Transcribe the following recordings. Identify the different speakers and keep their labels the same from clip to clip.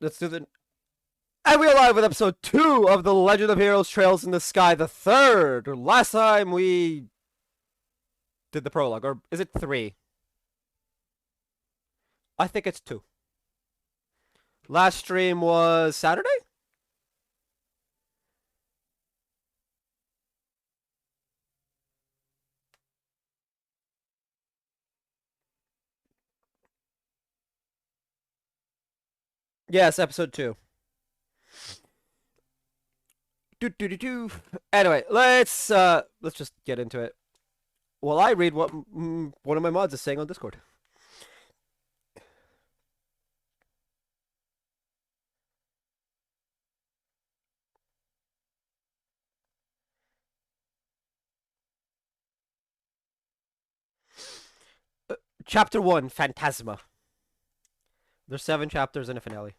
Speaker 1: Let's do the. And we're live with episode 2 of The Legend of Heroes Trails in the Sky, the third. Last time we did the prologue, or is it 3? I think it's 2. Last stream was Saturday? Yes, episode 2. Do do do do. Anyway, let's just get into it. Well, I read what one of my mods is saying on Discord. Chapter 1, Phantasma. There's 7 chapters and a finale.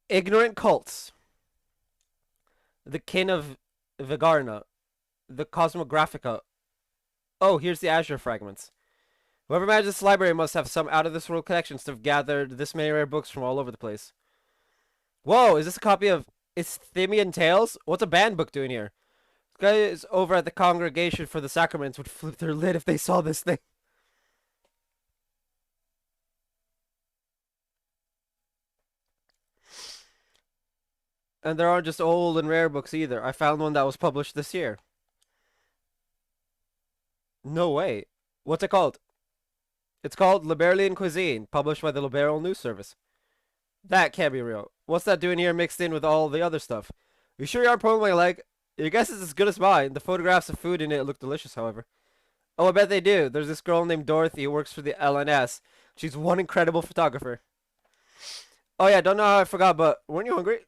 Speaker 1: Ignorant cults. The kin of Vigarna. The Cosmographica. Oh, here's the Azure fragments. Whoever managed this library must have some out-of-this-world connections to have gathered this many rare books from all over the place. Whoa, is this a copy of Isthmian Tales? What's a banned book doing here? Guys over at the Congregation for the Sacraments would flip their lid if they saw this thing. And there aren't just old and rare books either. I found one that was published this year. No way. What's it called? It's called Liberalian Cuisine, published by the Liberal News Service. That can't be real. What's that doing here mixed in with all the other stuff? You sure you aren't pulling my leg? Your guess is as good as mine. The photographs of food in it look delicious, however. Oh, I bet they do. There's this girl named Dorothy who works for the LNS. She's one incredible photographer. Oh yeah, don't know how I forgot, but weren't you hungry?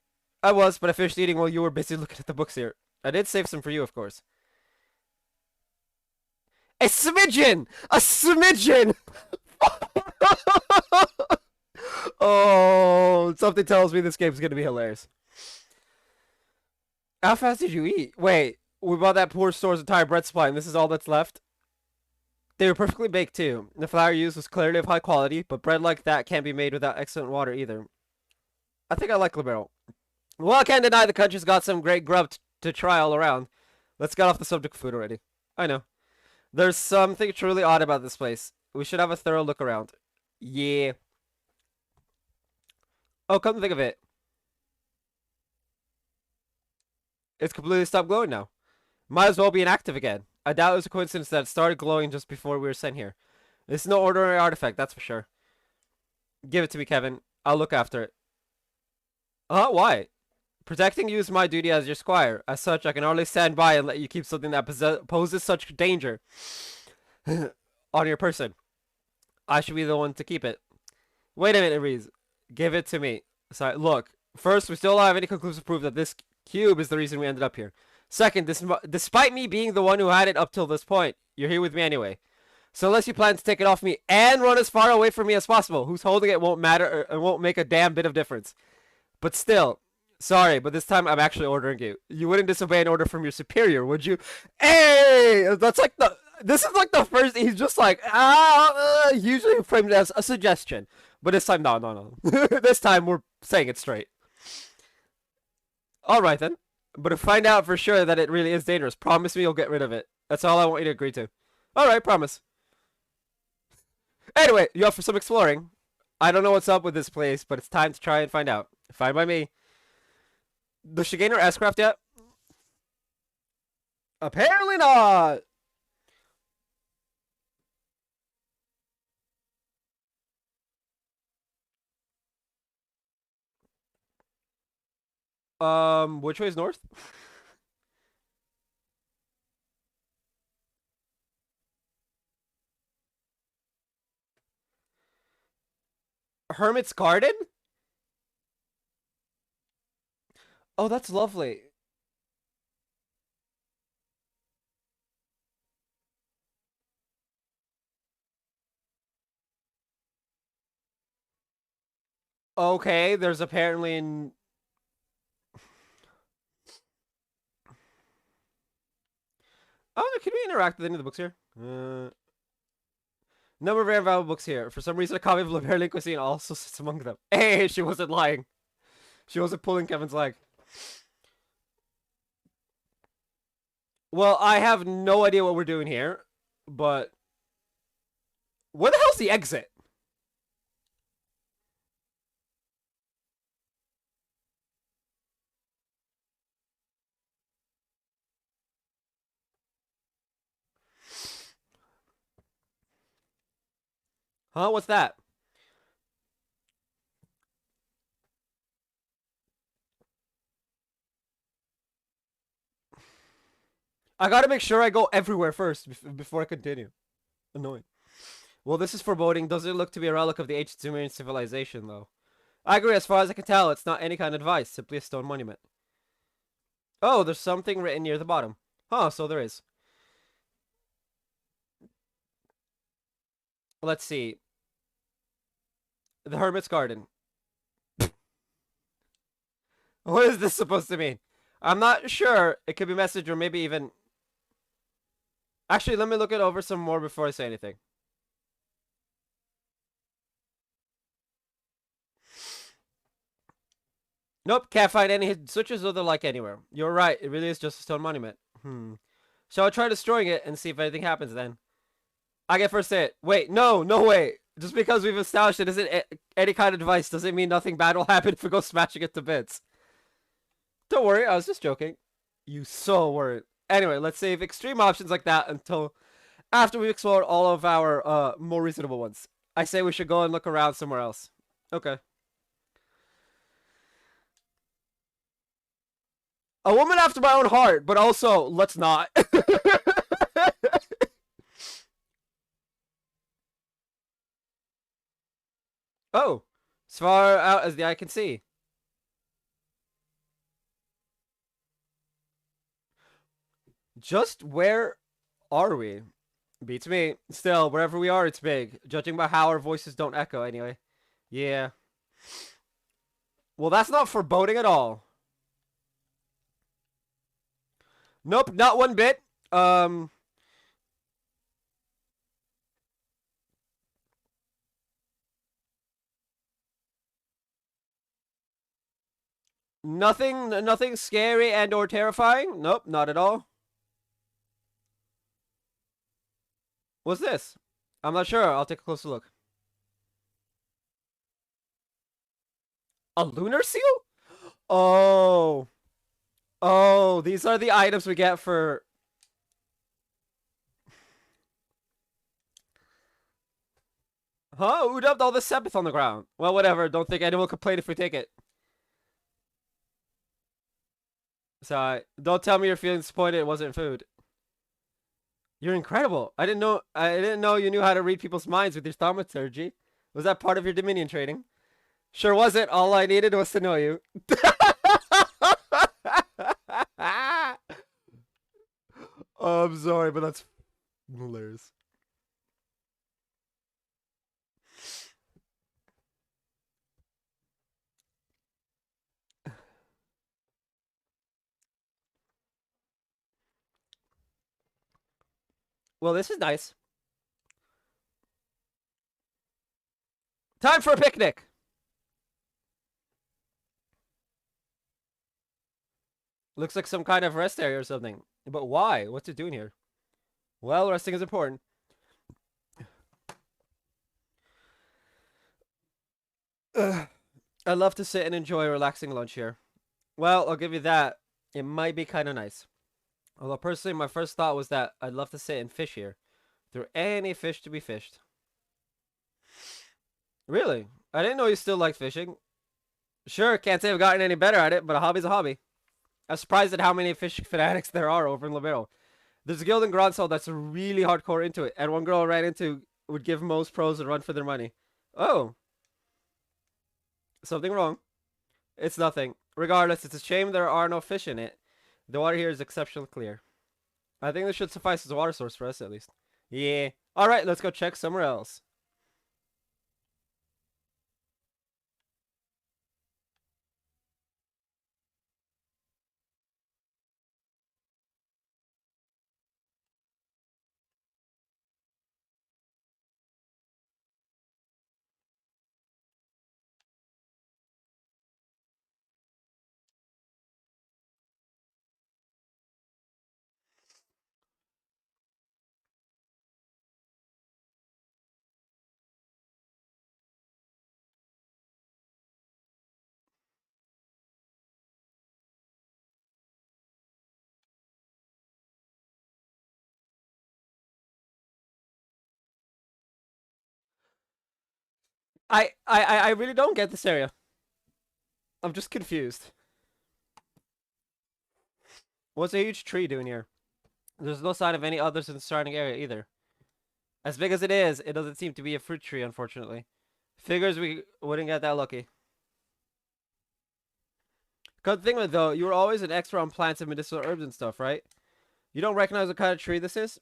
Speaker 1: I was, but I finished eating while you were busy looking at the books here. I did save some for you, of course. A smidgen! A smidgen! Oh, something tells me this game's gonna be hilarious. How fast did you eat? Wait, we bought that poor store's entire bread supply, and this is all that's left? They were perfectly baked, too. The flour used was clearly of high quality, but bread like that can't be made without excellent water either. I think I like Liberal. Well, I can't deny the country's got some great grub to try all around. Let's get off the subject of food already. I know. There's something truly odd about this place. We should have a thorough look around. Yeah. Oh, come to think of it. It's completely stopped glowing now. Might as well be inactive again. I doubt it was a coincidence that it started glowing just before we were sent here. It's no ordinary artifact, that's for sure. Give it to me, Kevin. I'll look after it. Why? Protecting you is my duty as your squire. As such, I can hardly stand by and let you keep something that poses such danger on your person. I should be the one to keep it. Wait a minute, Reese. Give it to me. Sorry, look. First, we still don't have any conclusive proof that this cube is the reason we ended up here. Second, despite me being the one who had it up till this point, you're here with me anyway. So unless you plan to take it off me and run as far away from me as possible, who's holding it won't matter or won't make a damn bit of difference. But still, sorry, but this time I'm actually ordering you. You wouldn't disobey an order from your superior, would you? Hey, that's like the. This is like the first. He's just like usually framed as a suggestion, but this time no. This time we're saying it straight. All right then. But to find out for sure that it really is dangerous, promise me you'll get rid of it. That's all I want you to agree to. All right, promise. Anyway, you up for some exploring? I don't know what's up with this place, but it's time to try and find out. Fine by me. Does she gain her S-craft yet? Apparently not. Which way is north? Hermit's Garden? Oh, that's lovely. Okay, there's apparently an... Oh, can we interact with any of the books here? Number of very valuable books here. For some reason, a copy of La Berlin Cuisine also sits among them. Hey, she wasn't lying. She wasn't pulling Kevin's leg. Well, I have no idea what we're doing here, but where the hell's the exit? Huh? What's that? I gotta make sure I go everywhere first before I continue. Annoying. Well, this is foreboding. Doesn't look to be a relic of the ancient Sumerian civilization, though. I agree. As far as I can tell, it's not any kind of device. Simply a stone monument. Oh, there's something written near the bottom. Huh, so there is. Let's see. The Hermit's Garden. What is this supposed to mean? I'm not sure. It could be a message or maybe even... Actually, let me look it over some more before I say anything. Nope, can't find any hidden switches or the like anywhere. You're right, it really is just a stone monument. Shall I try destroying it and see if anything happens then? I get first hit. Wait, no way. Just because we've established it isn't any kind of device doesn't mean nothing bad will happen if we go smashing it to bits. Don't worry, I was just joking. You so weren't. Anyway, let's save extreme options like that until after we've explored all of our more reasonable ones. I say we should go and look around somewhere else. Okay. A woman after my own heart, but also, let's not. Oh, as far out as the eye can see. Just where are we? Beats me. Still, wherever we are, it's big. Judging by how our voices don't echo, anyway. Yeah. Well, that's not foreboding at all. Nope, not one bit. Nothing scary and or terrifying. Nope, not at all. What's this? I'm not sure. I'll take a closer look. A lunar seal? Oh. Oh, these are the items we get for... Huh? Who dumped all this sepith on the ground? Well, whatever. Don't think anyone will complain if we take it. Sorry. Don't tell me you're feeling disappointed it wasn't food. You're incredible. I didn't know you knew how to read people's minds with your thaumaturgy. Was that part of your Dominion training? Sure wasn't. All I needed was to know you. Oh, I'm sorry, but that's hilarious. Well, this is nice. Time for a picnic. Looks like some kind of rest area or something. But why? What's it doing here? Well, resting is important. Ugh. I'd love to sit and enjoy a relaxing lunch here. Well, I'll give you that. It might be kind of nice. Although personally, my first thought was that I'd love to sit and fish here. If there were any fish to be fished. Really? I didn't know you still liked fishing. Sure, can't say I've gotten any better at it, but a hobby's a hobby. I'm surprised at how many fish fanatics there are over in Libero. There's a guild in Gronsol that's really hardcore into it, and one girl I ran into would give most pros a run for their money. Oh, something wrong. It's nothing. Regardless, it's a shame there are no fish in it. The water here is exceptionally clear. I think this should suffice as a water source for us, at least. Yeah. Alright, let's go check somewhere else. I really don't get this area. I'm just confused. What's a huge tree doing here? There's no sign of any others in the surrounding area either. As big as it is, it doesn't seem to be a fruit tree, unfortunately. Figures we wouldn't get that lucky. Good thing of it, though, you were always an expert on plants and medicinal herbs and stuff, right? You don't recognize what kind of tree this is?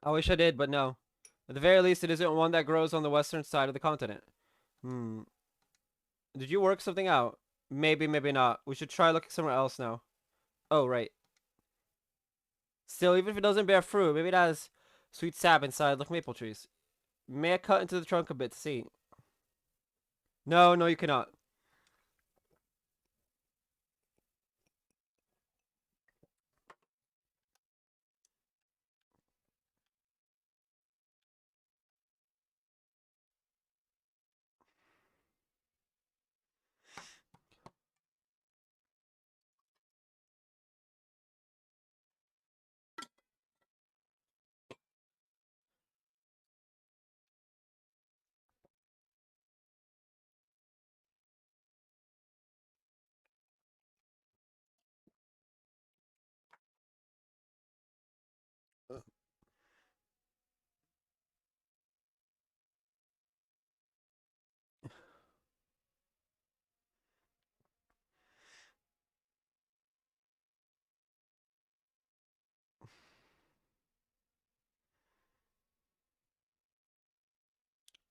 Speaker 1: I wish I did, but no. At the very least, it isn't one that grows on the western side of the continent. Hmm. Did you work something out? Maybe, maybe not. We should try looking somewhere else now. Oh, right. Still, even if it doesn't bear fruit, maybe it has sweet sap inside like maple trees. May I cut into the trunk a bit to see? No, no, you cannot.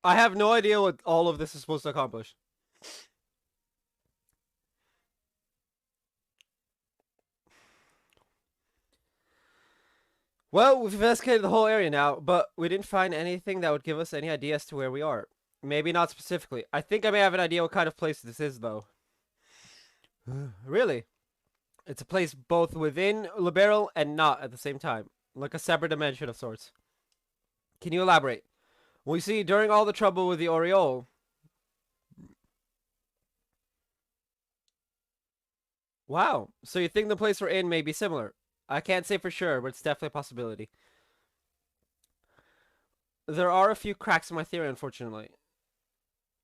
Speaker 1: I have no idea what all of this is supposed to accomplish. Well, we've investigated the whole area now, but we didn't find anything that would give us any idea as to where we are. Maybe not specifically. I think I may have an idea what kind of place this is, though. Really? It's a place both within Liberal and not at the same time. Like a separate dimension of sorts. Can you elaborate? Well, you see, during all the trouble with the Oriole... Wow. So you think the place we're in may be similar? I can't say for sure, but it's definitely a possibility. There are a few cracks in my theory, unfortunately.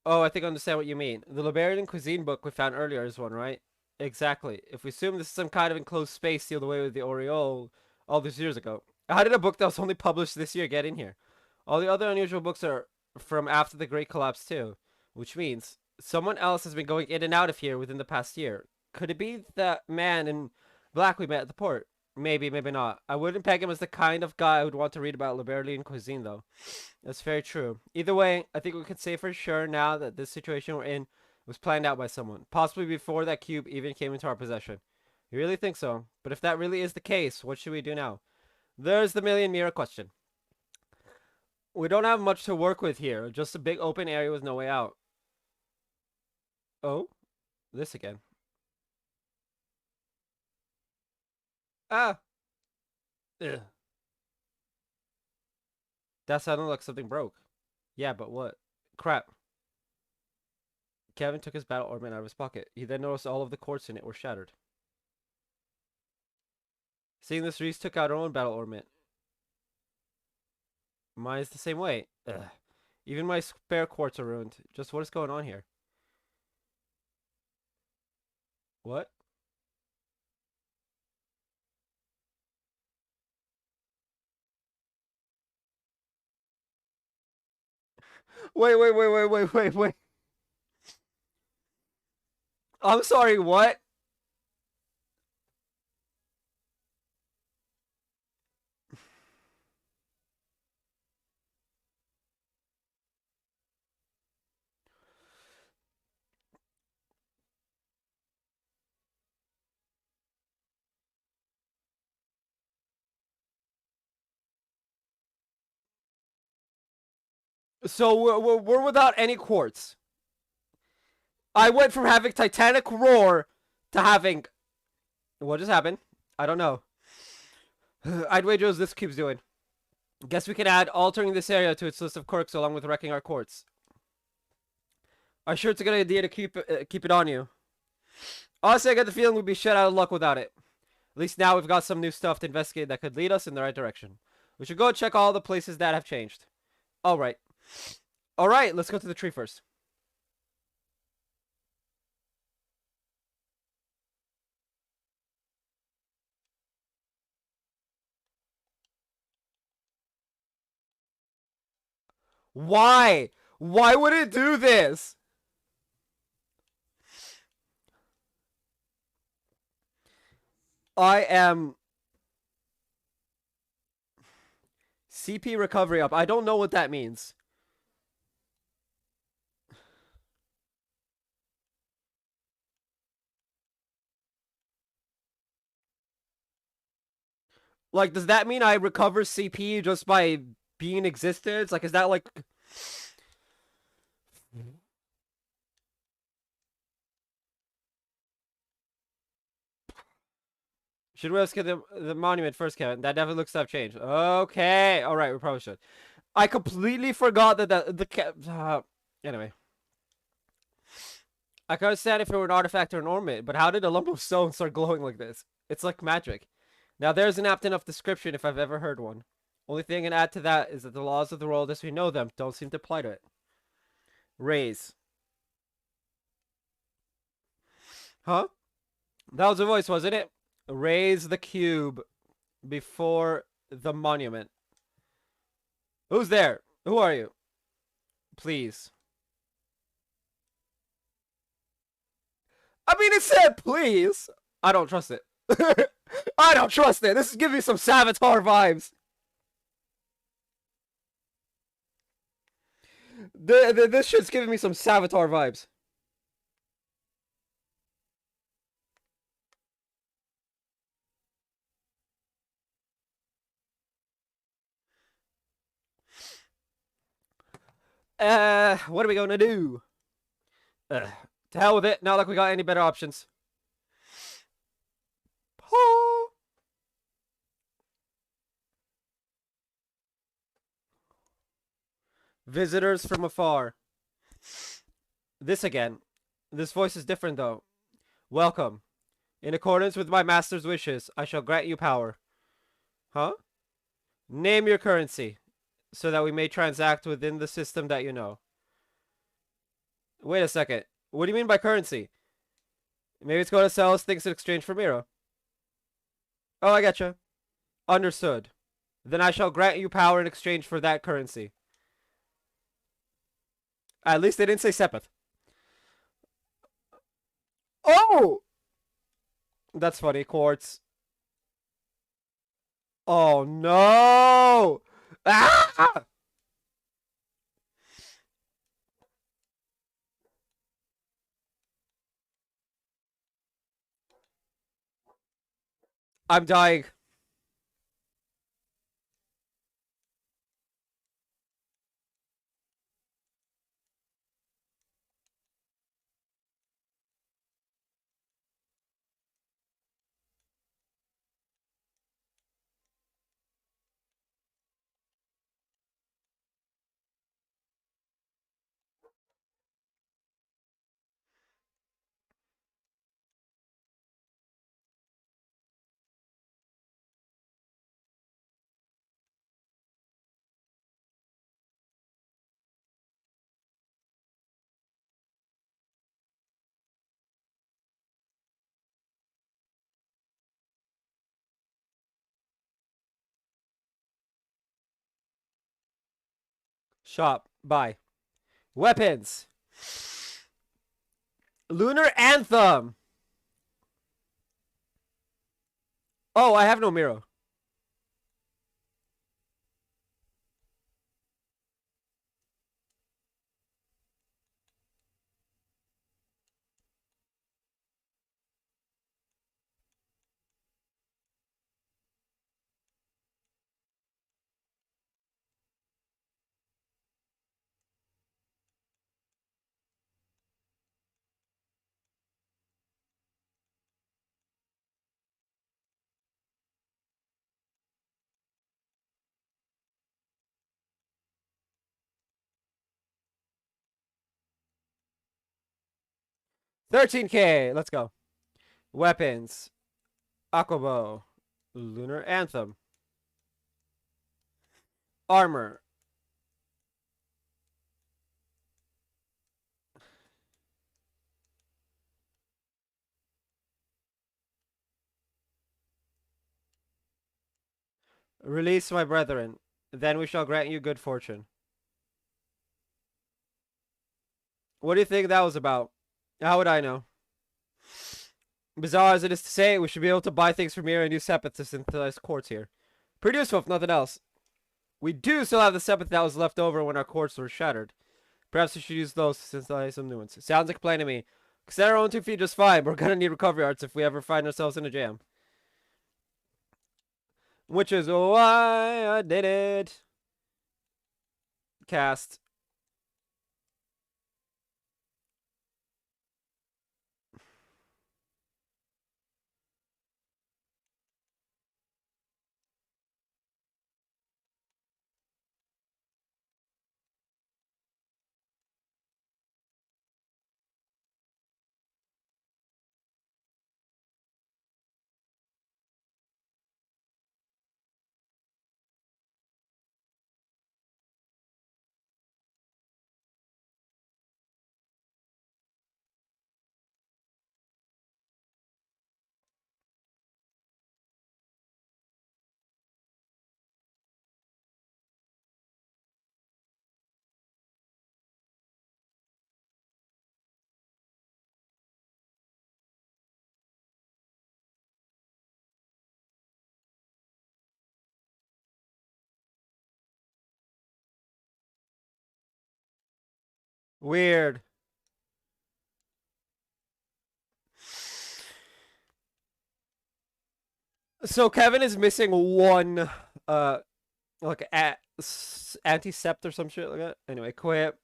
Speaker 1: Oh, I think I understand what you mean. The Liberian cuisine book we found earlier is one, right? Exactly. If we assume this is some kind of enclosed space sealed away with the Oriole all these years ago, how did a book that was only published this year get in here? All the other unusual books are from after the Great Collapse too, which means someone else has been going in and out of here within the past year. Could it be that man in black we met at the port? Maybe, maybe not. I wouldn't peg him as the kind of guy I would want to read about Liberian cuisine, though. That's very true. Either way, I think we can say for sure now that this situation we're in was planned out by someone, possibly before that cube even came into our possession. You really think so? But if that really is the case, what should we do now? There's the million mirror question. We don't have much to work with here, just a big open area with no way out. Oh? This again. Ah! Ugh. That sounded like something broke. Yeah, but what? Crap. Kevin took his battle ornament out of his pocket. He then noticed all of the quartz in it were shattered. Seeing this, Reese took out her own battle ornament. Mine's the same way. Ugh. Even my spare quartz are ruined. Just what is going on here? What? Wait. I'm sorry, what? So we're without any quartz. I went from having Titanic roar to having... What just happened? I don't know. I'd wager what this cube's doing. Guess we can add altering this area to its list of quirks along with wrecking our quartz. I'm sure it's a good idea to keep it on you. Honestly, I get the feeling we'd be shut out of luck without it. At least now we've got some new stuff to investigate that could lead us in the right direction. We should go check all the places that have changed. All right. All right, let's go to the tree first. Why? Why would it do this? I am CP recovery up. I don't know what that means. Like, does that mean I recover CP just by being in existence? Like, is that like... Should we rescue the monument first, Kevin? That definitely looks to have changed. Okay. All right, we probably should. I completely forgot that anyway. I could understand if it were an artifact or an ornament, but how did a lump of stone start glowing like this? It's like magic. Now, there's an apt enough description if I've ever heard one. Only thing I can add to that is that the laws of the world as we know them don't seem to apply to it. Raise. Huh? That was a voice, wasn't it? Raise the cube before the monument. Who's there? Who are you? Please. I mean, it said please. I don't trust it. I don't trust it. This is giving me some Savitar vibes. This shit's giving me some Savitar vibes. What are we gonna do? To hell with it. Not like we got any better options. Visitors from afar. This again. This voice is different though. Welcome. In accordance with my master's wishes, I shall grant you power. Huh? Name your currency, so that we may transact within the system that you know. Wait a second. What do you mean by currency? Maybe it's going to sell us things in exchange for Mira. Oh, I getcha. Understood. Then I shall grant you power in exchange for that currency. At least they didn't say Sepith. Oh! That's funny. Quartz. Oh, no! Ah! I'm dying. Shop. Buy. Weapons. Lunar Anthem. Oh, I have no Miro. $13K. Let's go. Weapons. Aquabo. Lunar Anthem. Armor. Release my brethren. Then we shall grant you good fortune. What do you think that was about? How would I know? Bizarre as it is to say, we should be able to buy things from here and use Sepith to synthesize quartz here. Pretty useful, if nothing else. We do still have the Sepith that was left over when our quartz were shattered. Perhaps we should use those to synthesize some new ones. Sounds like a plan to me. Consider our own 2 feet just fine, but we're gonna need recovery arts if we ever find ourselves in a jam. Which is why I did it. Cast. Weird. So Kevin is missing one, like anti-sept or some shit like that. Anyway, quit.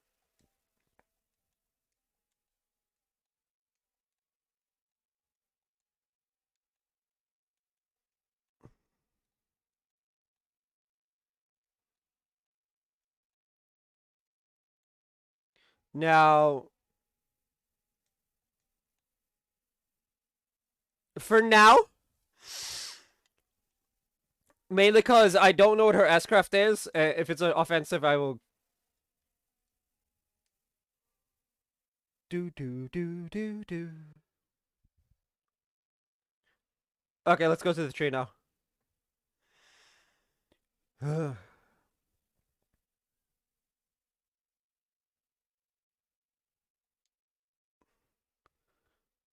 Speaker 1: Now, for now, mainly because I don't know what her S-craft is. If it's an offensive, I will. Do. Okay, let's go to the tree now.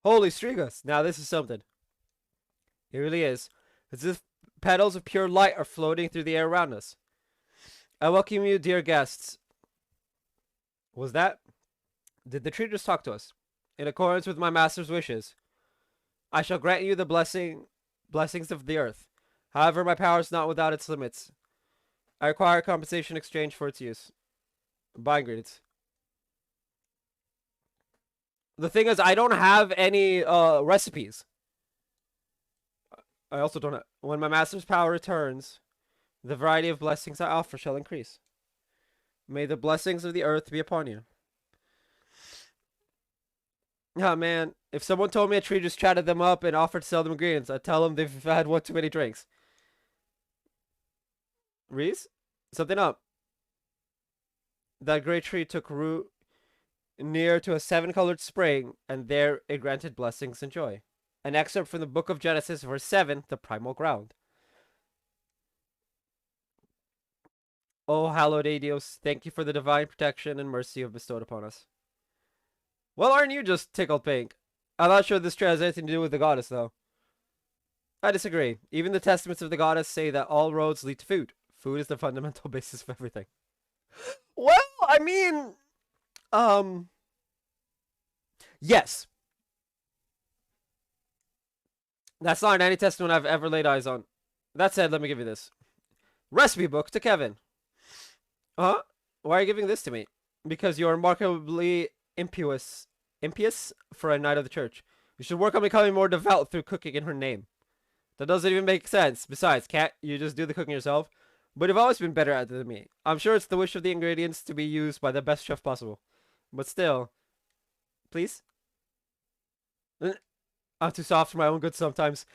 Speaker 1: Holy Strigas! Now this is something. It really is. It's as if petals of pure light are floating through the air around us. I welcome you, dear guests. Was that? Did the tree just talk to us? In accordance with my master's wishes, I shall grant you the blessings of the earth. However, my power is not without its limits. I require compensation in exchange for its use. Buy ingredients. The thing is, I don't have any recipes. I also don't have. When my master's power returns, the variety of blessings I offer shall increase. May the blessings of the earth be upon you. Oh man, if someone told me a tree just chatted them up and offered to sell them ingredients, I'd tell them they've had one too many drinks. Reese? Something up. That great tree took root near to a 7-colored spring, and there it granted blessings and joy. An excerpt from the book of Genesis, verse 7, the primal ground. Oh, hallowed Adios, thank you for the divine protection and mercy you have bestowed upon us. Well, aren't you just tickled pink? I'm not sure this tree has anything to do with the goddess, though. I disagree. Even the testaments of the goddess say that all roads lead to food. Food is the fundamental basis of everything. Well, I mean, yes. That's not any testament I've ever laid eyes on. That said, let me give you this. Recipe book to Kevin. Huh? Why are you giving this to me? Because you're remarkably impious for a knight of the church. You should work on becoming more devout through cooking in her name. That doesn't even make sense. Besides, can't you just do the cooking yourself? But you've always been better at it than me. I'm sure it's the wish of the ingredients to be used by the best chef possible. But still. Please? I'm too soft for my own good sometimes.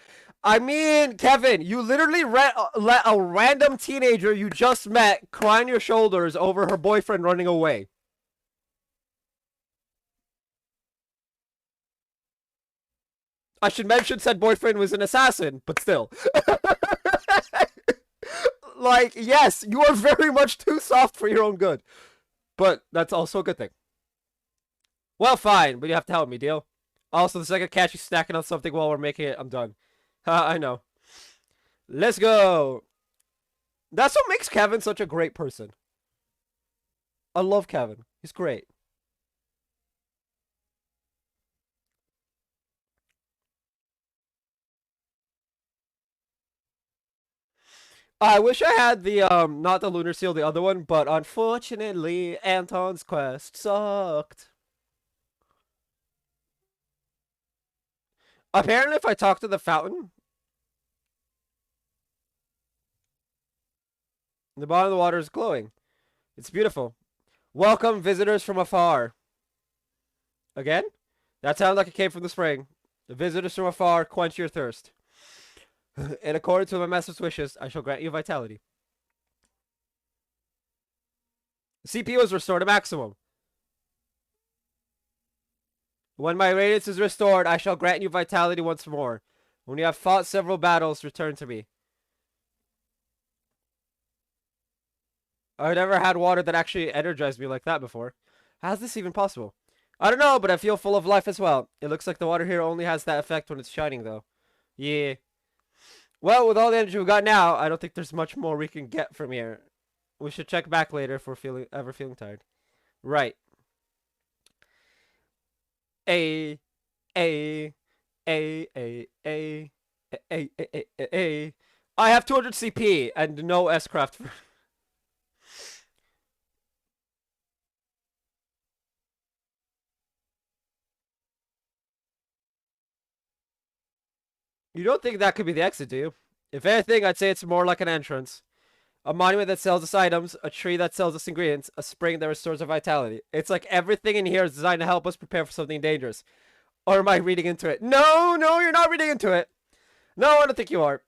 Speaker 1: I mean, Kevin, you literally let a random teenager you just met cry on your shoulders over her boyfriend running away. I should mention said boyfriend was an assassin, but still. Like, yes, you are very much too soft for your own good. But that's also a good thing. Well, fine, but you have to help me, deal? Also, the second I catch you snacking on something while we're making it, I'm done. I know. Let's go. That's what makes Kevin such a great person. I love Kevin. He's great. I wish I had the not the lunar seal, the other one, but unfortunately Anton's quest sucked. Apparently if I talk to the fountain, the bottom of the water is glowing. It's beautiful. Welcome visitors from afar. Again? That sounded like it came from the spring. The visitors from afar, quench your thirst. In accordance with my master's wishes, I shall grant you vitality. CPU is restored to maximum. When my radiance is restored, I shall grant you vitality once more. When you have fought several battles, return to me. I've never had water that actually energized me like that before. How's this even possible? I don't know, but I feel full of life as well. It looks like the water here only has that effect when it's shining, though. Yeah. Well, with all the energy we got now, I don't think there's much more we can get from here. We should check back later if we're ever feeling tired. Right. A, A, A, A, A, A, A, A. I have 200 CP and no S-craft. You don't think that could be the exit, do you? If anything, I'd say it's more like an entrance. A monument that sells us items, a tree that sells us ingredients, a spring that restores our vitality. It's like everything in here is designed to help us prepare for something dangerous. Or am I reading into it? No, no, you're not reading into it. No, I don't think you are.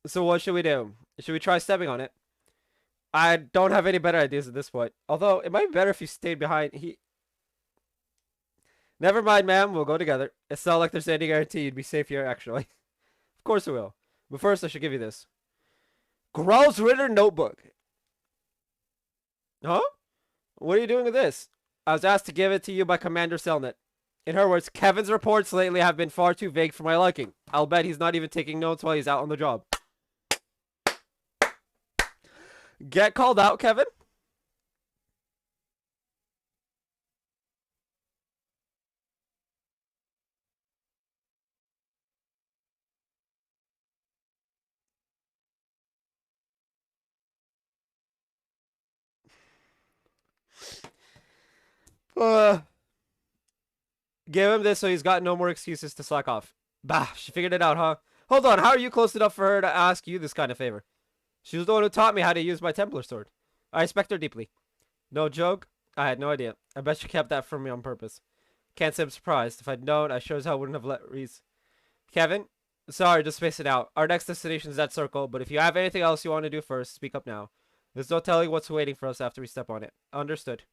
Speaker 1: So what should we do? Should we try stepping on it? I don't have any better ideas at this point. Although, it might be better if you stayed behind. Never mind, ma'am. We'll go together. It's not like there's any guarantee you'd be safe here, actually. Of course we will. But first, I should give you this. Growls Ritter Notebook. Huh? What are you doing with this? I was asked to give it to you by Commander Selnet. In her words, Kevin's reports lately have been far too vague for my liking. I'll bet he's not even taking notes while he's out on the job. Get called out, Kevin? Uh, give him this so he's got no more excuses to slack off. Bah, she figured it out, huh? Hold on, how are you close enough for her to ask you this kind of favor? She was the one who taught me how to use my Templar sword. I respect her deeply. No joke? I had no idea. I bet she kept that from me on purpose. Can't say I'm surprised. If I'd known, I sure as hell wouldn't have let Reese. Kevin? Sorry, just space it out. Our next destination is that circle, but if you have anything else you want to do first, speak up now. There's no telling what's waiting for us after we step on it. Understood.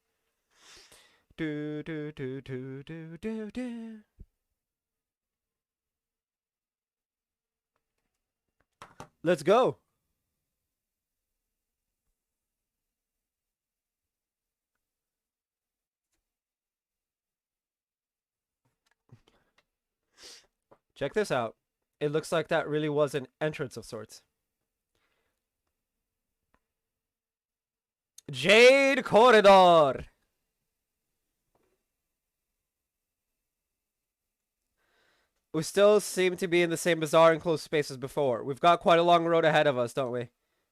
Speaker 1: Do do do do do do do. Let's go. Check this out. It looks like that really was an entrance of sorts. Jade Corridor. We still seem to be in the same bizarre enclosed space as before. We've got quite a long road ahead of us, don't we?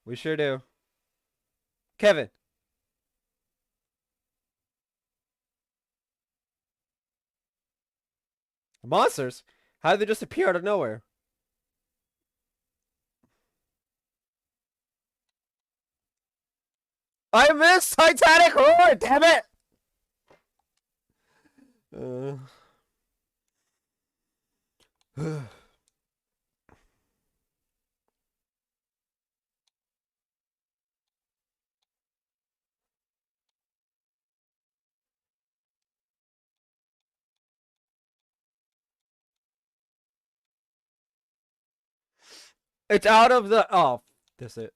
Speaker 1: We sure do. Kevin. Monsters? How did they just appear out of nowhere? I missed Titanic Roar! Damn it! Uh, It's out of the. Oh, that's it.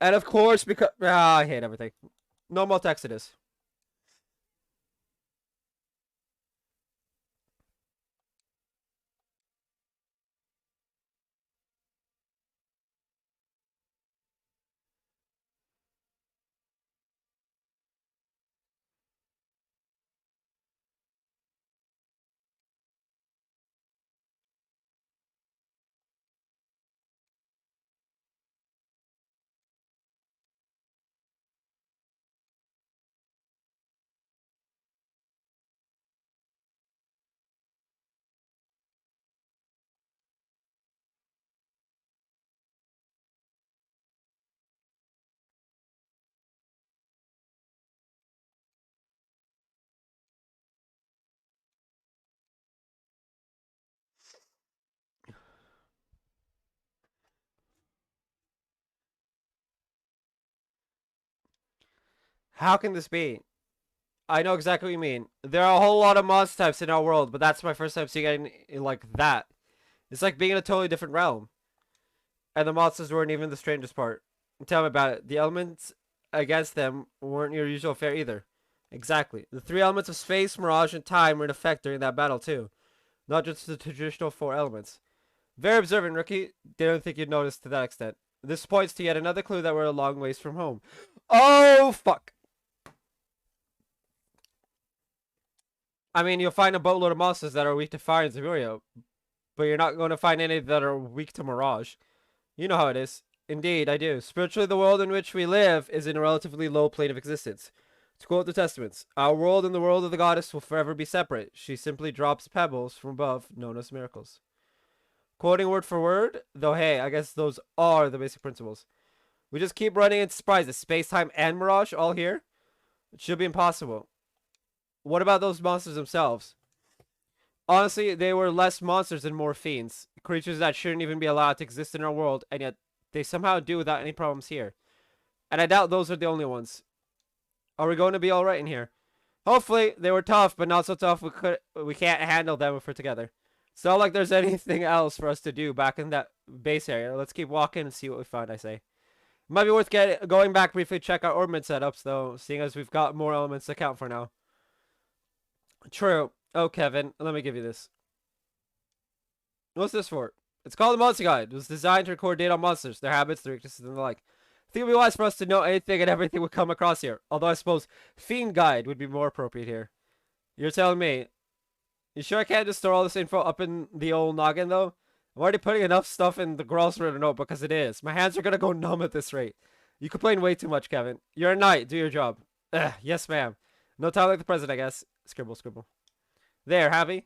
Speaker 1: And of course, because I hate everything. No more Exodus. How can this be? I know exactly what you mean. There are a whole lot of monster types in our world, but that's my first time seeing anything like that. It's like being in a totally different realm. And the monsters weren't even the strangest part. Tell me about it. The elements against them weren't your usual fare either. Exactly. The three elements of space, mirage, and time were in effect during that battle too. Not just the traditional four elements. Very observant, rookie. Didn't think you'd notice to that extent. This points to yet another clue that we're a long ways from home. Oh, fuck. I mean, you'll find a boatload of monsters that are weak to fire in Zemuria, but you're not going to find any that are weak to Mirage. You know how it is. Indeed, I do. Spiritually, the world in which we live is in a relatively low plane of existence. To quote the Testaments, our world and the world of the goddess will forever be separate. She simply drops pebbles from above, known as miracles. Quoting word for word, though hey, I guess those are the basic principles. We just keep running into surprises. Space, time, and Mirage all here? It should be impossible. What about those monsters themselves? Honestly, they were less monsters and more fiends. Creatures that shouldn't even be allowed to exist in our world, and yet they somehow do without any problems here. And I doubt those are the only ones. Are we going to be alright in here? Hopefully, they were tough, but not so tough we can't handle them if we're together. It's not like there's anything else for us to do back in that base area. Let's keep walking and see what we find, I say. Might be worth going back briefly to check our orbit setups, though, seeing as we've got more elements to account for now. True. Oh, Kevin, let me give you this. What's this for? It's called the Monster Guide. It was designed to record data on monsters, their habits, their weaknesses, and the like. I think it would be wise for us to know anything and everything we come across here. Although I suppose Fiend Guide would be more appropriate here. You're telling me. You sure I can't just store all this info up in the old noggin, though? I'm already putting enough stuff in the gross written notebook because it is. My hands are gonna go numb at this rate. You complain way too much, Kevin. You're a knight. Do your job. Yes, ma'am. No time like the present, I guess. Scribble, scribble. There, Javi.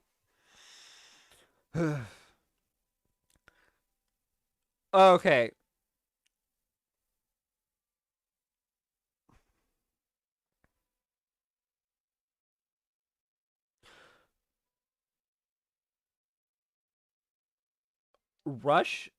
Speaker 1: Okay. Rush?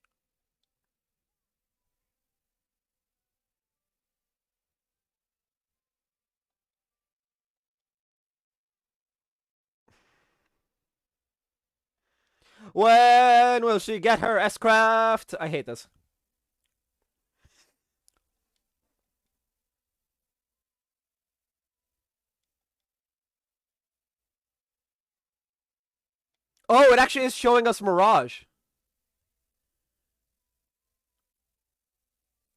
Speaker 1: When will she get her S-Craft? I hate this. Oh, it actually is showing us Mirage.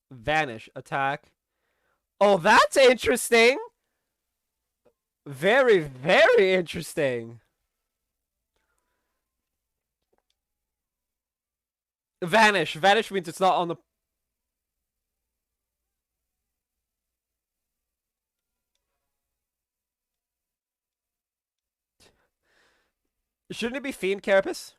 Speaker 1: Vanish. Attack. Oh, that's interesting. Very, very interesting. Vanish. Vanish means it's not on the... Shouldn't it be Fiend Carapace?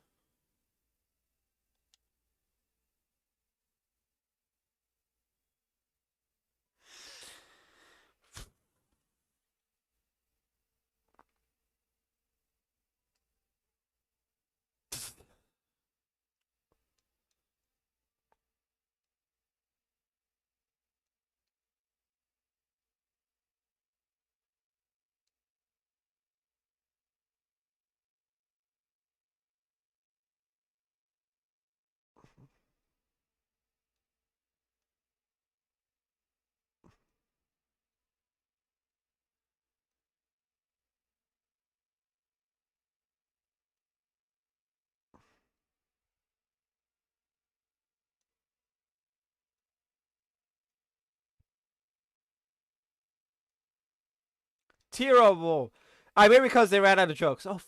Speaker 1: terrible. I mean, because they ran out of jokes. Oh,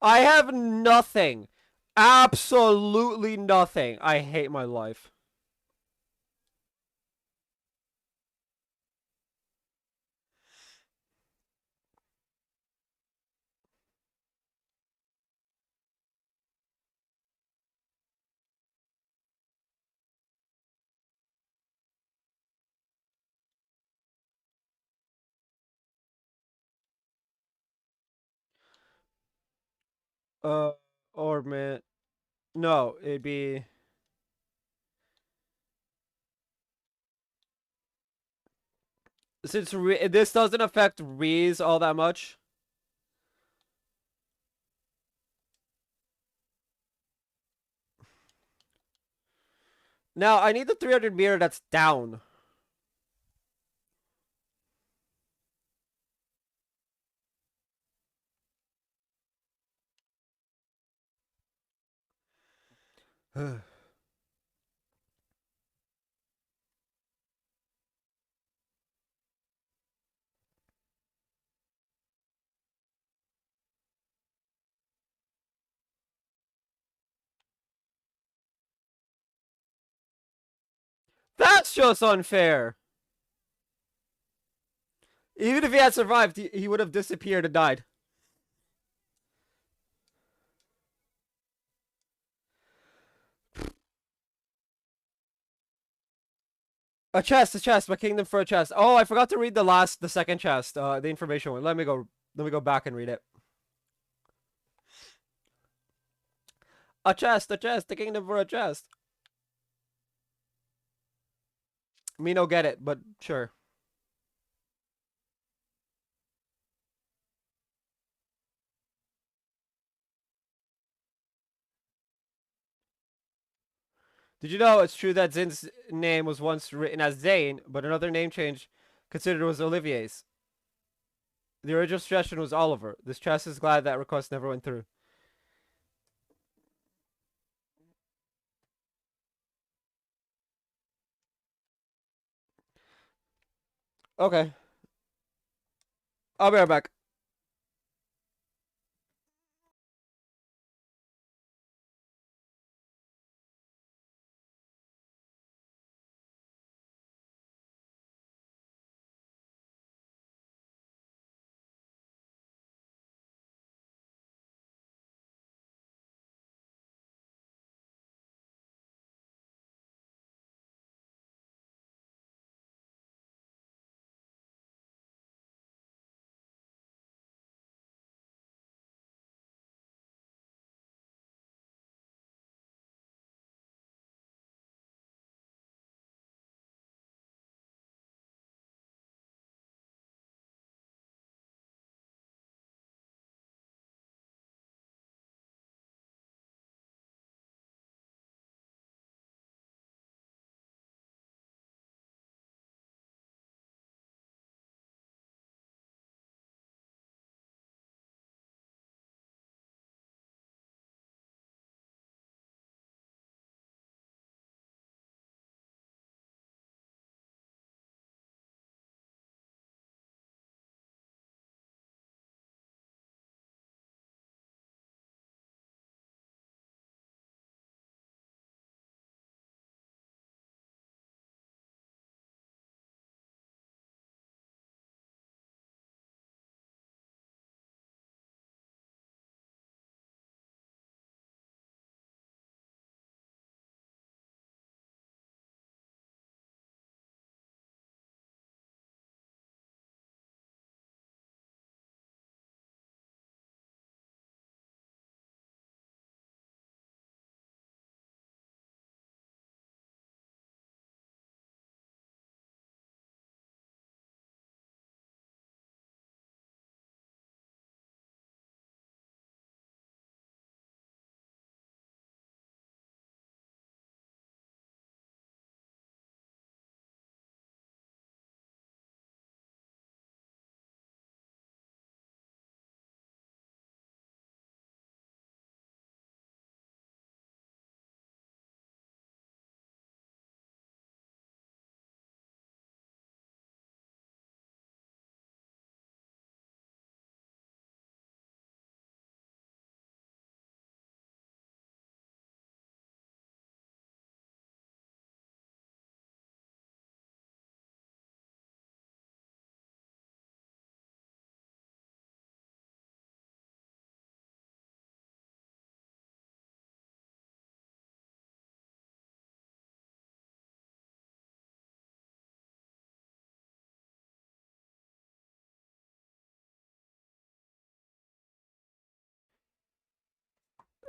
Speaker 1: I have nothing. Absolutely nothing. I hate my life. Uh, or man, no, it'd be since this doesn't affect Rees all that much. Now I need the 300 meter that's down. That's just unfair. Even if he had survived, he would have disappeared and died. A chest, a chest, my kingdom for a chest. Oh, I forgot to read the second chest, the information one. Let me go back and read it. A chest, the kingdom for a chest. Me no get it, but sure. Did you know it's true that Zin's name was once written as Zane, but another name change considered was Olivier's? The original suggestion was Oliver. This chest is glad that request never went through. Okay, I'll be right back.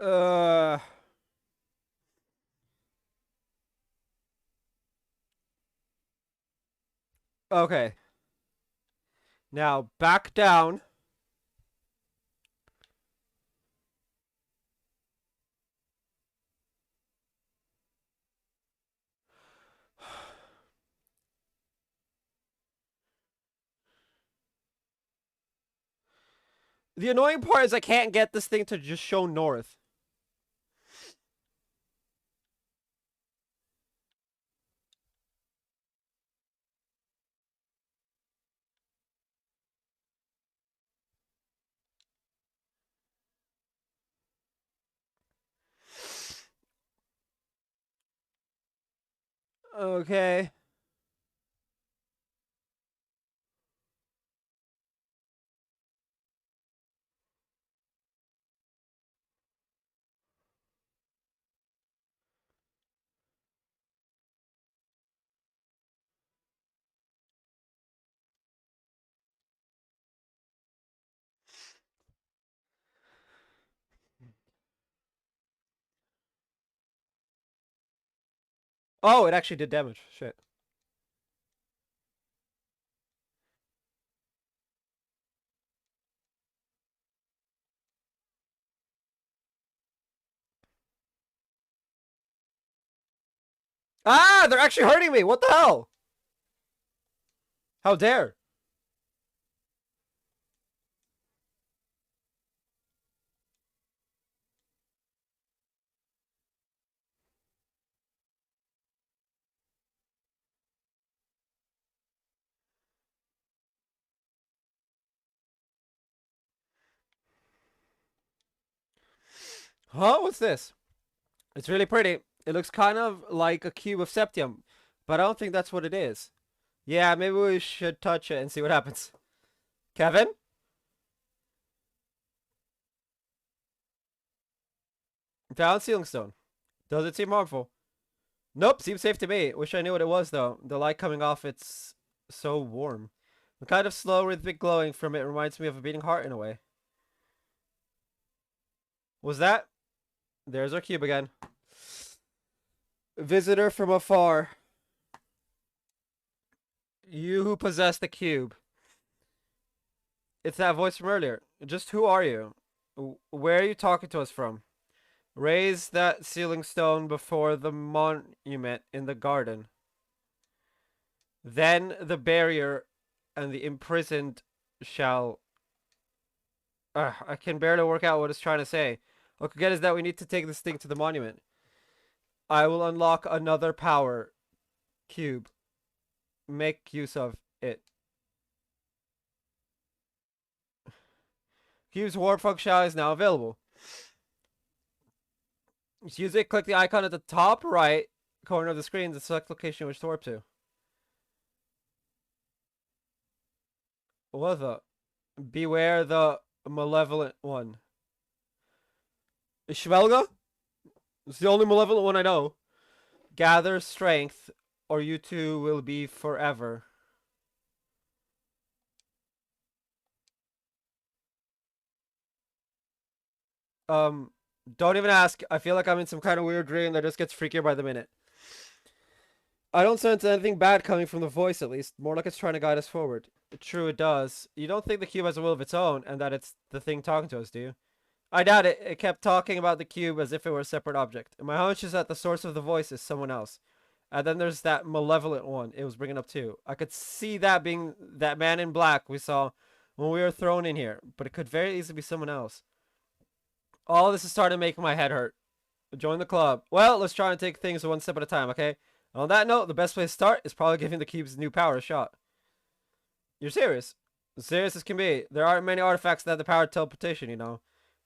Speaker 1: Uh. Okay. Now back down. The annoying part is I can't get this thing to just show north. Okay. Oh, it actually did damage. Shit. Ah, they're actually hurting me. What the hell? How dare? Huh? What's this? It's really pretty. It looks kind of like a cube of septium, but I don't think that's what it is. Yeah, maybe we should touch it and see what happens. Kevin? Found sealing stone. Does it seem harmful? Nope, seems safe to me. Wish I knew what it was though. The light coming off it's so warm. The kind of slow rhythmic glowing from it reminds me of a beating heart in a way. Was that? There's our cube again. Visitor from afar. You who possess the cube. It's that voice from earlier. Just who are you? Where are you talking to us from? Raise that sealing stone before the monument in the garden. Then the barrier and the imprisoned shall. I can barely work out what it's trying to say. What I get is that we need to take this thing to the monument. I will unlock another power cube. Make use of it. Cube's warp functionality is now available. Just use it, click the icon at the top right corner of the screen to select location which to warp to. What the? Beware the malevolent one. Ishvelga? It's the only malevolent one I know. Gather strength, or you two will be forever. Um, don't even ask. I feel like I'm in some kind of weird dream that just gets freakier by the minute. I don't sense anything bad coming from the voice, at least. More like it's trying to guide us forward. True, it does. You don't think the cube has a will of its own, and that it's the thing talking to us, do you? I doubt it. It kept talking about the cube as if it were a separate object. My hunch is that the source of the voice is someone else. And then there's that malevolent one it was bringing up too. I could see that being that man in black we saw when we were thrown in here, but it could very easily be someone else. All this is starting to make my head hurt. Join the club. Well, let's try and take things one step at a time, okay? On that note, the best place to start is probably giving the cube's new power a shot. You're serious? As serious as can be. There aren't many artifacts that have the power of teleportation, you know.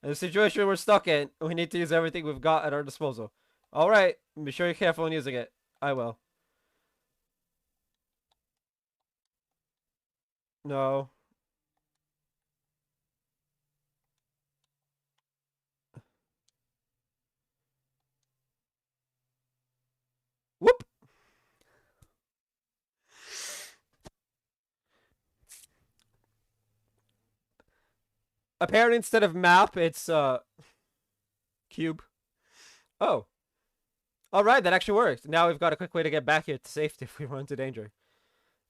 Speaker 1: In the situation we're stuck in, we need to use everything we've got at our disposal. Alright, be sure you're careful when using it. I will. No. Whoop! Apparently instead of map, it's cube. Oh. Alright, that actually worked. Now we've got a quick way to get back here to safety if we run into danger.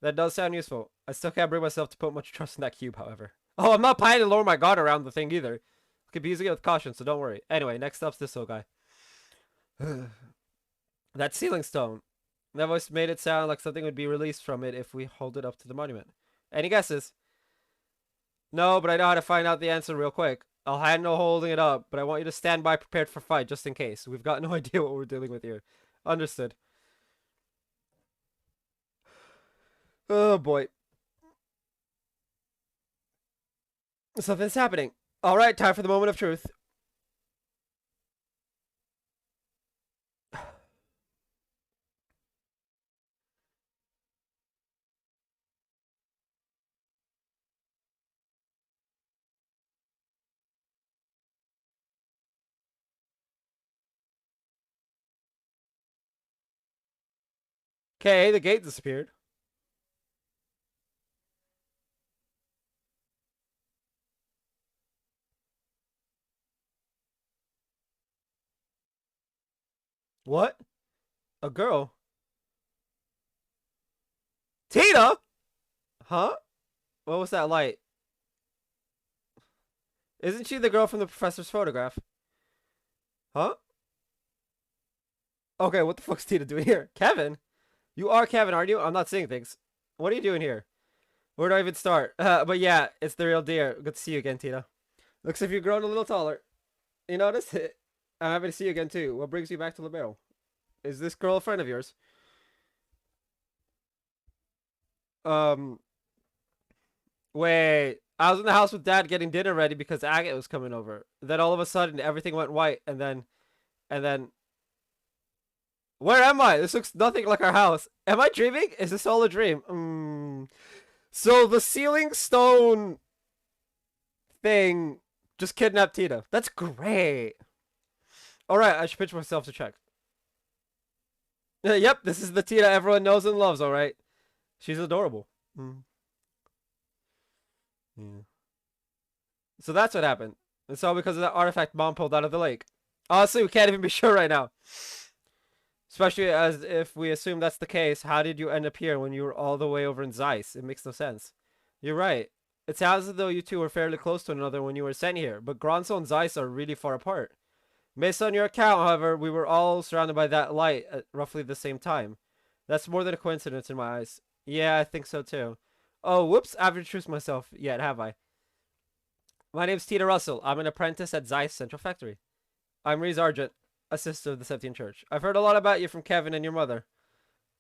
Speaker 1: That does sound useful. I still can't bring myself to put much trust in that cube, however. Oh, I'm not planning to lower my guard around the thing either. I could be using it with caution, so don't worry. Anyway, next up's this old guy. That ceiling stone. That voice made it sound like something would be released from it if we hold it up to the monument. Any guesses? No, but I know how to find out the answer real quick. I'll handle holding it up, but I want you to stand by prepared for fight just in case. We've got no idea what we're dealing with here. Understood. Oh boy. Something's happening. Alright, time for the moment of truth. Okay, the gate disappeared. What? A girl? Tina? Huh? What was that light? Isn't she the girl from the professor's photograph? Huh? Okay, what the fuck's Tina doing here? Kevin? You are Kevin, aren't you? I'm not seeing things. What are you doing here? Where do I even start? But yeah, it's the real deal. Good to see you again, Tina. Looks like you've grown a little taller. You noticed it? I'm happy to see you again, too. What brings you back to Libero? Is this girl a friend of yours? Um, Wait. I was in the house with Dad getting dinner ready because Agate was coming over. Then all of a sudden, everything went white, and then... Where am I? This looks nothing like our house. Am I dreaming? Is this all a dream? So the ceiling stone thing just kidnapped Tina. That's great. Alright, I should pitch myself to check. Yep, this is the Tina everyone knows and loves, alright? She's adorable. Yeah. So that's what happened. It's all because of that artifact Mom pulled out of the lake. Honestly, we can't even be sure right now. Especially as if we assume that's the case, how did you end up here when you were all the way over in Zeiss? It makes no sense. You're right. It sounds as though you two were fairly close to one another when you were sent here, but Gronso and Zeiss are really far apart. Based on your account, however, we were all surrounded by that light at roughly the same time. That's more than a coincidence in my eyes. Yeah, I think so too. Oh, whoops, I haven't introduced myself yet, have I? My name's Tina Russell. I'm an apprentice at Zeiss Central Factory. I'm Reese Argent, a sister of the Septian Church. I've heard a lot about you from Kevin and your mother.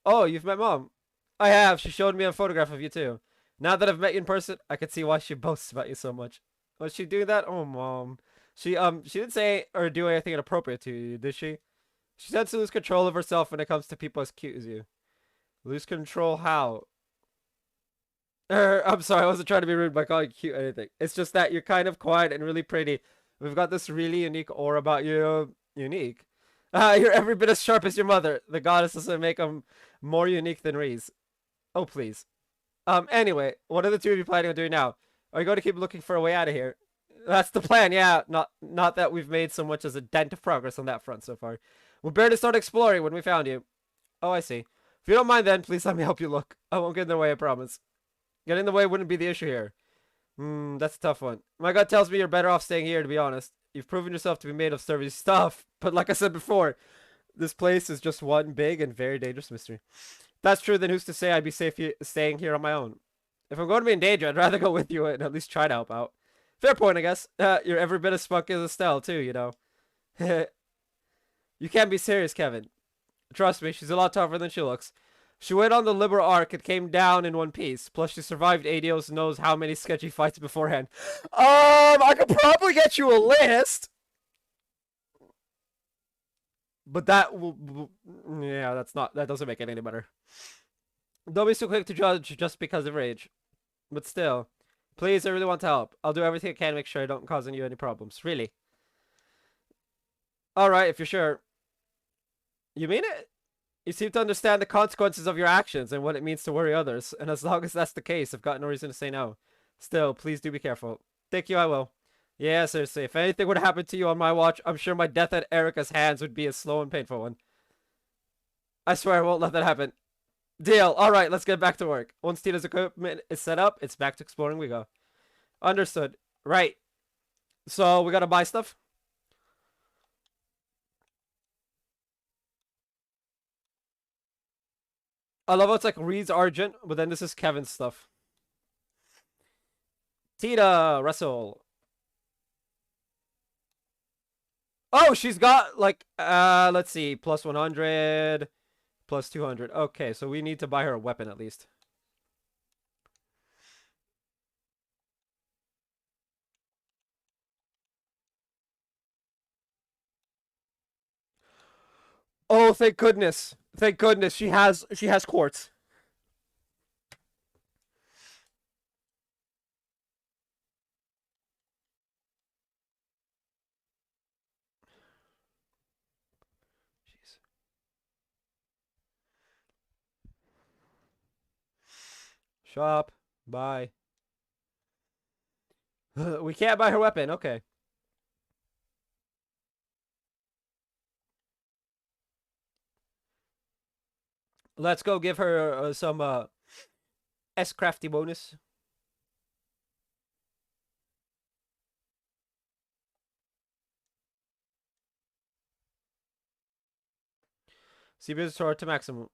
Speaker 1: Oh, you've met Mom? I have. She showed me a photograph of you too. Now that I've met you in person, I can see why she boasts about you so much. Was she doing that? Oh, Mom. She didn't say or do anything inappropriate to you, did she? She tends to lose control of herself when it comes to people as cute as you. Lose control how? I'm sorry, I wasn't trying to be rude by calling you cute or anything. It's just that you're kind of quiet and really pretty. We've got this really unique aura about you. Unique? You're every bit as sharp as your mother. The goddess doesn't make them more unique than Reese. Oh, please. Anyway, what are the two of you planning on doing now? Are you going to keep looking for a way out of here? That's the plan, yeah. Not that we've made so much as a dent of progress on that front so far. We barely started exploring when we found you. Oh, I see. If you don't mind then, please let me help you look. I won't get in the way, I promise. Getting in the way wouldn't be the issue here. That's a tough one. My gut tells me you're better off staying here, to be honest. You've proven yourself to be made of sturdy stuff. But like I said before, this place is just one big and very dangerous mystery. If that's true, then who's to say I'd be safe staying here on my own? If I'm going to be in danger, I'd rather go with you and at least try to help out. Fair point, I guess. You're every bit as spunk as Estelle, too, you know. You can't be serious, Kevin. Trust me, she's a lot tougher than she looks. She went on the Liberal Arc and came down in one piece. Plus, she survived ADOS knows how many sketchy fights beforehand. I could probably get you a list. But that yeah, that doesn't make it any better. Don't be so quick to judge just because of rage. But still, please, I really want to help. I'll do everything I can to make sure I don't cause you any problems. Really. Alright, if you're sure. You mean it? You seem to understand the consequences of your actions and what it means to worry others, and as long as that's the case, I've got no reason to say no. Still, please do be careful. Thank you, I will. Yeah, seriously. If anything would happen to you on my watch, I'm sure my death at Erica's hands would be a slow and painful one. I swear I won't let that happen. Deal. All right, let's get back to work. Once Tina's equipment is set up, it's back to exploring we go. Understood. Right. So we gotta buy stuff. I love how it's like Reed's Argent, but then this is Kevin's stuff. Tina Russell. Oh, she's got like let's see, plus 100, plus 200. Okay, so we need to buy her a weapon at least. Oh, thank goodness. Thank goodness she has quartz. Jeez. Shop. Buy. We can't buy her weapon. Okay. Let's go give her some S crafty bonus. CPS sword to maximum.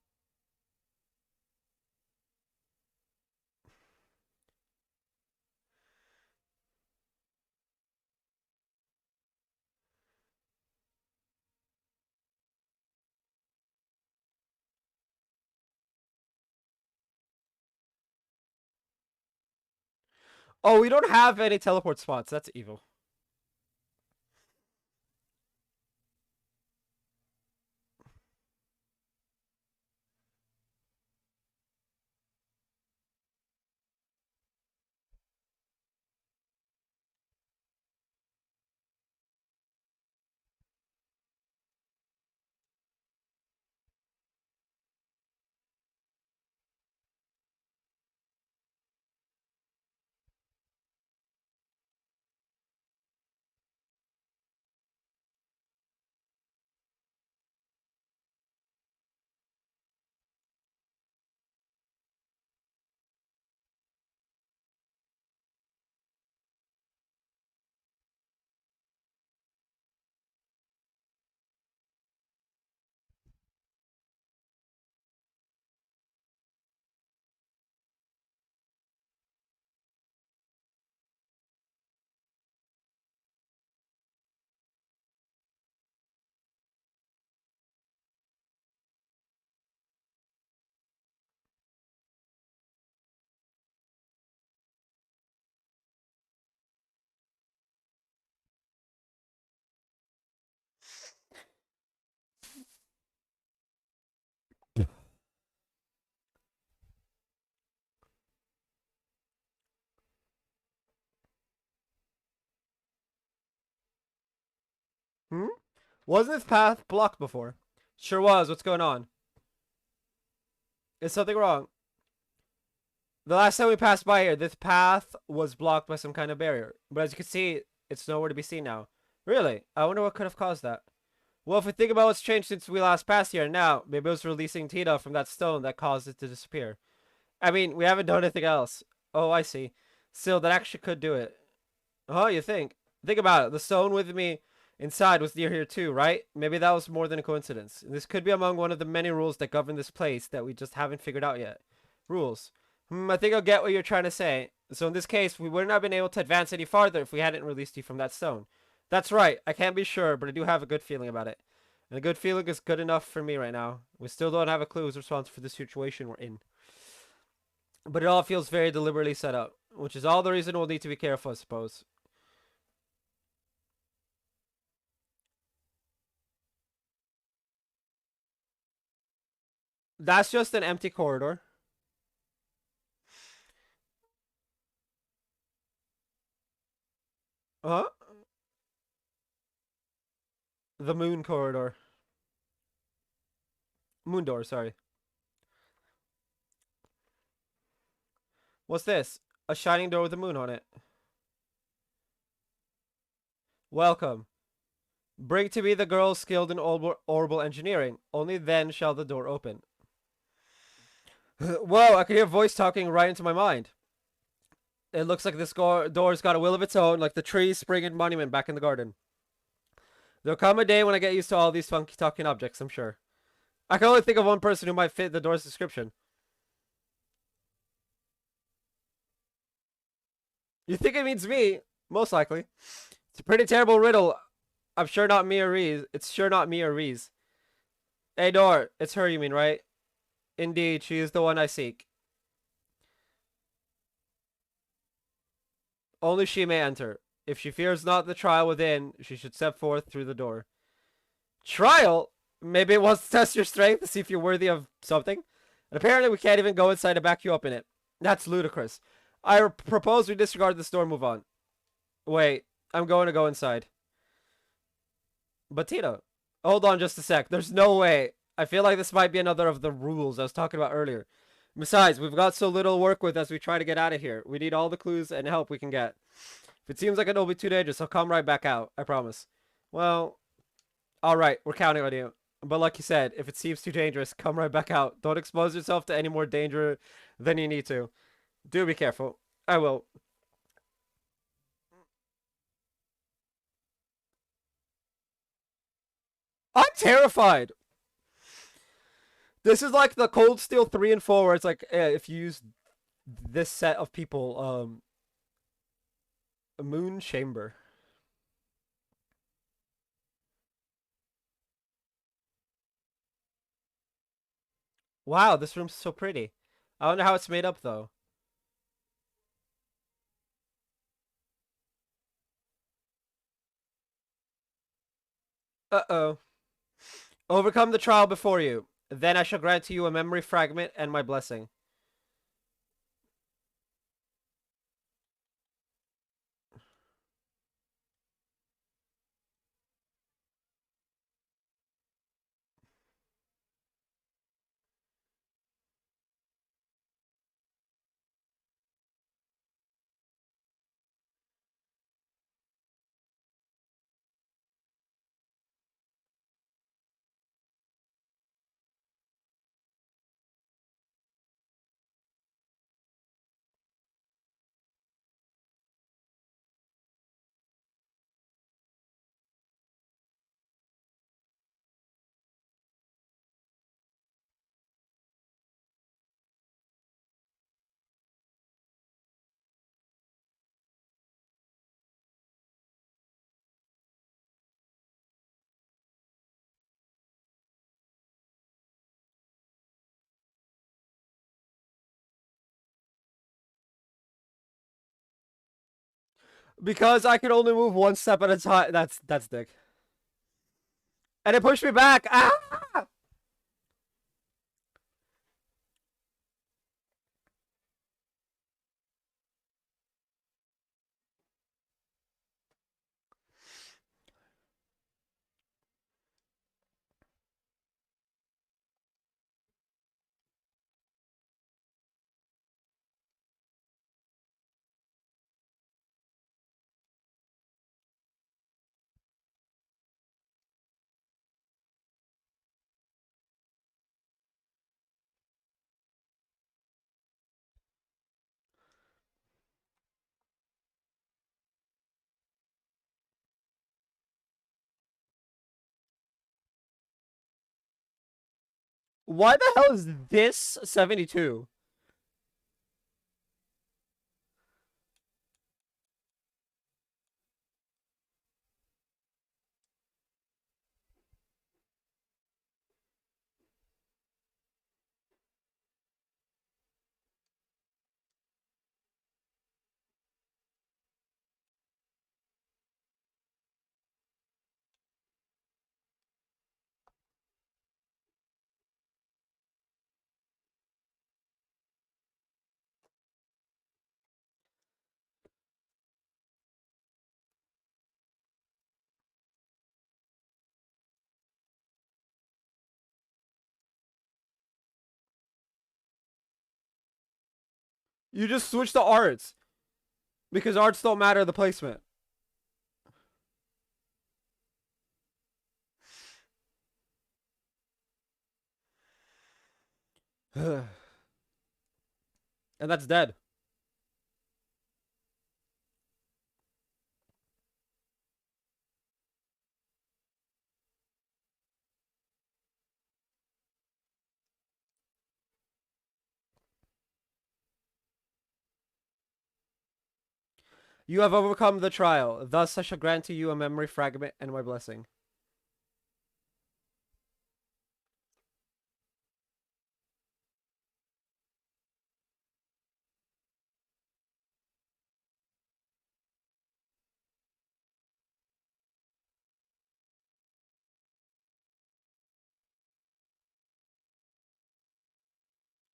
Speaker 1: Oh, we don't have any teleport spots. That's evil. Hmm? Wasn't this path blocked before? Sure was. What's going on? Is something wrong? The last time we passed by here, this path was blocked by some kind of barrier. But as you can see, it's nowhere to be seen now. Really? I wonder what could have caused that. Well, if we think about what's changed since we last passed here now, maybe it was releasing Tina from that stone that caused it to disappear. I mean, we haven't done anything else. Oh, I see. Still, that actually could do it. Oh, you think? Think about it. The stone with me inside was near here too, right? Maybe that was more than a coincidence. This could be among one of the many rules that govern this place that we just haven't figured out yet. Rules. I think I'll get what you're trying to say. So in this case, we wouldn't have been able to advance any farther if we hadn't released you from that stone. That's right. I can't be sure, but I do have a good feeling about it. And a good feeling is good enough for me right now. We still don't have a clue who's responsible for the situation we're in. But it all feels very deliberately set up, which is all the reason we'll need to be careful, I suppose. That's just an empty corridor. Huh? The moon corridor. Moon door, sorry. What's this? A shining door with a moon on it. Welcome. Bring to me the girl skilled in orbital engineering. Only then shall the door open. Whoa, I can hear a voice talking right into my mind. It looks like this door's got a will of its own, like the tree, spring, and monument back in the garden. There'll come a day when I get used to all these funky talking objects, I'm sure. I can only think of one person who might fit the door's description. You think it means me? Most likely. It's a pretty terrible riddle. I'm sure not me or Reese. It's sure not me or Reese. Hey, door. It's her, you mean, right? Indeed, she is the one I seek. Only she may enter. If she fears not the trial within, she should step forth through the door. Trial? Maybe it wants to test your strength to see if you're worthy of something. And apparently we can't even go inside to back you up in it. That's ludicrous. I propose we disregard this door and move on. Wait, I'm going to go inside. But Tito, hold on just a sec. There's no way. I feel like this might be another of the rules I was talking about earlier. Besides, we've got so little to work with as we try to get out of here. We need all the clues and help we can get. If it seems like it'll be too dangerous, I'll come right back out. I promise. Well, alright, we're counting on you. But like you said, if it seems too dangerous, come right back out. Don't expose yourself to any more danger than you need to. Do be careful. I will. I'm terrified. This is like the Cold Steel 3 and 4 where it's like if you use this set of people, Moon Chamber. Wow, this room's so pretty. I wonder how it's made up though. Uh-oh. Overcome the trial before you. Then I shall grant to you a memory fragment and my blessing. Because I can only move one step at a time. That's dick. And it pushed me back. Ah! Why the hell is this 72? You just switch to arts. Because arts don't matter the placement. And that's dead. You have overcome the trial. Thus I shall grant to you a memory fragment and my blessing.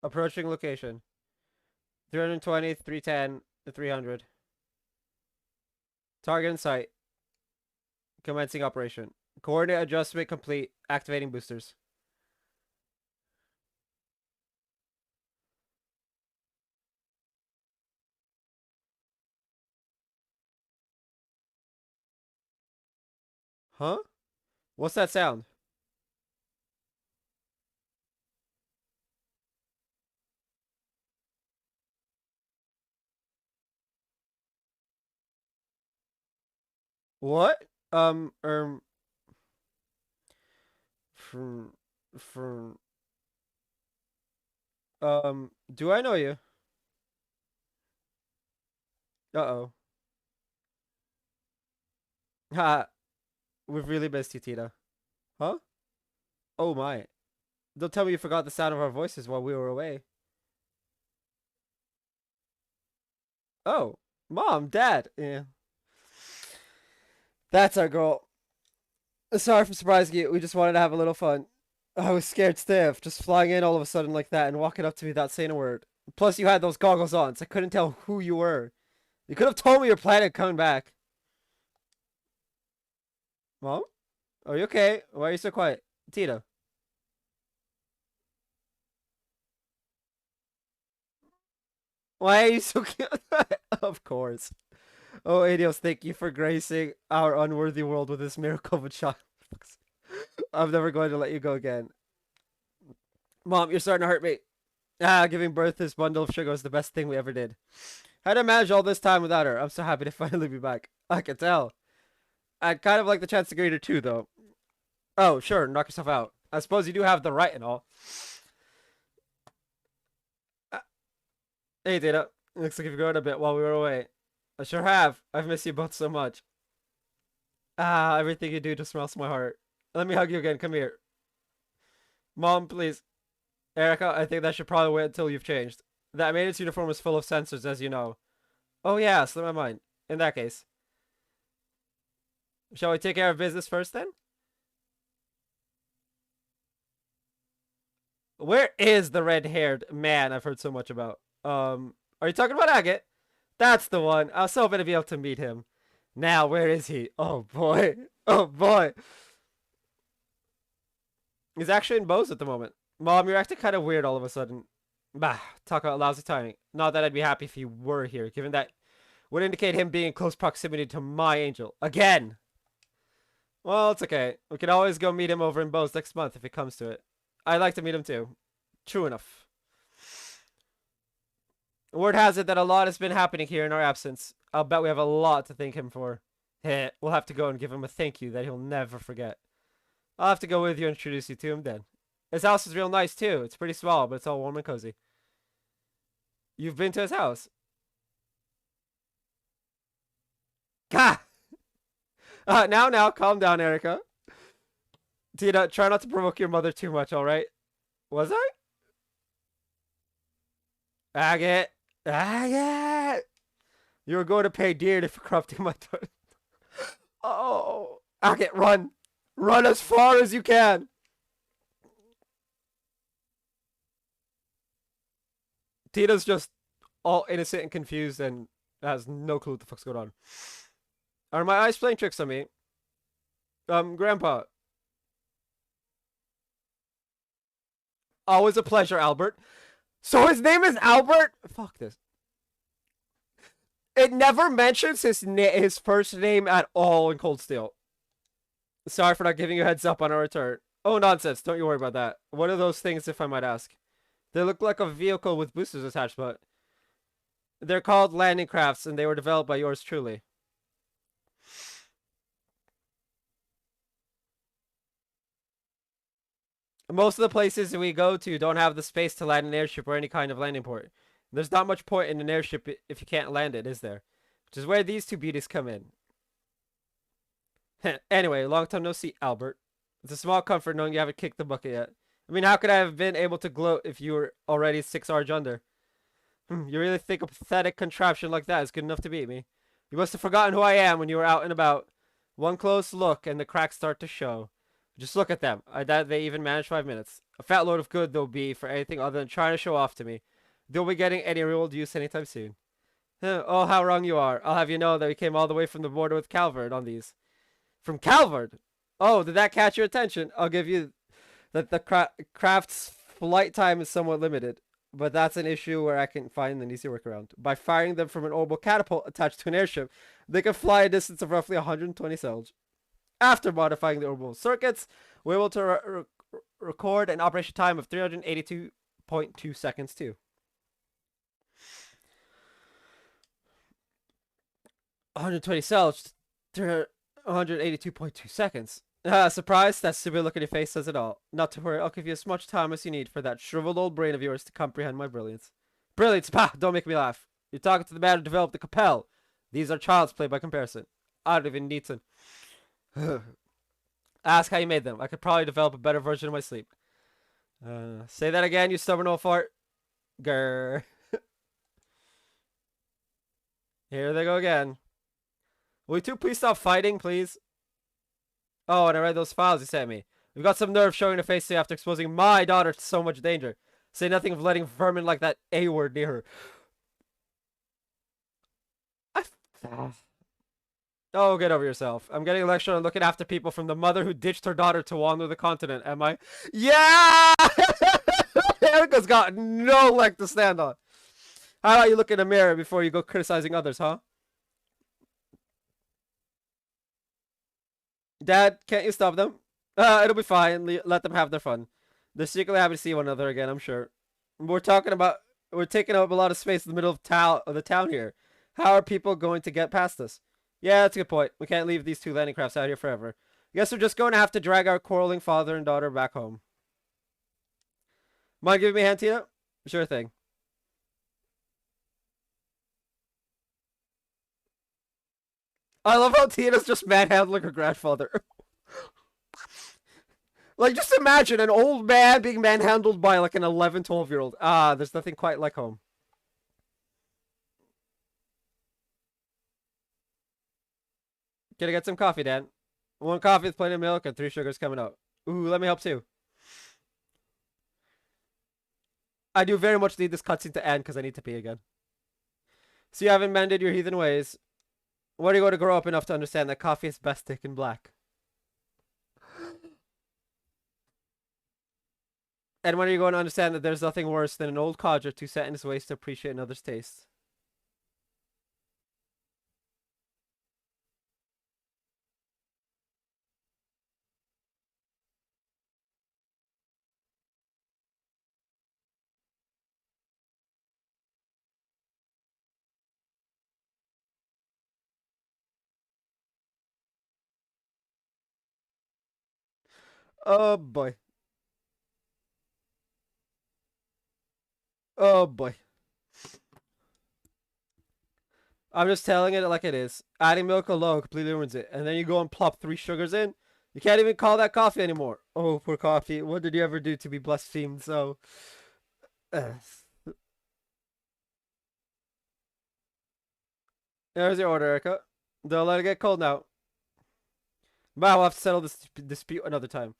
Speaker 1: Approaching location. 320, 310, 300. Target in sight. Commencing operation. Coordinate adjustment complete. Activating boosters. Huh? What's that sound? What? From, from, do I know you? Uh-oh. Ha, we've really missed you, Tina. Huh? Oh my. Don't tell me you forgot the sound of our voices while we were away. Oh, Mom, Dad. Yeah. That's our girl. Sorry for surprising you. We just wanted to have a little fun. I was scared stiff, just flying in all of a sudden like that and walking up to me without saying a word. Plus, you had those goggles on, so I couldn't tell who you were. You could have told me your plan and coming back. Mom? Are you okay? Why are you so quiet? Tina. Why are you so cute? Of course. Oh, Adios, thank you for gracing our unworthy world with this miracle of a child. I'm never going to let you go again. Mom, you're starting to hurt me. Giving birth to this bundle of sugar was the best thing we ever did. How to manage all this time without her? I'm so happy to finally be back. I can tell. I'd kind of like the chance to greet her too, though. Oh, sure, knock yourself out. I suppose you do have the right and all. Uh, hey, Data. Looks like you've grown a bit while we were away. I sure have. I've missed you both so much. Everything you do just melts my heart. Let me hug you again. Come here. Mom, please. Erica, I think that should probably wait until you've changed. That maintenance uniform is full of sensors, as you know. Oh yeah, slip my mind. In that case. Shall we take care of business first then? Where is the red-haired man I've heard so much about? Are you talking about Agate? That's the one. I was so happy to be able to meet him. Now, where is he? Oh boy. Oh boy. He's actually in Bose at the moment. Mom, you're acting kind of weird all of a sudden. Bah, talk about lousy timing. Not that I'd be happy if he were here, given that would indicate him being in close proximity to my angel. Again! Well, it's okay. We can always go meet him over in Bose next month if it comes to it. I'd like to meet him too. True enough. Word has it that a lot has been happening here in our absence. I'll bet we have a lot to thank him for. Heh, we'll have to go and give him a thank you that he'll never forget. I'll have to go with you and introduce you to him then. His house is real nice too. It's pretty small, but it's all warm and cozy. You've been to his house? Gah! Now, calm down, Erica. Tina, try not to provoke your mother too much, alright? Was I? Agate! Agate! You were going to pay dearly for corrupting my daughter. Oh! Agate, run! Run as far as you can! Tina's just all innocent and confused and has no clue what the fuck's going on. Are my eyes playing tricks on me? Grandpa. Always a pleasure, Albert. So his name is Albert? Fuck this. It never mentions his first name at all in Cold Steel. Sorry for not giving you a heads up on our return. Oh, nonsense. Don't you worry about that. What are those things, if I might ask? They look like a vehicle with boosters attached, but they're called landing crafts, and they were developed by yours truly. Most of the places we go to don't have the space to land an airship or any kind of landing port. There's not much point in an airship if you can't land it, is there? Which is where these two beauties come in. Anyway, long time no see, Albert. It's a small comfort knowing you haven't kicked the bucket yet. I mean, how could I have been able to gloat if you were already 6 Arj under? You really think a pathetic contraption like that is good enough to beat me? You must have forgotten who I am when you were out and about. One close look and the cracks start to show. Just look at them. I doubt they even manage 5 minutes. A fat load of good they'll be for anything other than trying to show off to me. They'll be getting any real use anytime soon. Oh, how wrong you are. I'll have you know that we came all the way from the border with Calvard on these. From Calvard? Oh, did that catch your attention? I'll give you that the craft's flight time is somewhat limited, but that's an issue where I can find an easy workaround. By firing them from an orbital catapult attached to an airship, they can fly a distance of roughly 120 cells. After modifying the orbital circuits, we're able to record an operation time of 382.2 seconds too. 120 cells, 182.2 seconds. Surprise? That stupid look on your face says it all. Not to worry, I'll give you as much time as you need for that shriveled old brain of yours to comprehend my brilliance. Brilliance? Pah! Don't make me laugh. You're talking to the man who developed the Capel. These are child's play by comparison. I don't even need to ask how you made them. I could probably develop a better version in my sleep. Say that again, you stubborn old fart. Grr. Here they go again. Will you two please stop fighting, please? Oh, and I read those files you sent me. You've got some nerve showing your face after exposing my daughter to so much danger. Say nothing of letting vermin like that A-word near her. Oh, get over yourself. I'm getting a lecture on looking after people from the mother who ditched her daughter to wander the continent, am I? Yeah! Erica's got no leg to stand on. How about you look in the mirror before you go criticizing others, huh? Dad, can't you stop them? It'll be fine. Let them have their fun. They're secretly happy to see one another again, I'm sure. We're taking up a lot of space in the middle of the town here. How are people going to get past us? Yeah, that's a good point. We can't leave these two landing crafts out here forever. Guess we're just going to have to drag our quarreling father and daughter back home. Mind giving me a hand, Tina? Sure thing. I love how Tina's just manhandling her grandfather. Like, just imagine an old man being manhandled by like an 11, 12-year-old. Ah, there's nothing quite like home. Can I get some coffee, Dan? One coffee with plenty of milk and 3 sugars coming out. Ooh, let me help too. I do very much need this cutscene to end because I need to pee again. So you haven't mended your heathen ways. When are you going to grow up enough to understand that coffee is best taken black? And when are you going to understand that there's nothing worse than an old codger too set in his ways to appreciate another's taste? Oh boy. Oh boy. I'm just telling it like it is. Adding milk alone completely ruins it. And then you go and plop 3 sugars in. You can't even call that coffee anymore. Oh, poor coffee. What did you ever do to be blasphemed so? There's your order, Erica. Don't let it get cold now. But we'll have to settle this dispute another time.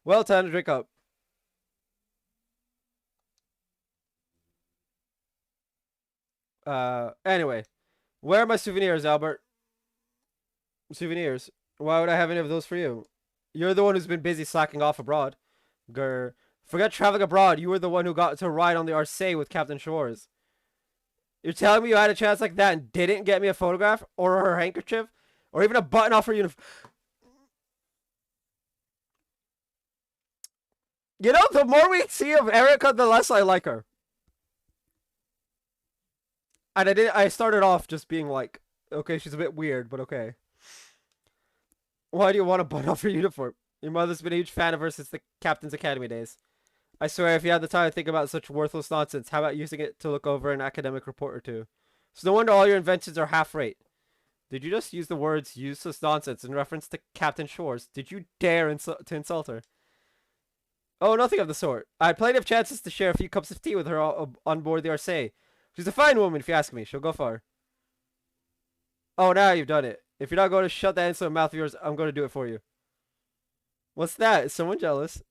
Speaker 1: Well, time to drink up. Anyway. Where are my souvenirs, Albert? Souvenirs? Why would I have any of those for you? You're the one who's been busy slacking off abroad. Grr. Forget traveling abroad. You were the one who got to ride on the Arcee with Captain Shores. You're telling me you had a chance like that and didn't get me a photograph? Or her handkerchief? Or even a button off her uniform? You know, the more we see of Erica, the less I like her. And I started off just being like, okay, she's a bit weird, but okay. Why do you want to button off your uniform? Your mother's been a huge fan of her since the Captain's Academy days. I swear, if you had the time to think about such worthless nonsense, how about using it to look over an academic report or two? It's no wonder all your inventions are half rate. Did you just use the words useless nonsense in reference to Captain Shores? Did you dare to insult her? Oh, nothing of the sort. I had plenty of chances to share a few cups of tea with her on board the Orsay. She's a fine woman, if you ask me. She'll go far. Oh, now you've done it. If you're not going to shut that insolent mouth of yours, I'm going to do it for you. What's that? Is someone jealous?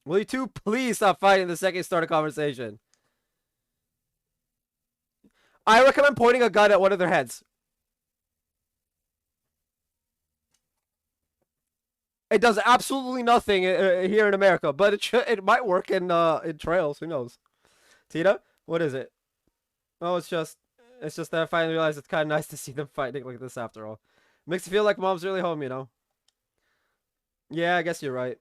Speaker 1: Will you two please stop fighting the second you start a conversation? I recommend pointing a gun at one of their heads. It does absolutely nothing here in America, but it might work in Trails. Who knows? Tina, what is it? Oh, it's just that I finally realized it's kind of nice to see them fighting like this after all. Makes you feel like mom's really home, you know? Yeah, I guess you're right.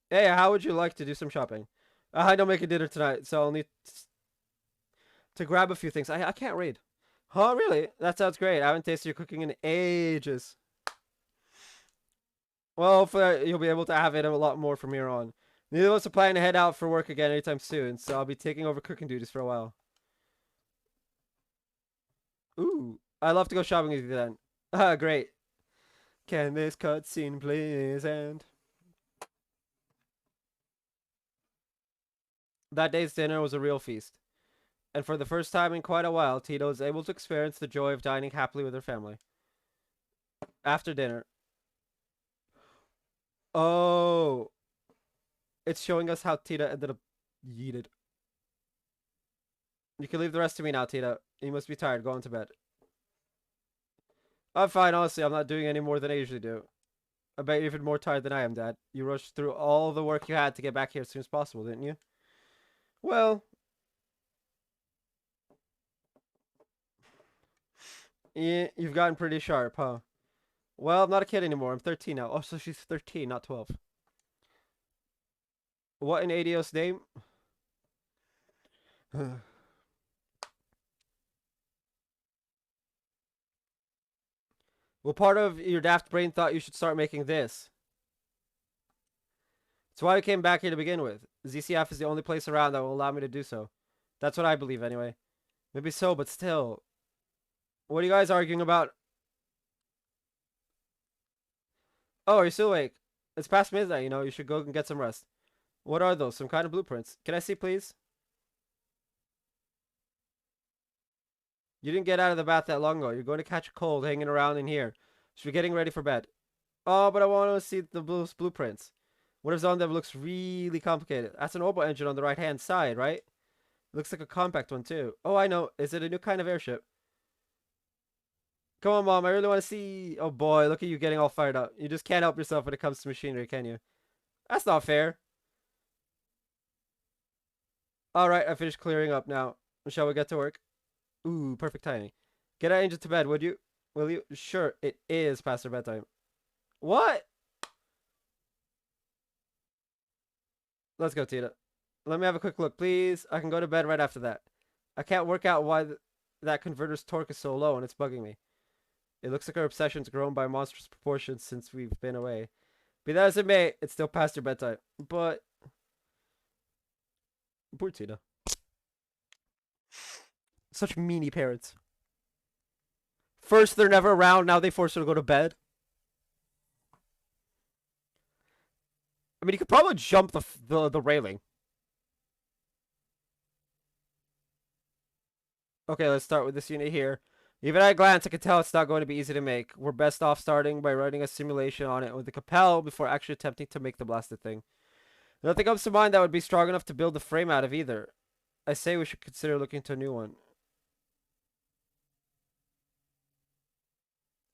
Speaker 1: Hey, how would you like to do some shopping? I don't make a dinner tonight, so I'll need to grab a few things. I can't read. Oh, really? That sounds great. I haven't tasted your cooking in ages. Well, hopefully you'll be able to have it a lot more from here on. Neither of us are planning to head out for work again anytime soon, so I'll be taking over cooking duties for a while. Ooh, I'd love to go shopping with you then. Ah, great. Can this cutscene please end? That day's dinner was a real feast. And for the first time in quite a while, Tito was able to experience the joy of dining happily with her family. After dinner. Oh, it's showing us how Tita ended up yeeted. You can leave the rest to me now, Tita. You must be tired. Go on to bed. I'm fine, honestly. I'm not doing any more than I usually do. I bet you're even more tired than I am, Dad. You rushed through all the work you had to get back here as soon as possible, didn't you? Well, yeah, you've gotten pretty sharp, huh? Well, I'm not a kid anymore. I'm 13 now. Oh, so she's 13, not 12. What in ADO's name? Well, part of your daft brain thought you should start making this. It's why I came back here to begin with. ZCF is the only place around that will allow me to do so. That's what I believe, anyway. Maybe so, but still. What are you guys arguing about? Oh, are you still awake? It's past midnight, you know. You should go and get some rest. What are those? Some kind of blueprints? Can I see, please? You didn't get out of the bath that long ago. You're going to catch a cold hanging around in here. Should be getting ready for bed. Oh, but I want to see the blueprints. Whatever's on them looks really complicated. That's an Orbital engine on the right-hand side, right? Looks like a compact one, too. Oh, I know. Is it a new kind of airship? Come on, Mom. I really want to see... Oh, boy. Look at you getting all fired up. You just can't help yourself when it comes to machinery, can you? That's not fair. Alright, I finished clearing up now. Shall we get to work? Ooh, perfect timing. Get our angel to bed, would you? Will you? Sure, it is past their bedtime. What? Let's go, Tina. Let me have a quick look, please. I can go to bed right after that. I can't work out why that converter's torque is so low, and it's bugging me. It looks like our obsession's grown by monstrous proportions since we've been away. Be that as it may, it's still past your bedtime. But... Poor Tina. Such meanie parents. First, they're never around. Now they force her to go to bed. I mean, you could probably jump the railing. Okay, let's start with this unit here. Even at a glance, I can tell it's not going to be easy to make. We're best off starting by running a simulation on it with the Capel before actually attempting to make the blasted thing. Nothing comes to mind that would be strong enough to build the frame out of either. I say we should consider looking to a new one.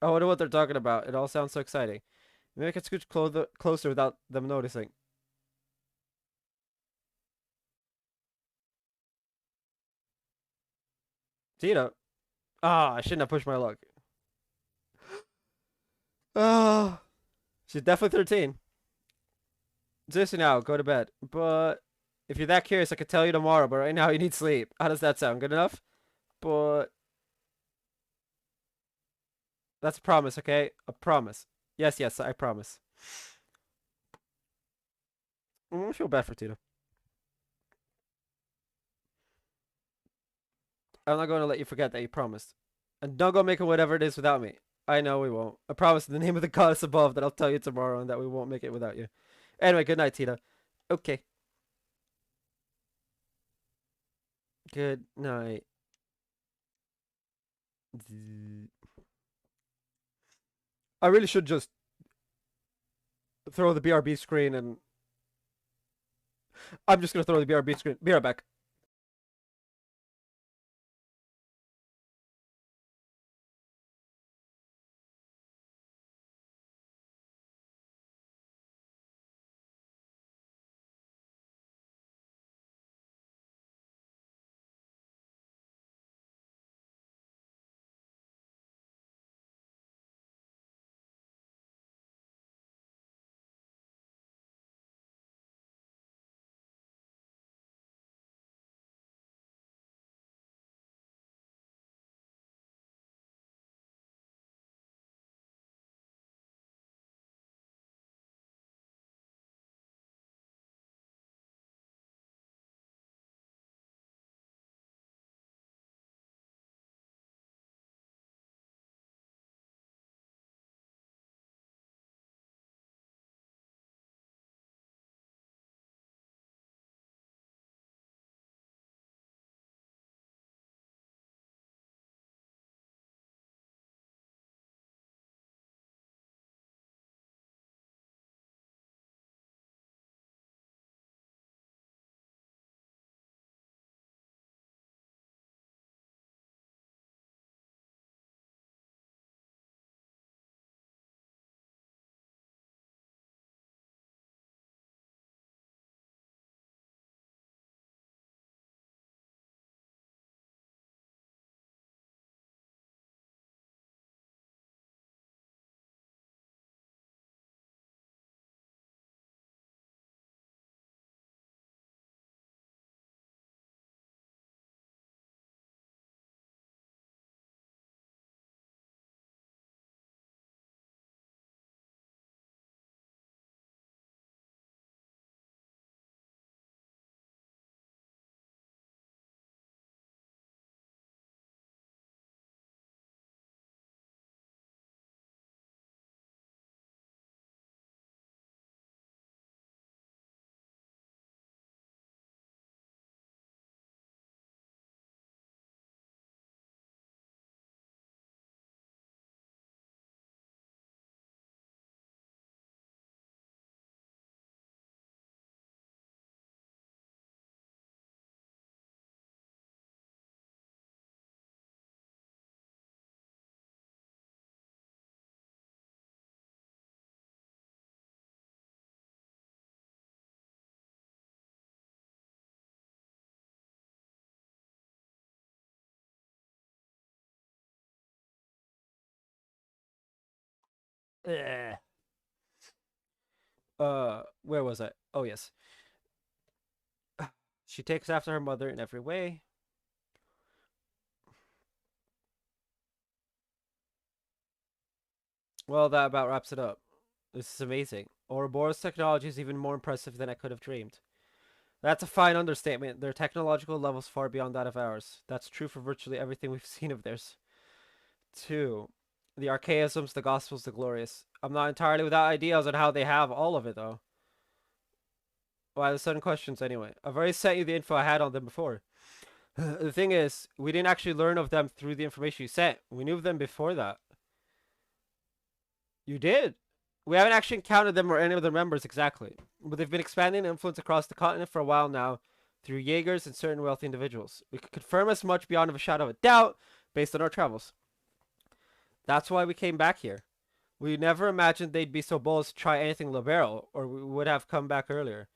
Speaker 1: Oh, I wonder what they're talking about. It all sounds so exciting. Maybe I can scooch closer without them noticing. Tina. Ah, I shouldn't have pushed my luck. Oh, she's definitely 13. Seriously now, go to bed. But if you're that curious, I could tell you tomorrow, but right now you need sleep. How does that sound? Good enough? But that's a promise, okay? A promise. Yes, yes, I promise. I feel bad for Tito. I'm not going to let you forget that you promised. And don't go making whatever it is without me. I know we won't. I promise in the name of the goddess above that I'll tell you tomorrow and that we won't make it without you. Anyway, good night, Tita. Okay. Good night. I really should just throw the BRB screen and I'm just gonna throw the BRB screen. Be right back. Ugh. Where was I? Oh yes. She takes after her mother in every way. Well, that about wraps it up. This is amazing. Ouroboros technology is even more impressive than I could have dreamed. That's a fine understatement. Their technological level's far beyond that of ours. That's true for virtually everything we've seen of theirs. 2. The archaisms, the gospels, the glorious. I'm not entirely without ideas on how they have all of it, though. Why the sudden questions, anyway? I've already sent you the info I had on them before. The thing is, we didn't actually learn of them through the information you sent. We knew of them before that. You did? We haven't actually encountered them or any of their members exactly, but they've been expanding influence across the continent for a while now through Jaegers and certain wealthy individuals. We could confirm as much beyond a shadow of a doubt based on our travels. That's why we came back here. We never imagined they'd be so bold as to try anything liberal, or we would have come back earlier.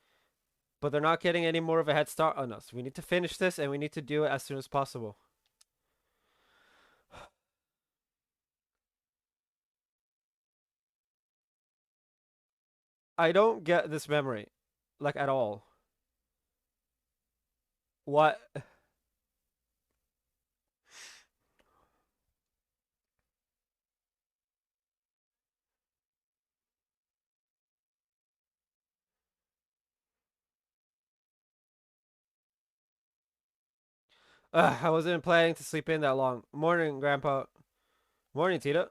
Speaker 1: But they're not getting any more of a head start on us. We need to finish this, and we need to do it as soon as possible. I don't get this memory, like at all. What? I wasn't planning to sleep in that long. Morning, Grandpa. Morning, Tita.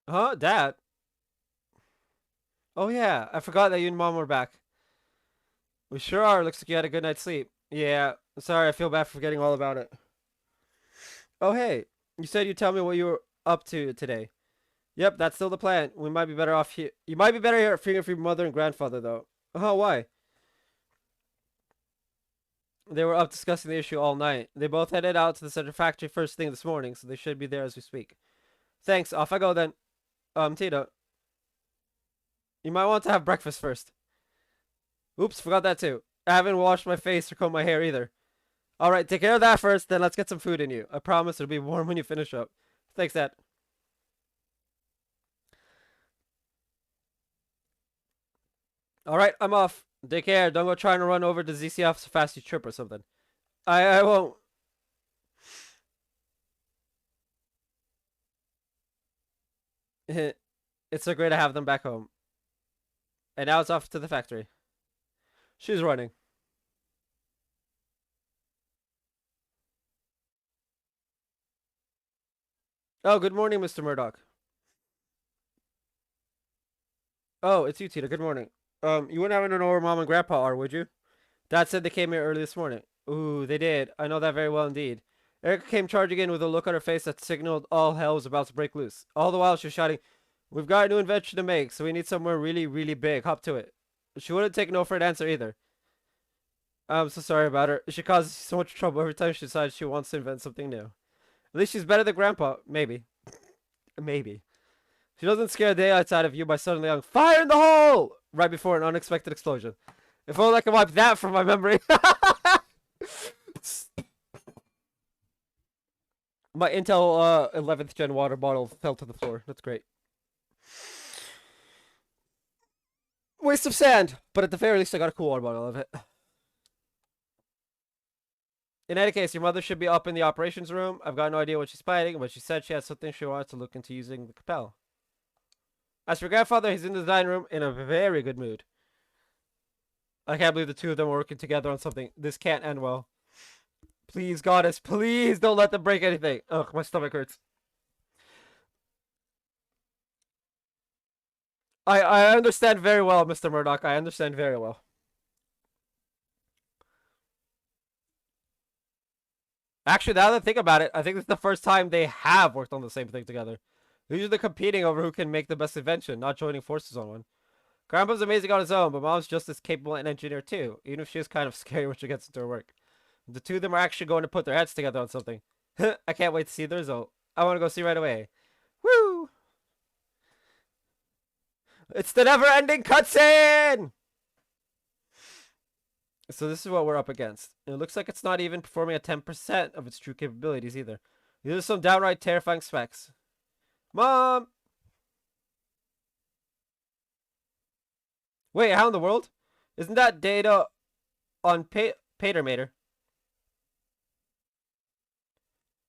Speaker 1: Huh, Dad? Oh yeah, I forgot that you and Mom were back. We sure are. Looks like you had a good night's sleep. Yeah, sorry, I feel bad for forgetting all about it. Oh hey, you said you'd tell me what you were up to today. Yep, that's still the plan. We might be better off here. You might be better here at figuring for your mother and grandfather, though. Oh, why? They were up discussing the issue all night. They both headed out to the center factory first thing this morning, so they should be there as we speak. Thanks. Off I go then. Tito, you might want to have breakfast first. Oops, forgot that too. I haven't washed my face or combed my hair either. All right, take care of that first, then let's get some food in you. I promise it'll be warm when you finish up. Thanks, Dad. All right, I'm off. Take care. Don't go trying to run over to ZCF so fast you trip or something. I won't. It's so great to have them back home. And now it's off to the factory. She's running. Oh, good morning, Mr. Murdoch. Oh, it's you, Tita. Good morning. You wouldn't happen to know where Mom and Grandpa are, would you? Dad said they came here early this morning. Ooh, they did. I know that very well indeed. Erica came charging in with a look on her face that signaled all hell was about to break loose. All the while she was shouting, "We've got a new invention to make, so we need somewhere really, really big. Hop to it." She wouldn't take no for an answer either. I'm so sorry about her. She causes so much trouble every time she decides she wants to invent something new. At least she's better than Grandpa. Maybe. Maybe. She doesn't scare the daylights out of you by suddenly yelling, "Fire in the hole!" right before an unexpected explosion. If only I could wipe that from my memory. My Intel 11th gen water bottle fell to the floor. That's great. Waste of sand, but at the very least I got a cool water bottle of it. In any case, your mother should be up in the operations room. I've got no idea what she's planning, but she said she had something she wanted to look into using the Capel. As for grandfather, he's in the dining room in a very good mood. I can't believe the two of them are working together on something. This can't end well. Please, goddess, please don't let them break anything. Ugh, my stomach hurts. I understand very well, Mr. Murdoch. I understand very well. Actually, now that I think about it, I think this is the first time they have worked on the same thing together. They're usually competing over who can make the best invention, not joining forces on one. Grandpa's amazing on his own, but Mom's just as capable an engineer too, even if she is kind of scary when she gets into her work. The two of them are actually going to put their heads together on something. I can't wait to see the result. I want to go see right away. Woo! It's the never-ending cutscene! So this is what we're up against. It looks like it's not even performing at 10% of its true capabilities either. These are some downright terrifying specs. Mom! Wait, how in the world? Isn't that data on Patermater?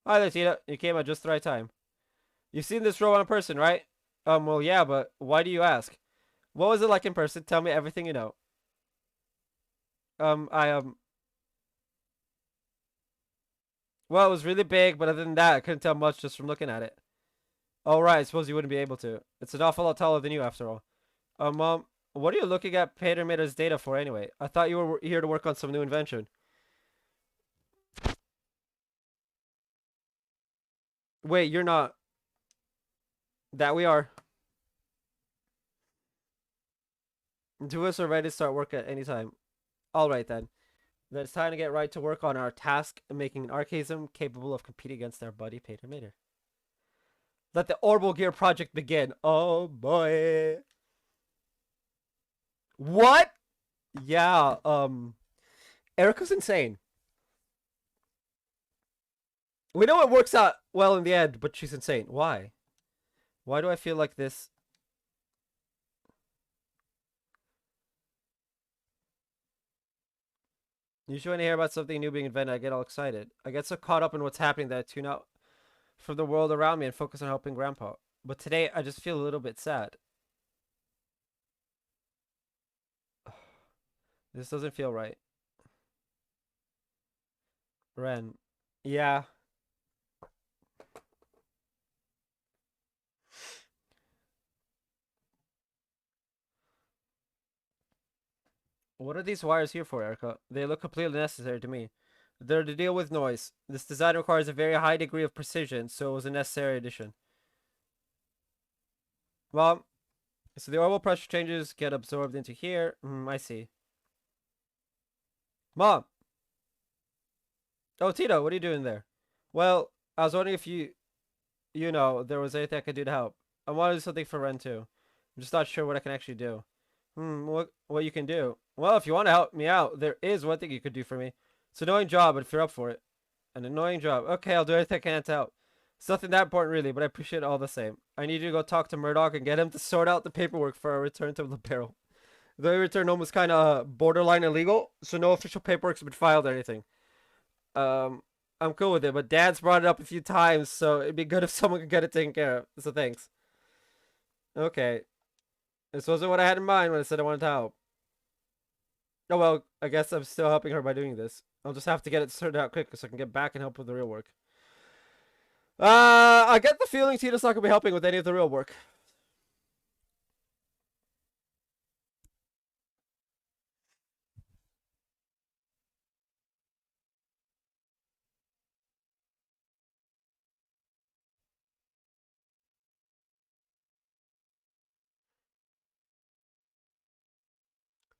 Speaker 1: Hi there, Tina. You came at just the right time. You've seen this robot in person, right? Well, yeah, but why do you ask? What was it like in person? Tell me everything you know. I well, it was really big, but other than that, I couldn't tell much just from looking at it. Oh, right. I suppose you wouldn't be able to. It's an awful lot taller than you, after all. Mom, what are you looking at Patermater's data for anyway? I thought you were here to work on some new invention. Wait, you're not. That we are. Two of us are ready to start work at any time. All right, then. Then it's time to get right to work on our task of making an archaism capable of competing against our buddy Patermater. Let the Orbital Gear project begin. Oh, boy. What? Yeah, Erica's insane. We know it works out well in the end, but she's insane. Why? Why do I feel like this? Usually when I hear about something new being invented, I get all excited. I get so caught up in what's happening that I tune out from the world around me and focus on helping Grandpa. But today, I just feel a little bit sad. This doesn't feel right. Ren. Yeah. What are these wires here for, Erica? They look completely necessary to me. They're to deal with noise. This design requires a very high degree of precision, so it was a necessary addition. Well, so the orbital pressure changes get absorbed into here. I see. Mom! Oh, Tito, what are you doing there? Well, I was wondering if there was anything I could do to help. I wanted to do something for Ren too. I'm just not sure what I can actually do. What you can do? Well, if you want to help me out, there is one thing you could do for me. It's an annoying job, but if you're up for it. An annoying job. Okay, I'll do everything I can to help. It's nothing that important really, but I appreciate it all the same. I need you to go talk to Murdoch and get him to sort out the paperwork for our return to the barrel. The return home was kind of borderline illegal, so no official paperwork's been filed or anything. Um, I'm cool with it, but Dad's brought it up a few times, so it'd be good if someone could get it taken care of. So thanks. Okay. This wasn't what I had in mind when I said I wanted to help. Oh well, I guess I'm still helping her by doing this. I'll just have to get it sorted out quick so I can get back and help with the real work. I get the feeling Tito's not gonna be helping with any of the real work.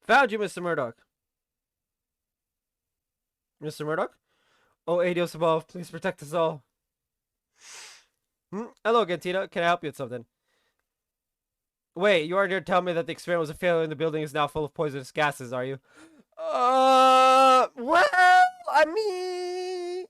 Speaker 1: Found you, Mr. Murdoch. Mr. Murdoch? Oh, Adios above, please protect us all. Hello again, Tito. Can I help you with something? Wait, you aren't here to tell me that the experiment was a failure and the building is now full of poisonous gases, are you? Well, I mean...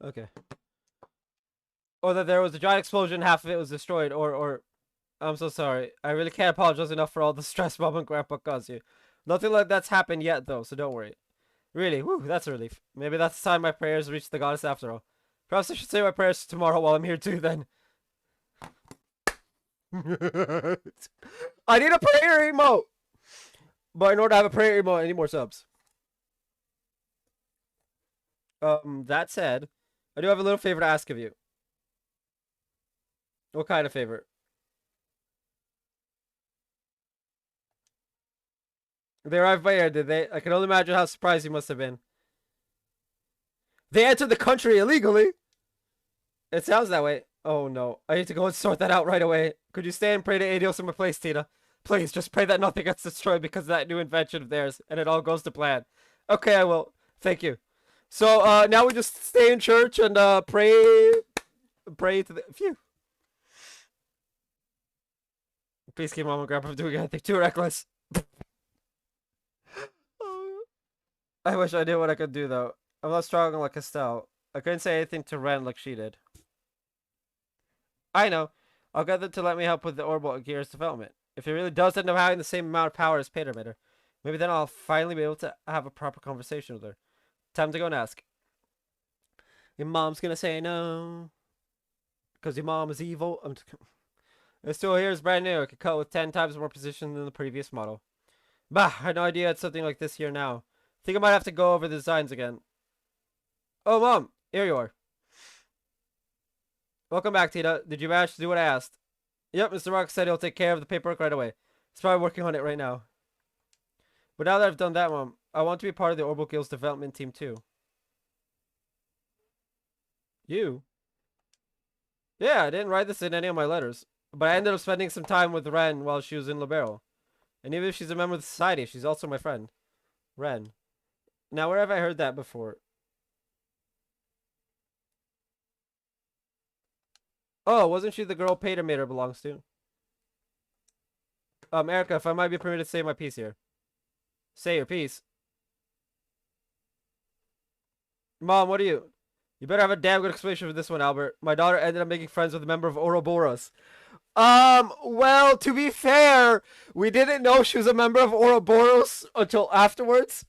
Speaker 1: Okay. Or that there was a giant explosion, half of it was destroyed, or... I'm so sorry. I really can't apologize enough for all the stress Mom and Grandpa caused you. Nothing like that's happened yet, though, so don't worry. Really, whew, that's a relief. Maybe that's the time my prayers reach the goddess after all. Perhaps I should say my prayers tomorrow while I'm here too, then. I need a prayer emote! But in order to have a prayer emote, I need more subs. That said, I do have a little favor to ask of you. What kind of favor? They arrived by air, did they? I can only imagine how surprised you must have been. They entered the country illegally! It sounds that way. Oh no. I need to go and sort that out right away. Could you stay and pray to Adios in my place, Tina? Please, just pray that nothing gets destroyed because of that new invention of theirs, and it all goes to plan. Okay, I will. Thank you. So, now we just stay in church and, pray to the... Phew. Please keep Mom and Grandpa from doing anything too reckless. I wish I knew what I could do, though. I'm not strong like Estelle. I couldn't say anything to Ren like she did. I know. I'll get them to let me help with the orbital gear's development. If it really does end up having the same amount of power as Patermeter, maybe then I'll finally be able to have a proper conversation with her. Time to go and ask. Your mom's gonna say no. Because your mom is evil. This tool here is brand new. It can cut with 10 times more precision than the previous model. Bah, I had no idea it's something like this here now. Think I might have to go over the designs again. Oh, Mom! Here you are. Welcome back, Tita. Did you manage to do what I asked? Yep, Mr. Rock said he'll take care of the paperwork right away. He's probably working on it right now. But now that I've done that, Mom, I want to be part of the Orbital Guild's development team too. You? Yeah, I didn't write this in any of my letters. But I ended up spending some time with Ren while she was in Libero. And even if she's a member of the society, she's also my friend. Ren. Now, where have I heard that before? Oh, wasn't she the girl Pater Mater belongs to? Erica, if I might be permitted to say my piece here. Say your piece. Mom, what are you? You better have a damn good explanation for this one, Albert. My daughter ended up making friends with a member of Ouroboros. Well, to be fair, we didn't know she was a member of Ouroboros until afterwards.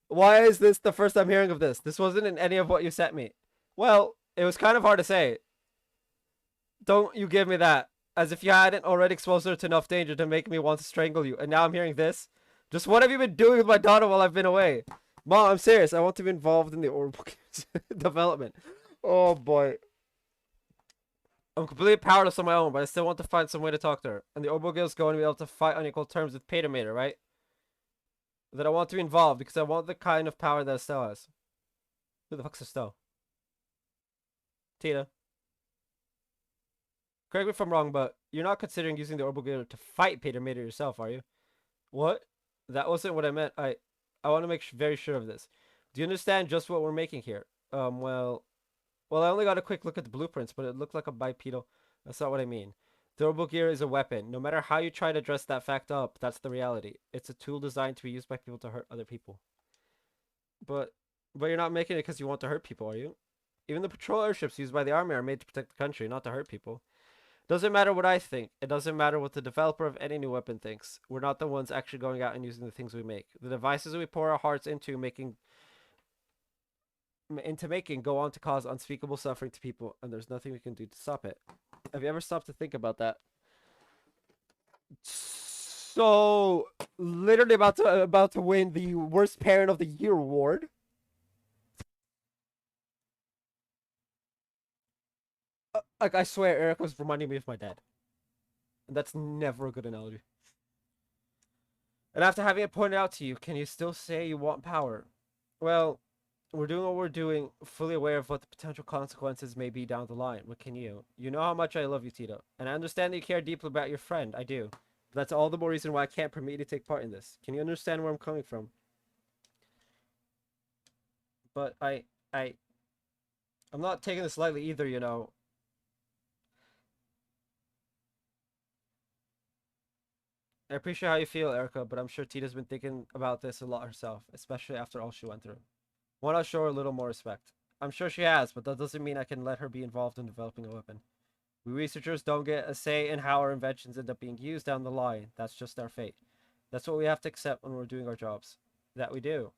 Speaker 1: Why is this the first I'm hearing of this? This wasn't in any of what you sent me. Well, it was kind of hard to say. Don't you give me that. As if you hadn't already exposed her to enough danger to make me want to strangle you. And now I'm hearing this. Just what have you been doing with my daughter while I've been away? Mom, I'm serious. I want to be involved in the Ouroboros development. Oh, boy. I'm completely powerless on my own, but I still want to find some way to talk to her. And the Ouroboros is going to be able to fight on equal terms with Pater Mater, right? That I want to be involved because I want the kind of power that Estelle has. Who the fuck's Estelle? Tina. Correct me if I'm wrong, but you're not considering using the Ouroboros to fight Pater Mater yourself, are you? What? That wasn't what I meant. I want to make very sure of this. Do you understand just what we're making here? Well, I only got a quick look at the blueprints, but it looked like a bipedal. That's not what I mean. Durable gear is a weapon. No matter how you try to dress that fact up, that's the reality. It's a tool designed to be used by people to hurt other people. But you're not making it because you want to hurt people, are you? Even the patrol airships used by the army are made to protect the country, not to hurt people. Doesn't matter what I think. It doesn't matter what the developer of any new weapon thinks. We're not the ones actually going out and using the things we make. The devices we pour our hearts into making go on to cause unspeakable suffering to people, and there's nothing we can do to stop it. Have you ever stopped to think about that? So, literally about to win the worst parent of the year award. Like, I swear, Eric was reminding me of my dad. And that's never a good analogy. And after having it pointed out to you, can you still say you want power? Well, we're doing what we're doing, fully aware of what the potential consequences may be down the line. What can you? You know how much I love you, Tito. And I understand that you care deeply about your friend. I do. But that's all the more reason why I can't permit you to take part in this. Can you understand where I'm coming from? But I'm not taking this lightly either, you know. I appreciate how you feel, Erica, but I'm sure Tita's been thinking about this a lot herself, especially after all she went through. Why not show her a little more respect? I'm sure she has, but that doesn't mean I can let her be involved in developing a weapon. We researchers don't get a say in how our inventions end up being used down the line. That's just our fate. That's what we have to accept when we're doing our jobs. That we do.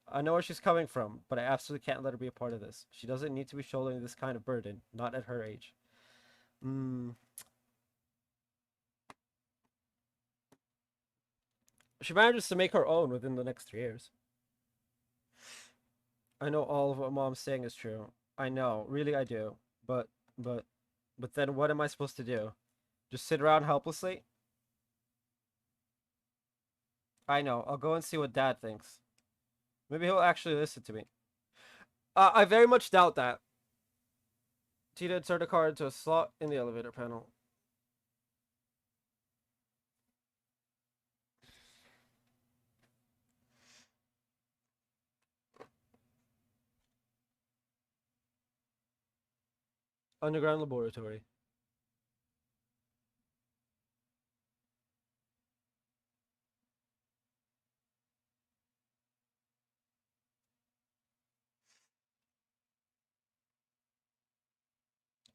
Speaker 1: I know where she's coming from, but I absolutely can't let her be a part of this. She doesn't need to be shouldering this kind of burden, not at her age. She manages to make her own within the next 3 years. I know all of what Mom's saying is true. I know, really I do. But then what am I supposed to do? Just sit around helplessly? I know, I'll go and see what Dad thinks. Maybe he'll actually listen to me. I very much doubt that. Tita insert a card into a slot in the elevator panel. Underground laboratory.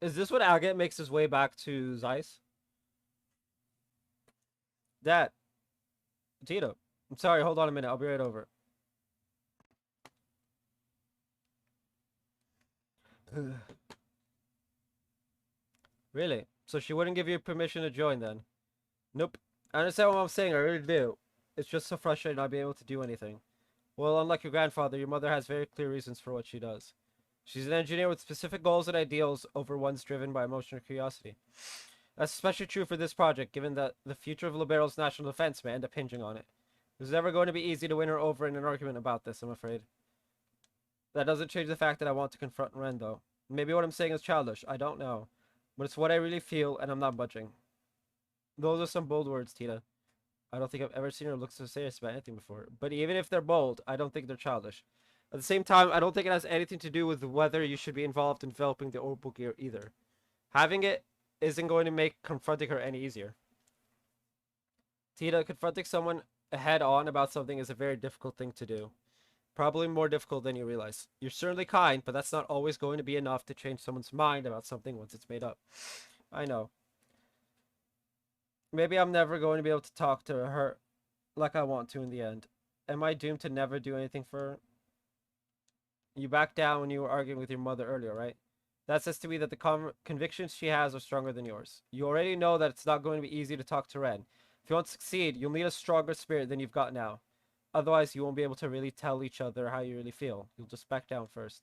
Speaker 1: Is this when Agate makes his way back to Zeiss? Dad. Tito. I'm sorry, hold on a minute. I'll be right over. Really? So she wouldn't give you permission to join then? Nope. I understand what I'm saying, I really do. It's just so frustrating not being able to do anything. Well, unlike your grandfather, your mother has very clear reasons for what she does. She's an engineer with specific goals and ideals over ones driven by emotion or curiosity. That's especially true for this project, given that the future of Libero's national defense may end up hinging on it. It's never going to be easy to win her over in an argument about this, I'm afraid. That doesn't change the fact that I want to confront Ren, though. Maybe what I'm saying is childish, I don't know. But it's what I really feel, and I'm not budging. Those are some bold words, Tina. I don't think I've ever seen her look so serious about anything before. But even if they're bold, I don't think they're childish. At the same time, I don't think it has anything to do with whether you should be involved in developing the orbital gear either. Having it isn't going to make confronting her any easier. Tina, confronting someone head on about something is a very difficult thing to do. Probably more difficult than you realize. You're certainly kind, but that's not always going to be enough to change someone's mind about something once it's made up. I know. Maybe I'm never going to be able to talk to her like I want to in the end. Am I doomed to never do anything for her? You backed down when you were arguing with your mother earlier, right? That says to me that the convictions she has are stronger than yours. You already know that it's not going to be easy to talk to Ren. If you want to succeed, you'll need a stronger spirit than you've got now. Otherwise, you won't be able to really tell each other how you really feel. You'll just back down first.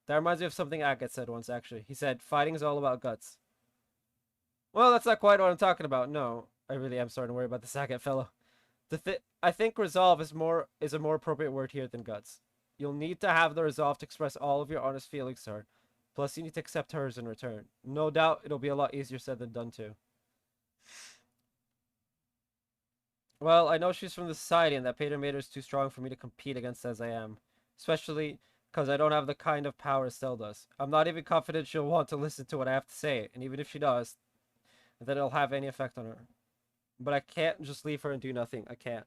Speaker 1: That reminds me of something Agat said once, actually. He said, fighting is all about guts. Well, that's not quite what I'm talking about, no. I really am starting to worry about this Agat fellow. I think resolve is a more appropriate word here than guts. You'll need to have the resolve to express all of your honest feelings to her. Plus, you need to accept hers in return. No doubt, it'll be a lot easier said than done, too. Well, I know she's from the society and that Pater Mater is too strong for me to compete against as I am. Especially because I don't have the kind of power Estelle does. I'm not even confident she'll want to listen to what I have to say, and even if she does, that it'll have any effect on her. But I can't just leave her and do nothing. I can't.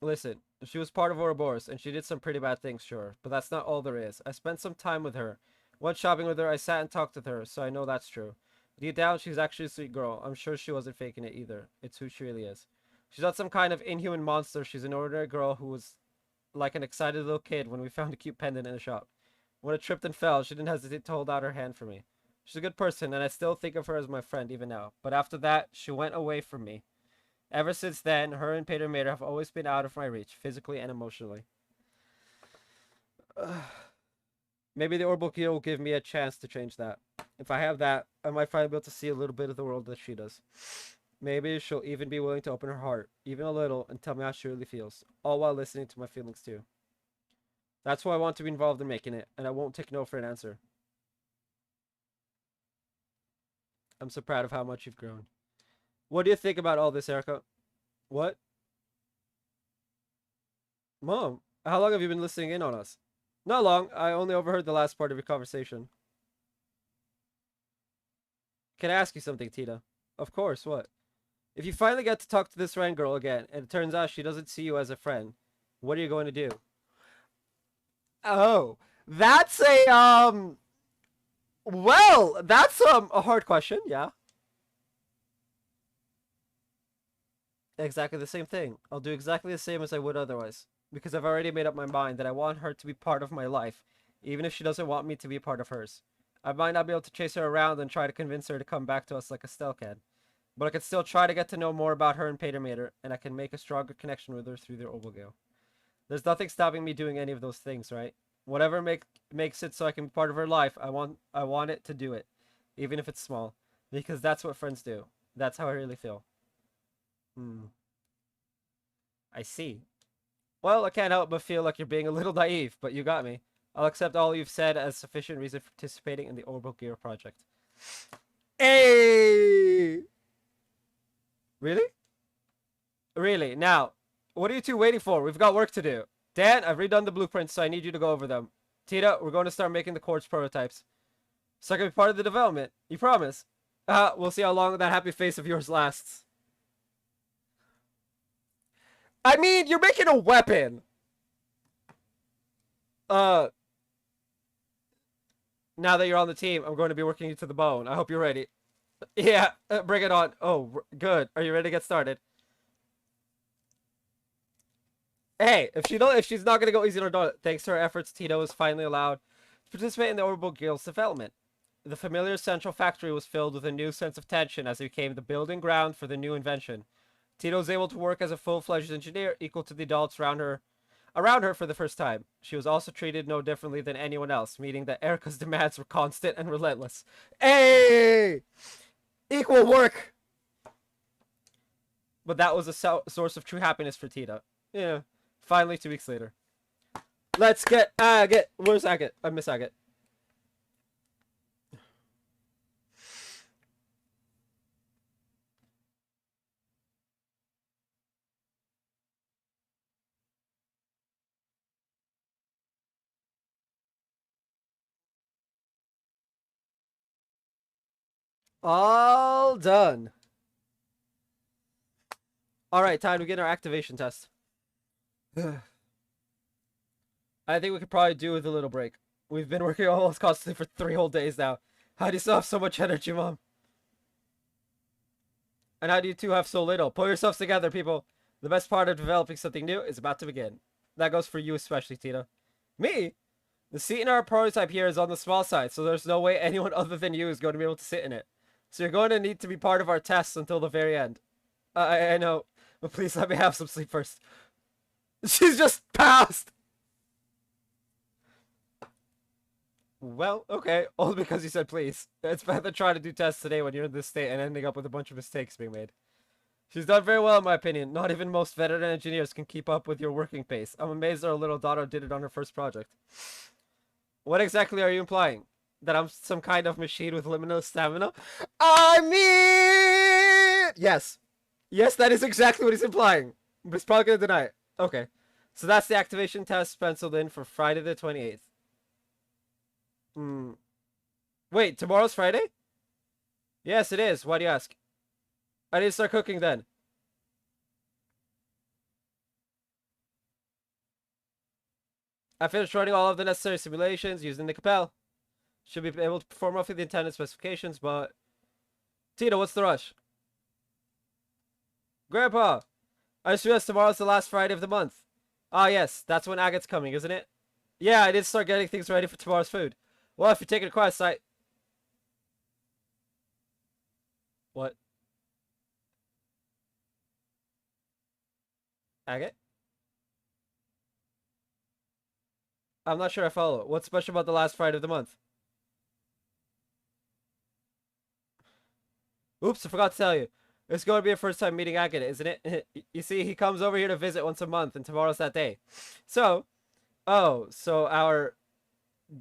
Speaker 1: Listen, she was part of Ouroboros, and she did some pretty bad things, sure. But that's not all there is. I spent some time with her. Went shopping with her, I sat and talked with her, so I know that's true. Deep down, she's actually a sweet girl. I'm sure she wasn't faking it either. It's who she really is. She's not some kind of inhuman monster. She's an ordinary girl who was like an excited little kid when we found a cute pendant in the shop. When it tripped and fell, she didn't hesitate to hold out her hand for me. She's a good person, and I still think of her as my friend even now. But after that, she went away from me. Ever since then, her and Pater Mater have always been out of my reach, physically and emotionally. Maybe the Orbital Gear will give me a chance to change that. If I have that, I might finally be able to see a little bit of the world that she does. Maybe she'll even be willing to open her heart, even a little, and tell me how she really feels, all while listening to my feelings too. That's why I want to be involved in making it, and I won't take no for an answer. I'm so proud of how much you've grown. What do you think about all this, Erica? What? Mom, how long have you been listening in on us? Not long. I only overheard the last part of your conversation. Can I ask you something, Tina? Of course, what? If you finally get to talk to this Ren girl again, and it turns out she doesn't see you as a friend, what are you going to do? Oh, that's well, that's a hard question, yeah. Exactly the same thing. I'll do exactly the same as I would otherwise. Because I've already made up my mind that I want her to be part of my life, even if she doesn't want me to be part of hers. I might not be able to chase her around and try to convince her to come back to us like Estelle can. But I can still try to get to know more about her and Pater Mater, and I can make a stronger connection with her through their Obligale. There's nothing stopping me doing any of those things, right? Whatever makes it so I can be part of her life, I want it to do it. Even if it's small. Because that's what friends do. That's how I really feel. I see. Well, I can't help but feel like you're being a little naive, but you got me. I'll accept all you've said as sufficient reason for participating in the Orbital Gear project. Hey! Really? Really? Now, what are you two waiting for? We've got work to do. Dan, I've redone the blueprints, so I need you to go over them. Tina, we're going to start making the quartz prototypes. So I can be part of the development. You promise? We'll see how long that happy face of yours lasts. I mean, you're making a weapon. Now that you're on the team, I'm going to be working you to the bone. I hope you're ready. Yeah, bring it on. Oh, good. Are you ready to get started? Hey, if she's not gonna go easy on her daughter, thanks to her efforts, Tito was finally allowed to participate in the Orbital Guild's development. The familiar central factory was filled with a new sense of tension as it became the building ground for the new invention. Tito was able to work as a full-fledged engineer, equal to the adults around her for the first time. She was also treated no differently than anyone else, meaning that Erica's demands were constant and relentless. Hey! Equal work! But that was a source of true happiness for Tita. Yeah. Finally, 2 weeks later. Let's get Agate! Where's Agate? I miss Agate. All done. Alright, time to begin our activation test. I think we could probably do with a little break. We've been working almost constantly for 3 whole days now. How do you still have so much energy, Mom? And how do you two have so little? Pull yourselves together, people. The best part of developing something new is about to begin. That goes for you especially, Tina. Me? The seat in our prototype here is on the small side, so there's no way anyone other than you is going to be able to sit in it. So you're going to need to be part of our tests until the very end. I know, but please let me have some sleep first. She's just passed! Well, okay, only because you said please. It's better than trying to do tests today when you're in this state and ending up with a bunch of mistakes being made. She's done very well in my opinion. Not even most veteran engineers can keep up with your working pace. I'm amazed our little daughter did it on her first project. What exactly are you implying? That I'm some kind of machine with limitless stamina? I mean... Yes. Yes, that is exactly what he's implying. But he's probably going to deny it. Okay. So that's the activation test penciled in for Friday the 28th. Wait, tomorrow's Friday? Yes, it is. Why do you ask? I need to start cooking then. I finished running all of the necessary simulations using the Capel. Should be able to perform roughly the intended specifications, but... Tina, what's the rush? Grandpa! I just realized tomorrow's the last Friday of the month. Ah, yes, that's when Agate's coming, isn't it? Yeah, I did start getting things ready for tomorrow's food. Well, if you're taking a quest, What? Agate? I'm not sure I follow. What's special about the last Friday of the month? Oops, I forgot to tell you. It's going to be your first time meeting Agate, isn't it? You see, he comes over here to visit once a month, and tomorrow's that day. So, so our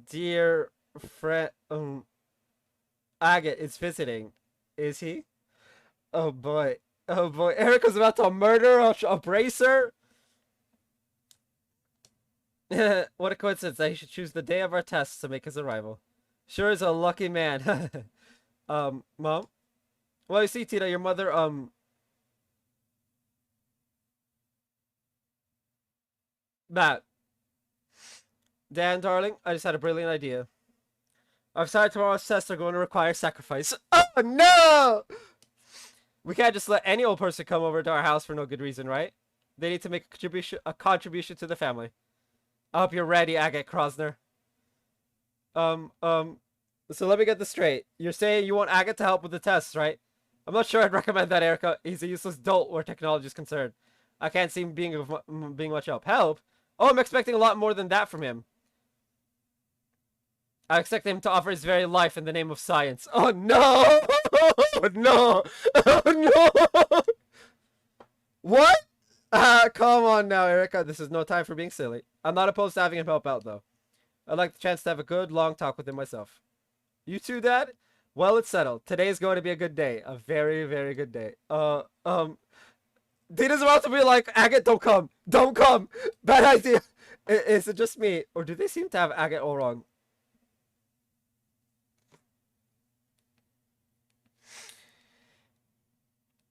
Speaker 1: dear friend, Agate is visiting. Is he? Oh boy. Oh boy. Erica's about to murder a bracer? What a coincidence that he should choose the day of our tests to make his arrival. Sure is a lucky man. Mom? Well, you see, Tina, your mother, Matt. Dan, darling, I just had a brilliant idea. I've decided tomorrow's tests are going to require sacrifice. Oh, no! We can't just let any old person come over to our house for no good reason, right? They need to make a contribution to the family. I hope you're ready, Agate Krosner. So let me get this straight. You're saying you want Agate to help with the tests, right? I'm not sure I'd recommend that, Erica. He's a useless dolt where technology is concerned. I can't see him being much help. Help? Oh, I'm expecting a lot more than that from him. I expect him to offer his very life in the name of science. Oh, no! No! Oh, no! What? Come on now, Erica. This is no time for being silly. I'm not opposed to having him help out, though. I'd like the chance to have a good, long talk with him myself. You too, Dad? Well, it's settled. Today is going to be a good day. A very, very good day. Dina's about to be like, Agate, don't come. Don't come. Bad idea. Is it just me? Or do they seem to have Agate all wrong?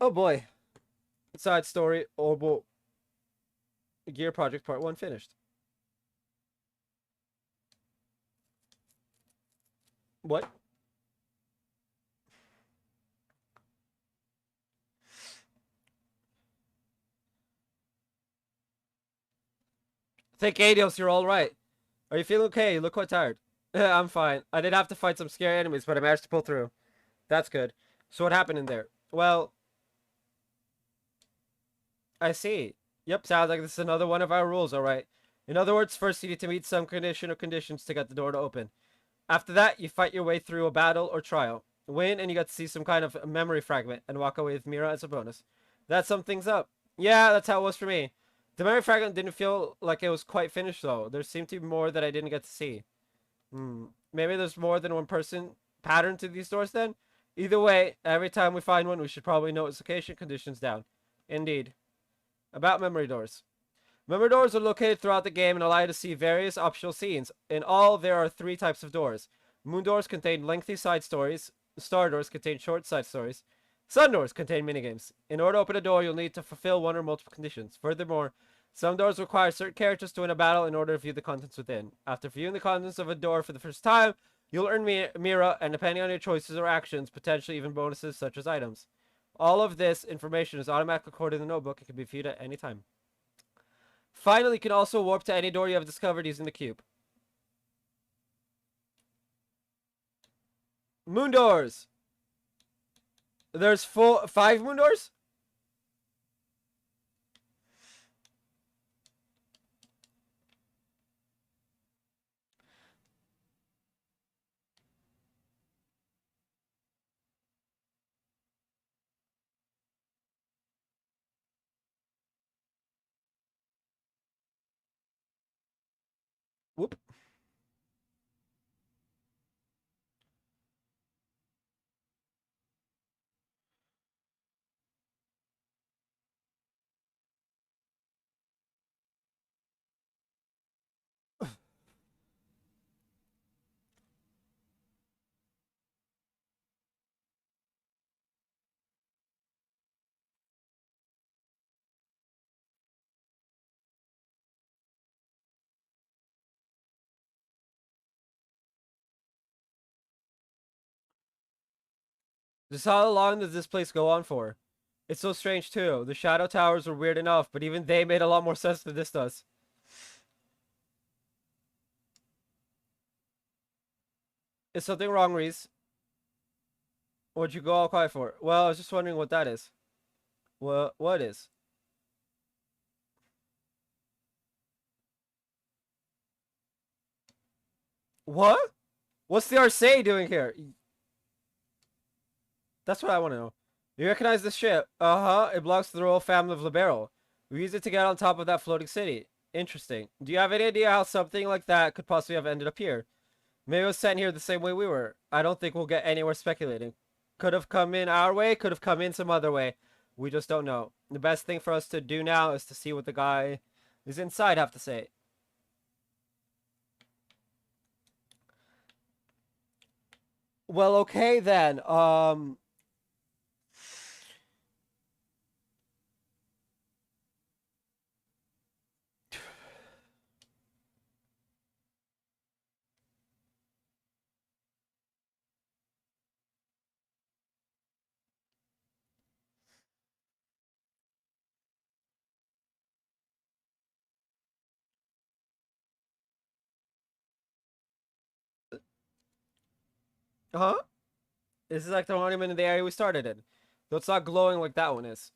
Speaker 1: Oh boy. Side story. Oh boy. Gear Project Part 1 finished. What? Thank Adios, you're all right. Are you feeling okay? You look quite tired. I'm fine. I did have to fight some scary enemies, but I managed to pull through. That's good. So what happened in there? Well, I see. Yep, sounds like this is another one of our rules, alright. In other words, first you need to meet some condition or conditions to get the door to open. After that, you fight your way through a battle or trial. Win, and you get to see some kind of memory fragment and walk away with Mira as a bonus. That sums things up. Yeah, that's how it was for me. The memory fragment didn't feel like it was quite finished, though. There seemed to be more that I didn't get to see. Maybe there's more than one person pattern to these doors, then? Either way, every time we find one, we should probably note its location conditions down. Indeed. About memory doors. Memory doors are located throughout the game and allow you to see various optional scenes. In all, there are 3 types of doors. Moon doors contain lengthy side stories. Star doors contain short side stories. Sun doors contain minigames. In order to open a door, you'll need to fulfill one or multiple conditions. Furthermore, some doors require certain characters to win a battle in order to view the contents within. After viewing the contents of a door for the first time, you'll earn Mira, and depending on your choices or actions, potentially even bonuses such as items. All of this information is automatically recorded in the notebook and can be viewed at any time. Finally, you can also warp to any door you have discovered using the cube. Moon doors! There's 5 moon doors? Whoop. Just how long does this place go on for? It's so strange too. The shadow towers were weird enough, but even they made a lot more sense than this does. Is something wrong, Reese? What'd you go all quiet for? Well, I was just wondering what that is. What is? What? What's the Arcee doing here? That's what I want to know. You recognize this ship? Uh-huh. It belongs to the royal family of Libero. We used it to get on top of that floating city. Interesting. Do you have any idea how something like that could possibly have ended up here? Maybe it was sent here the same way we were. I don't think we'll get anywhere speculating. Could have come in our way, could have come in some other way. We just don't know. The best thing for us to do now is to see what the guy who's inside have to say. Well, okay then. Huh? This is like the monument in the area we started in. Though it's not glowing like that one is.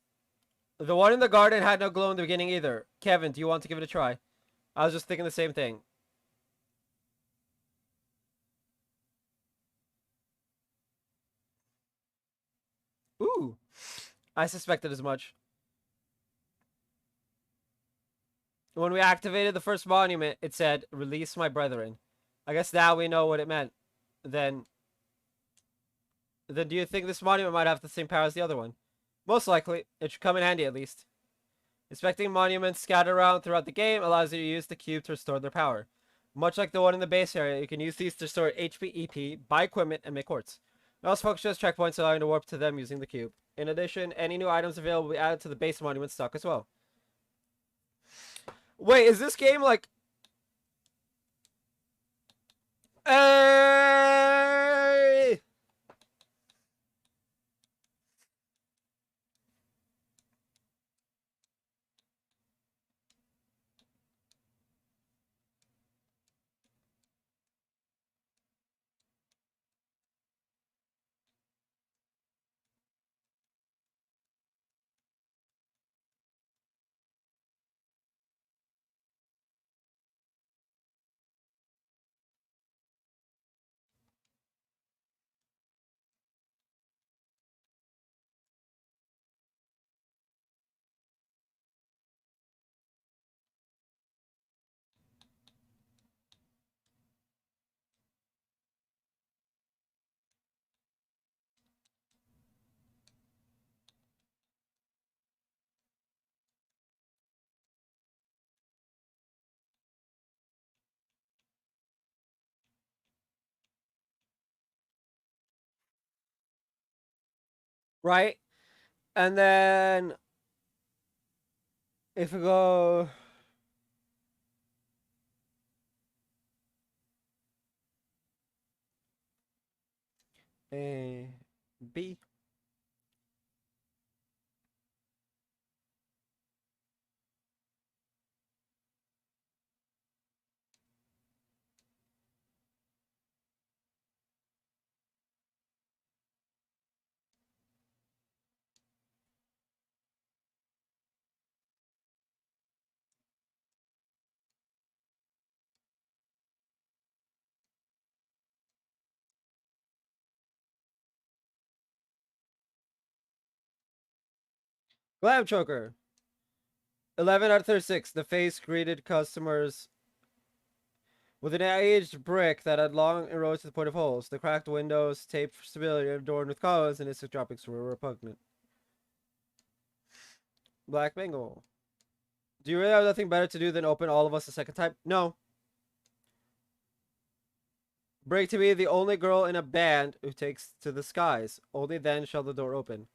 Speaker 1: The one in the garden had no glow in the beginning either. Kevin, do you want to give it a try? I was just thinking the same thing. Ooh. I suspected as much. When we activated the first monument, it said, "Release my brethren." I guess now we know what it meant. Then, then do you think this monument might have the same power as the other one? Most likely. It should come in handy at least. Inspecting monuments scattered around throughout the game allows you to use the cube to restore their power. Much like the one in the base area, you can use these to store HP, EP, buy equipment, and make quartz. It also function as checkpoints, allowing you to warp to them using the cube. In addition, any new items available will be added to the base monument stock as well. Wait, is this game like... Hey! right? And then if we go A, B. Glam Choker. 11 out of 36. The face greeted customers with an aged brick that had long eroded to the point of holes. The cracked windows, taped for stability, adorned with colors, and its droppings were repugnant. Black Bengal. Do you really have nothing better to do than open all of us a second time? No. Break to be the only girl in a band who takes to the skies. Only then shall the door open.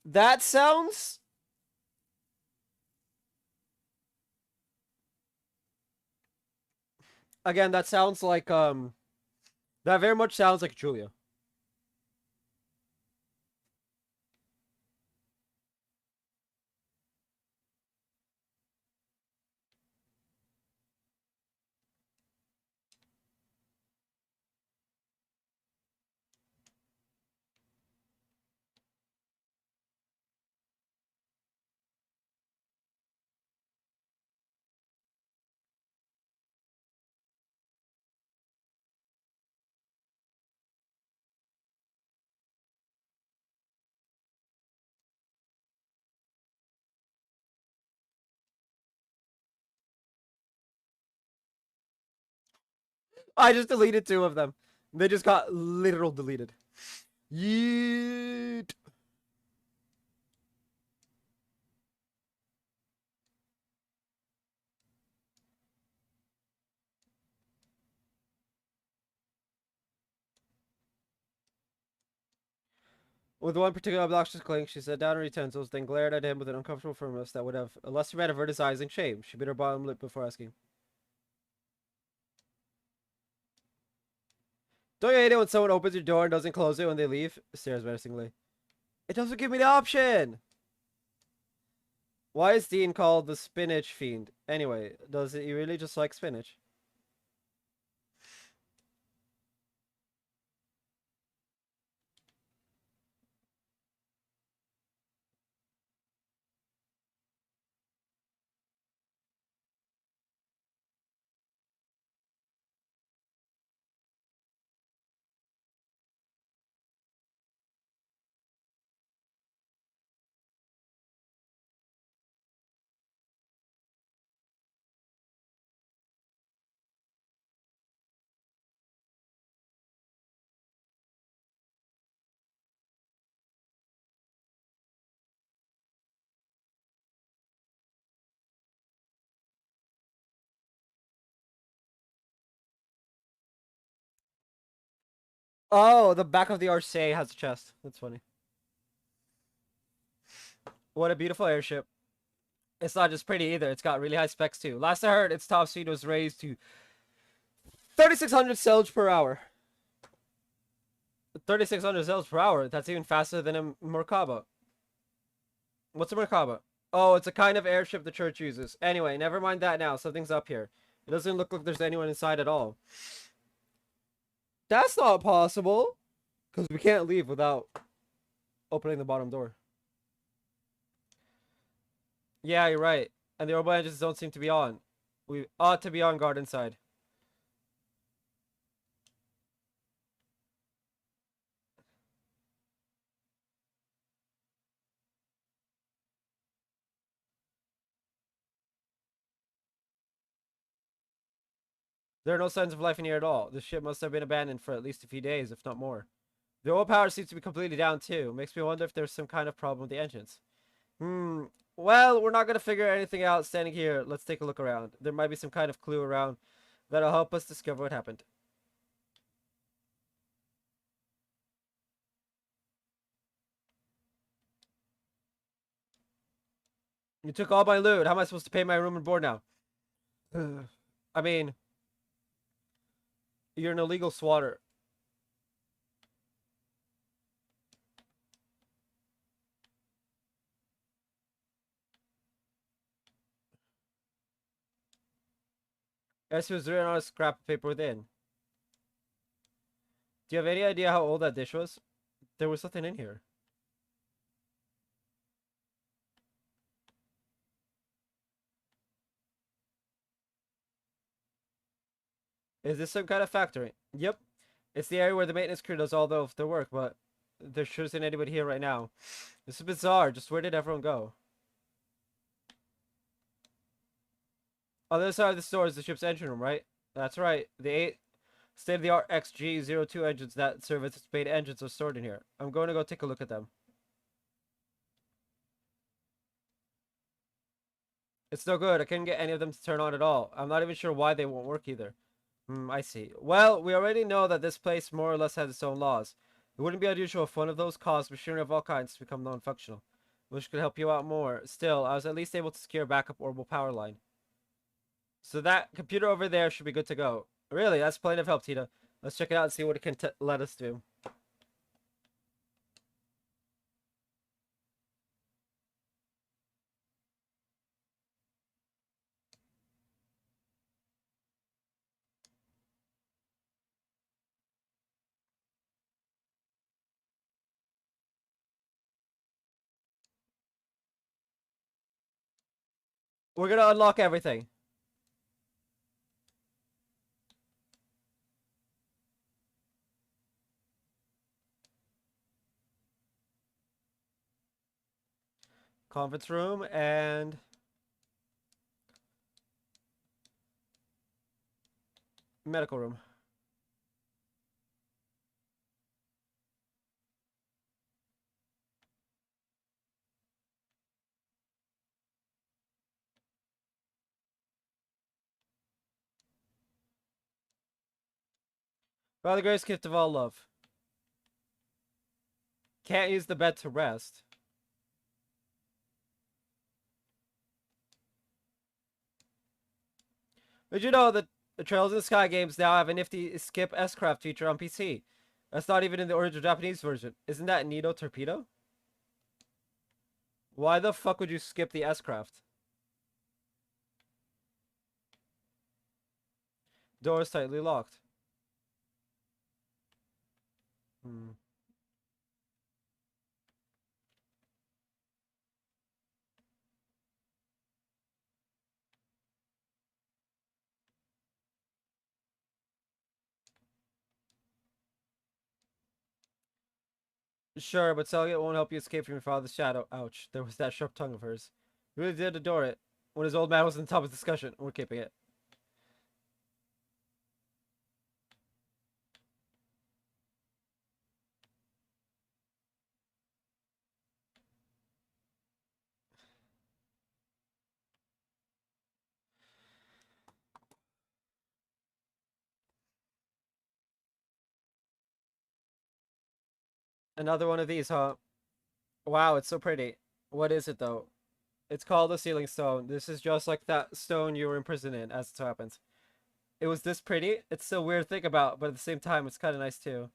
Speaker 1: That sounds... Again, that sounds like, that very much sounds like Julia. I just deleted two of them. They just got literal deleted. Yeet. With one particular obnoxious clink, she set down her utensils, then glared at him with an uncomfortable firmness that would have less man averted his eyes in shame. She bit her bottom lip before asking, "Don't you hate it when someone opens your door and doesn't close it when they leave?" Stares menacingly. "It doesn't give me the option!" Why is Dean called the Spinach Fiend? Anyway, does he really just like spinach? Oh, the back of the RCA has a chest. That's funny. What a beautiful airship. It's not just pretty either. It's got really high specs too. Last I heard, its top speed was raised to 3,600 sails per hour. 3,600 sails per hour? That's even faster than a Merkaba. What's a Merkaba? Oh, it's a kind of airship the church uses. Anyway, never mind that now. Something's up here. It doesn't look like there's anyone inside at all. That's not possible. Because we can't leave without opening the bottom door. Yeah, you're right. And the orbital engines don't seem to be on. We ought to be on guard inside. There are no signs of life in here at all. The ship must have been abandoned for at least a few days, if not more. The oil power seems to be completely down too. Makes me wonder if there's some kind of problem with the engines. Well, we're not going to figure anything out standing here. Let's take a look around. There might be some kind of clue around that'll help us discover what happened. You took all my loot. How am I supposed to pay my room and board now? I mean, you're an illegal swatter. As was written on a scrap of paper within. Do you have any idea how old that dish was? There was something in here. Is this some kind of factory? Yep. It's the area where the maintenance crew does all of their work, but there sure isn't anybody here right now. This is bizarre. Just where did everyone go? On the other side of the store is the ship's engine room, right? That's right. The 8 state-of-the-art XG-02 engines that serve as its main engines are stored in here. I'm going to go take a look at them. It's no good. I couldn't get any of them to turn on at all. I'm not even sure why they won't work either. I see. Well, we already know that this place more or less has its own laws. It wouldn't be unusual if one of those caused machinery of all kinds to become non-functional, which could help you out more. Still, I was at least able to secure a backup orbital power line. So that computer over there should be good to go. Really, that's plenty of help, Tita. Let's check it out and see what it can let us do. We're gonna unlock everything. Conference room and medical room. By the greatest gift of all, love. Can't use the bed to rest. Did you know that the Trails in the Sky games now have a nifty skip S-Craft feature on PC? That's not even in the original Japanese version. Isn't that Nito Torpedo? Why the fuck would you skip the S-Craft? Door is tightly locked. Sure, but selling it won't help you escape from your father's shadow. Ouch. There was that sharp tongue of hers. He really did adore it. When his old man was on top of the discussion, we're keeping it. Another one of these, huh? Wow, it's so pretty. What is it, though? It's called a sealing stone. This is just like that stone you were imprisoned in, as it so happens. It was this pretty? It's so weird to think about, but at the same time, it's kind of nice, too.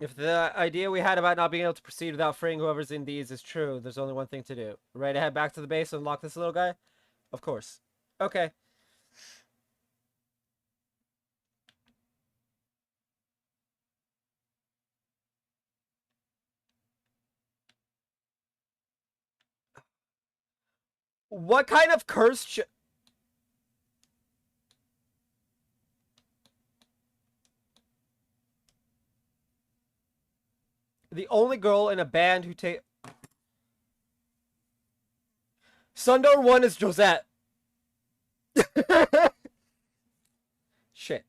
Speaker 1: If the idea we had about not being able to proceed without freeing whoever's in these is true, there's only one thing to do. Ready to head back to the base and unlock this little guy? Of course. Okay. What kind of curse the only girl in a band who take Sundar 1 is Josette. Shit.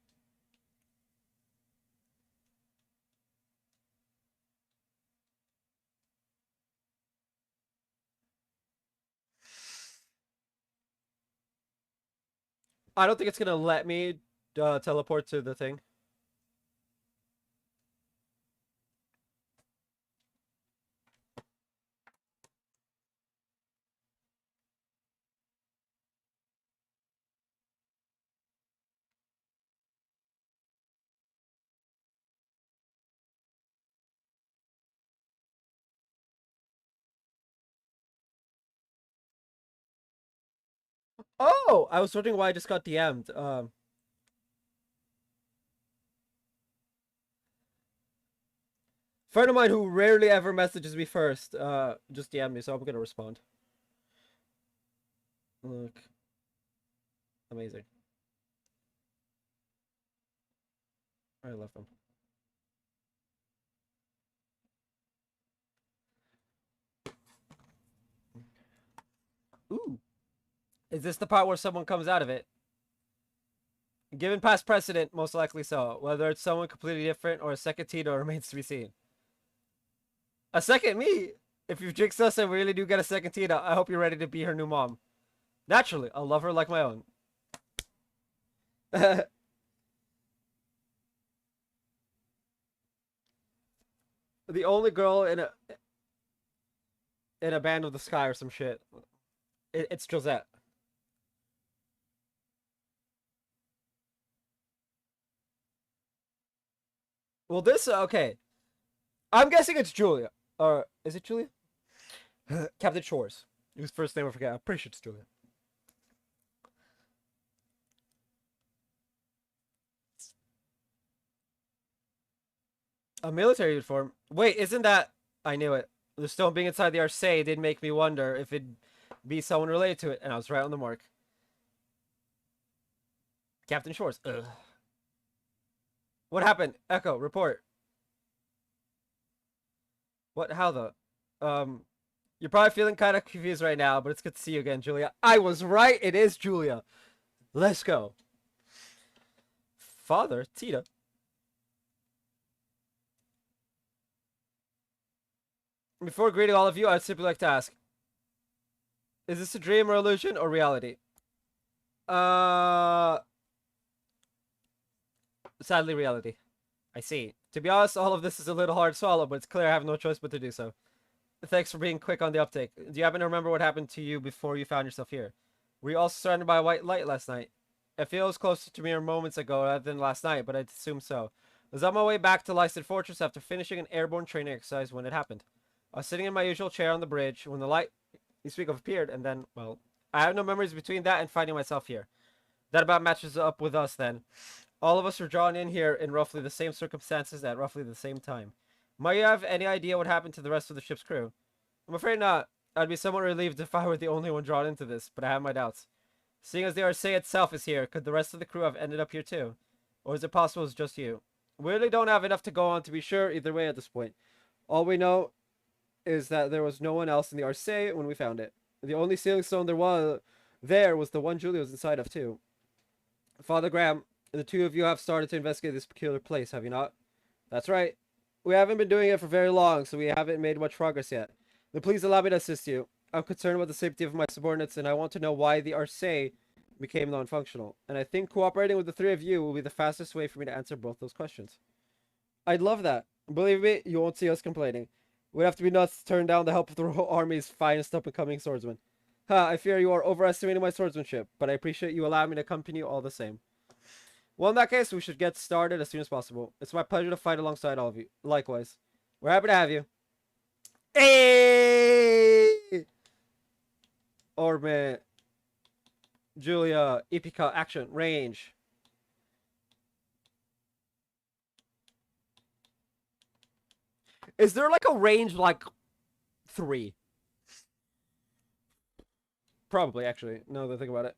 Speaker 1: I don't think it's gonna let me teleport to the thing. Oh, I was wondering why I just got DM'd. Friend of mine who rarely ever messages me first, just DM'd me, so I'm gonna respond. Look, amazing. I love them. Ooh. Is this the part where someone comes out of it? Given past precedent, most likely so. Whether it's someone completely different or a second Tito remains to be seen. A second me? If you've jinxed us and we really do get a second Tina, I hope you're ready to be her new mom. Naturally, I'll love her like my own. The only girl in a band of the sky or some shit. It's Josette. Well, this okay. I'm guessing it's Julia. Or is it Julia? Captain Shores. Whose first name I forget. I'm pretty sure it's Julia. A military uniform. Wait, isn't that? I knew it. The stone being inside the Arcee did make me wonder if it'd be someone related to it, and I was right on the mark. Captain Shores. Ugh. What happened? Echo, report. What? How the? Um, you're probably feeling kind of confused right now, but it's good to see you again, Julia. I was right. It is Julia. Let's go. Father, Tita. Before greeting all of you, I'd simply like to ask: is this a dream or illusion or reality? Uh, sadly, reality. I see. To be honest, all of this is a little hard to swallow, but it's clear I have no choice but to do so. Thanks for being quick on the uptake. Do you happen to remember what happened to you before you found yourself here? Were you also surrounded by a white light last night? It feels closer to mere moments ago rather than last night, but I'd assume so. I was on my way back to Lyston Fortress after finishing an airborne training exercise when it happened. I was sitting in my usual chair on the bridge when the light you speak of appeared, and then, well, I have no memories between that and finding myself here. That about matches up with us then. All of us were drawn in here in roughly the same circumstances at roughly the same time. Might you have any idea what happened to the rest of the ship's crew? I'm afraid not. I'd be somewhat relieved if I were the only one drawn into this, but I have my doubts. Seeing as the Arcee itself is here, could the rest of the crew have ended up here too? Or is it possible it's just you? We really don't have enough to go on to be sure either way at this point. All we know is that there was no one else in the Arcee when we found it. The only sealing stone there was the one Julia was inside of too. Father Graham, the two of you have started to investigate this peculiar place, have you not? That's right. We haven't been doing it for very long, so we haven't made much progress yet. Then please allow me to assist you. I'm concerned about the safety of my subordinates, and I want to know why the Arcee became non-functional. And I think cooperating with the three of you will be the fastest way for me to answer both those questions. I'd love that. Believe me, you won't see us complaining. We'd have to be nuts to turn down the help of the Royal Army's finest up-and-coming swordsmen. I fear you are overestimating my swordsmanship, but I appreciate you allowing me to accompany you all the same. Well, in that case, we should get started as soon as possible. It's my pleasure to fight alongside all of you. Likewise. We're happy to have you. Hey! Orbe, Julia, Ipika, action, range. Is there like a range like 3? Probably, actually. No, that I think about it.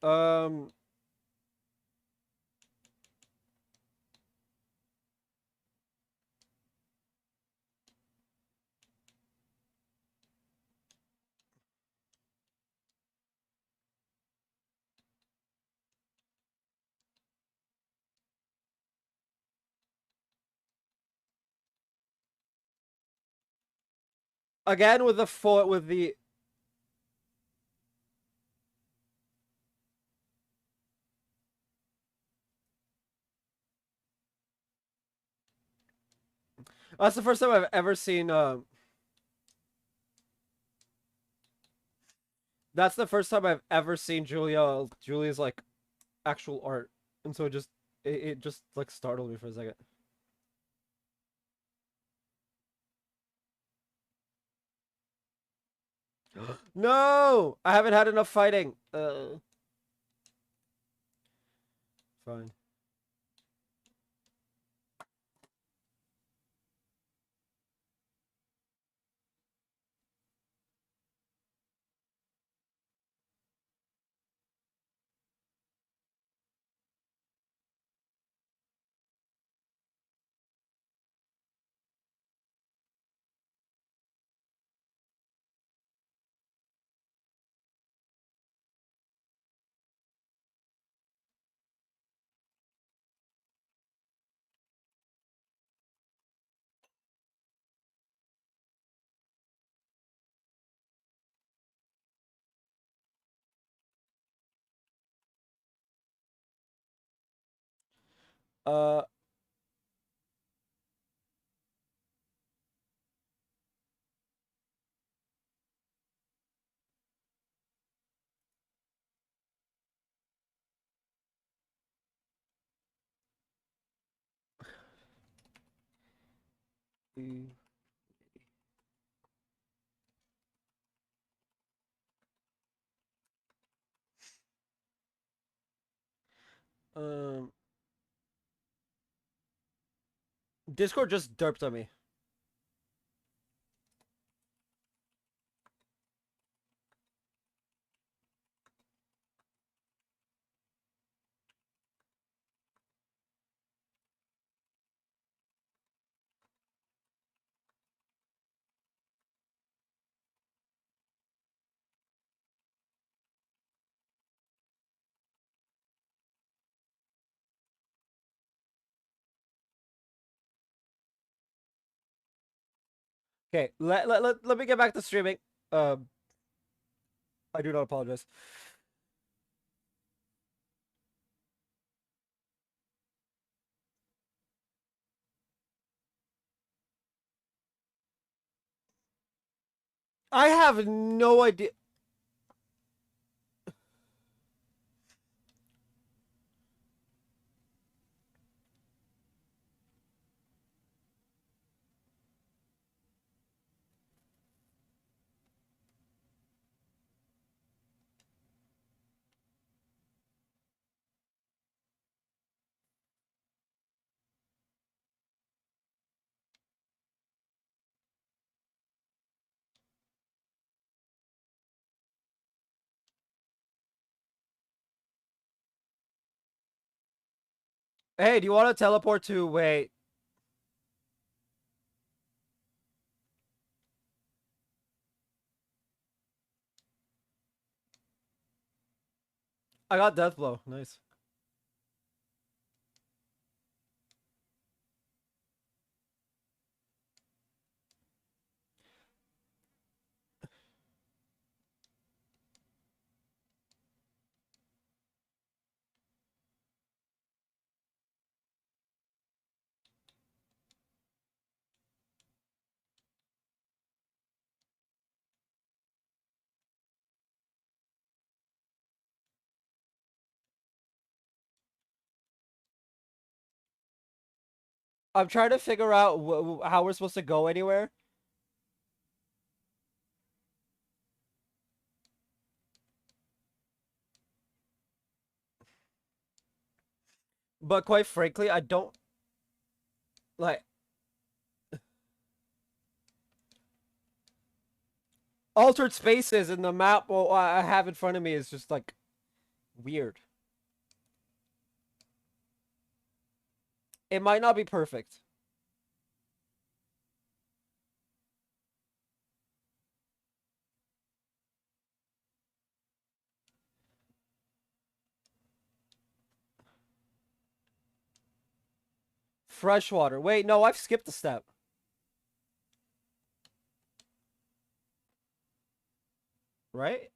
Speaker 1: Again with the foot with the. That's the first time I've ever seen. That's the first time I've ever seen Julia's like actual art, and so it just like startled me for a second. No, I haven't had enough fighting. fine. Uh, mm, um, Discord just derped on me. Okay, let me get back to streaming. Um, I do not apologize. I have no idea. Hey, do you want to teleport to? Wait, I got death blow. Nice. I'm trying to figure out how we're supposed to go anywhere. But quite frankly, I don't like altered spaces in the map. Well, I have in front of me is just like weird. It might not be perfect. Freshwater. Wait, no, I've skipped a step. Right?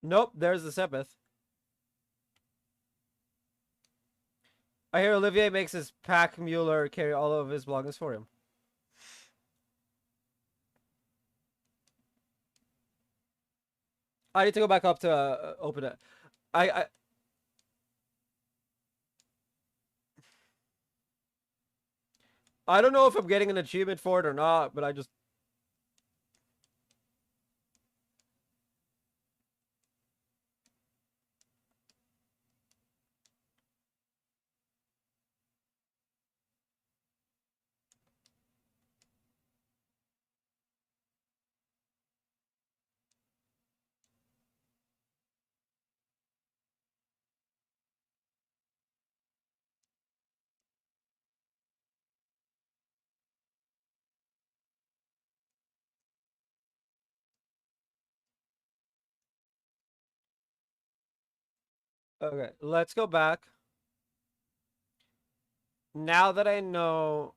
Speaker 1: Nope, there's the Sepith. I hear Olivier makes his pack Mueller carry all of his belongings for him. I need to go back up to open it. I I don't know if I'm getting an achievement for it or not, but I just okay. Let's go back. Now that I know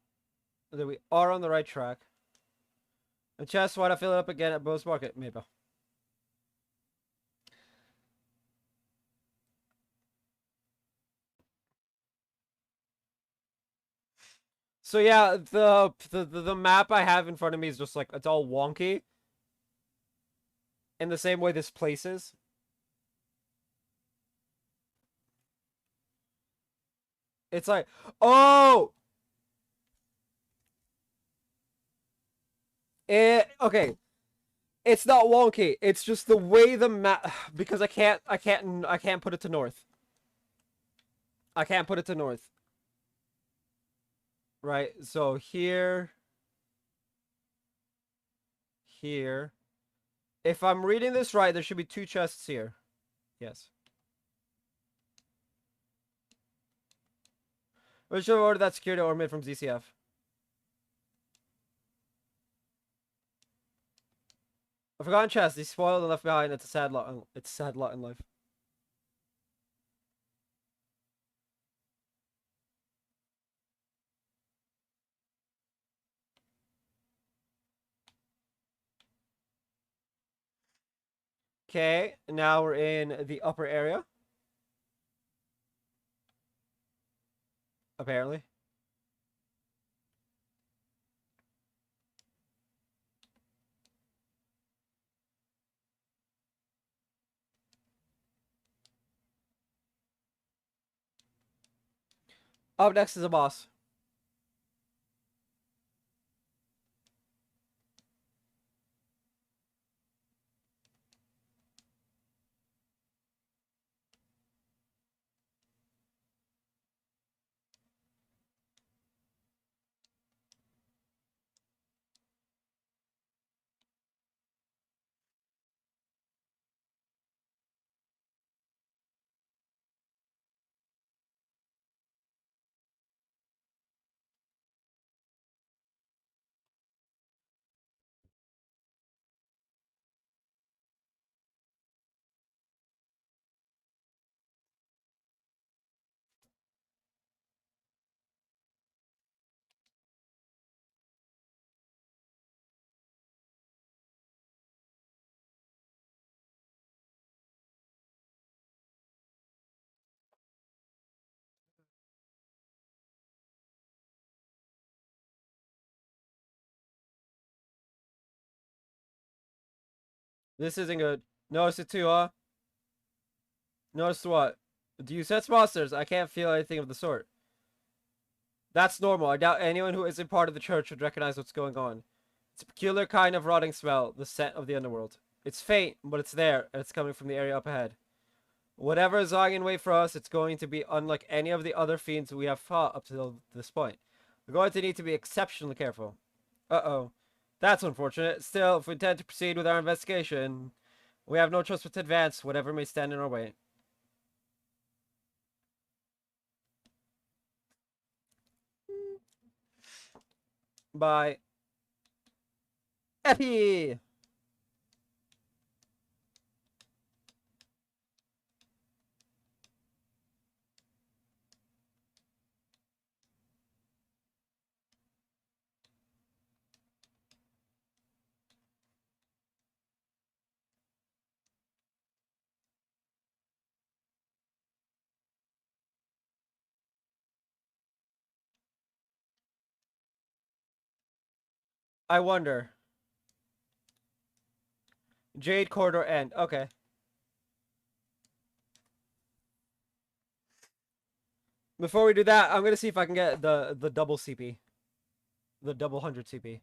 Speaker 1: that we are on the right track. And chest, why not fill it up again at Bose Market, maybe. So yeah, the map I have in front of me is just like it's all wonky. In the same way this place is. It's like, oh, okay. It's not wonky. It's just the way the map because I can't put it to north. I can't put it to north. Right? So here. If I'm reading this right, there should be two chests here. Yes. We should have ordered that security ornament from ZCF. A forgotten chest. He's spoiled and left behind. It's a sad lot. It's a sad lot in life. Okay, now we're in the upper area. Apparently. Up next is a boss. This isn't good. Notice it too, huh? Notice what? Do you sense monsters? I can't feel anything of the sort. That's normal. I doubt anyone who isn't part of the church would recognize what's going on. It's a peculiar kind of rotting smell, the scent of the underworld. It's faint, but it's there, and it's coming from the area up ahead. Whatever is lying in wait for us, it's going to be unlike any of the other fiends we have fought up to this point. We're going to need to be exceptionally careful. Uh-oh. That's unfortunate. Still, if we intend to proceed with our investigation, we have no choice but to advance, whatever may stand in our way. Bye. Epi! I wonder. Jade Corridor End. Okay. Before we do that, I'm gonna see if I can get the double CP, the double 100 CP.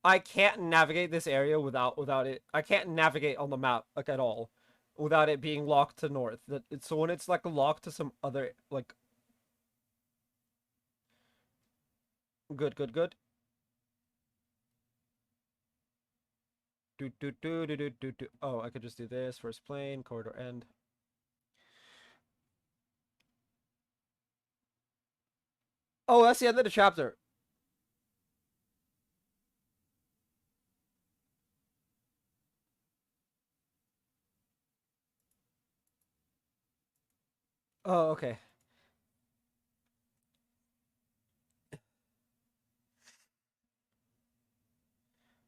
Speaker 1: I can't navigate this area without it. I can't navigate on the map like at all without it being locked to north. So when it's like locked to some other like good good good. Do. Oh, I could just do this first plane corridor end. Oh, that's the end of the chapter. Oh, okay.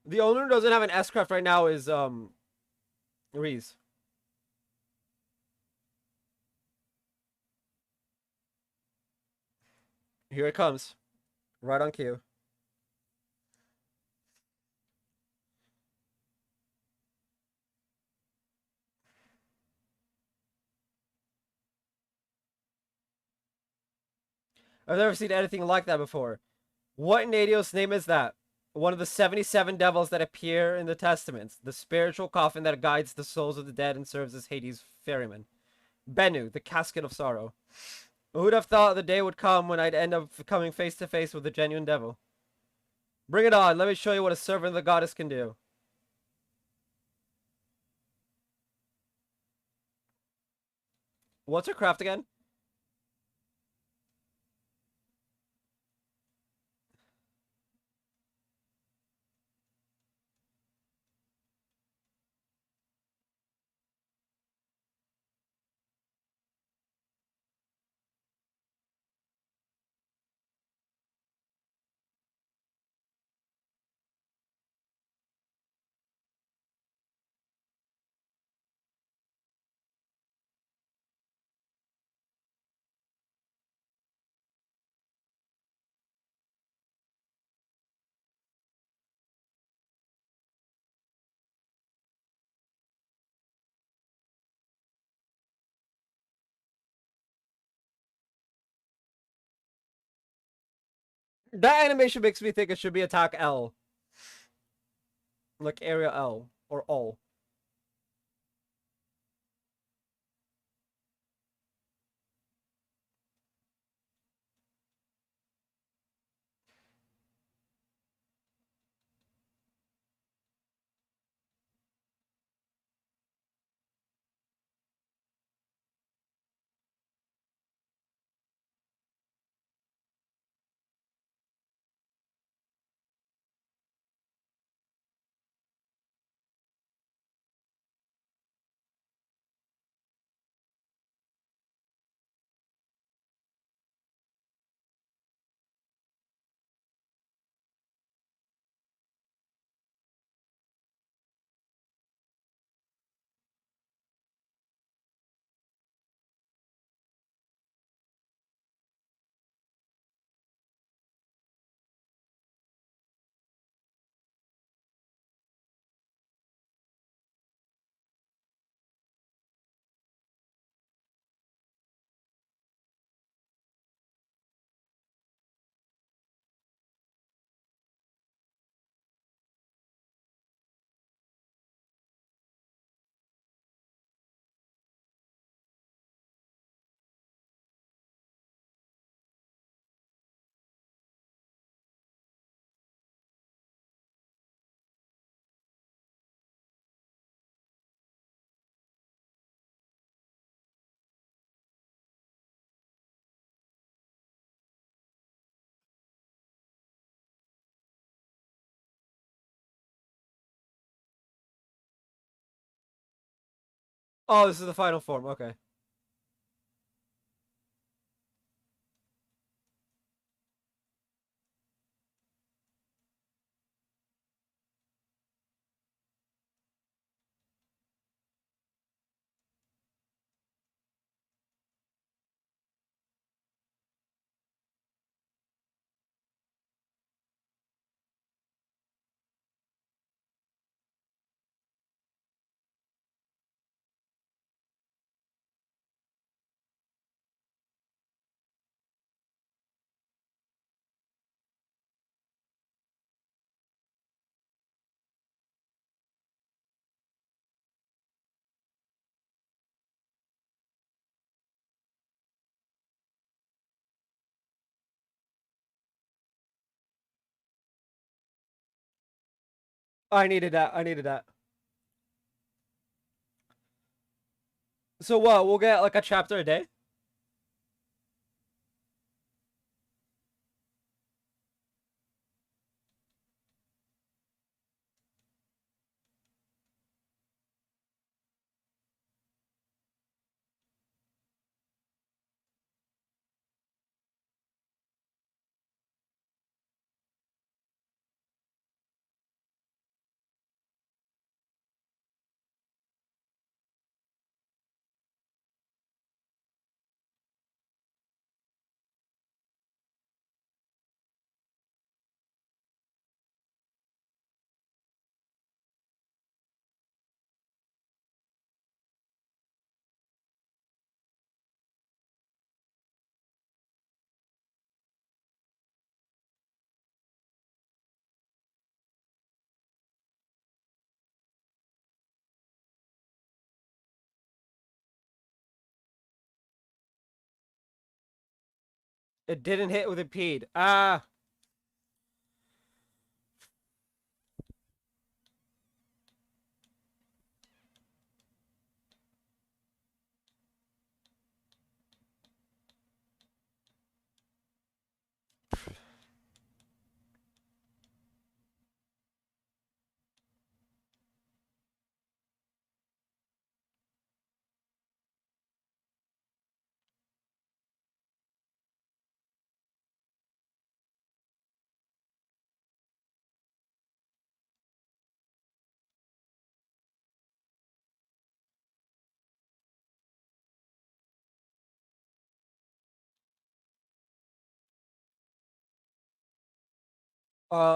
Speaker 1: The owner who doesn't have an S craft right now is Reese. Here it comes. Right on cue. I've never seen anything like that before. What in Adios name is that? One of the 77 devils that appear in the Testaments, the spiritual coffin that guides the souls of the dead and serves as Hades' ferryman. Bennu, the casket of sorrow. Who'd have thought the day would come when I'd end up coming face to face with a genuine devil? Bring it on, let me show you what a servant of the goddess can do. What's her craft again? That animation makes me think it should be attack L. Like area L. Or all. Oh, this is the final form. Okay. I needed that. I needed that. So what? We'll get like a chapter a day? It didn't hit with impede. Ah.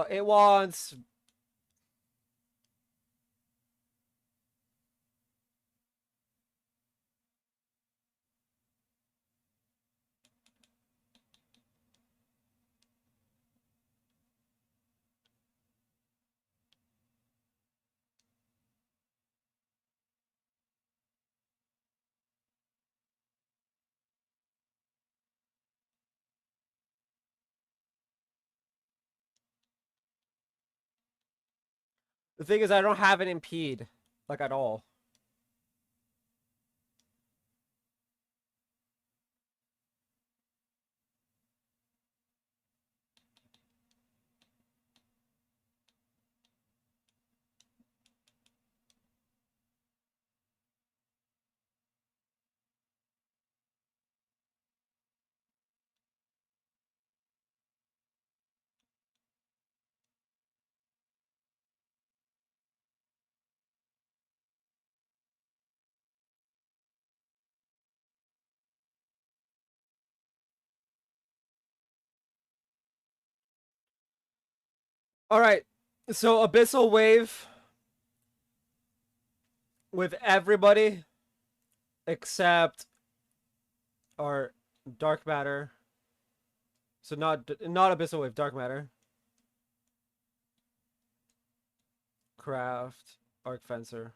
Speaker 1: It wants. The thing is, I don't have an impede, like at all. All right. So Abyssal Wave with everybody except our Dark Matter. So not Abyssal Wave, Dark Matter. Craft, Arc Fencer.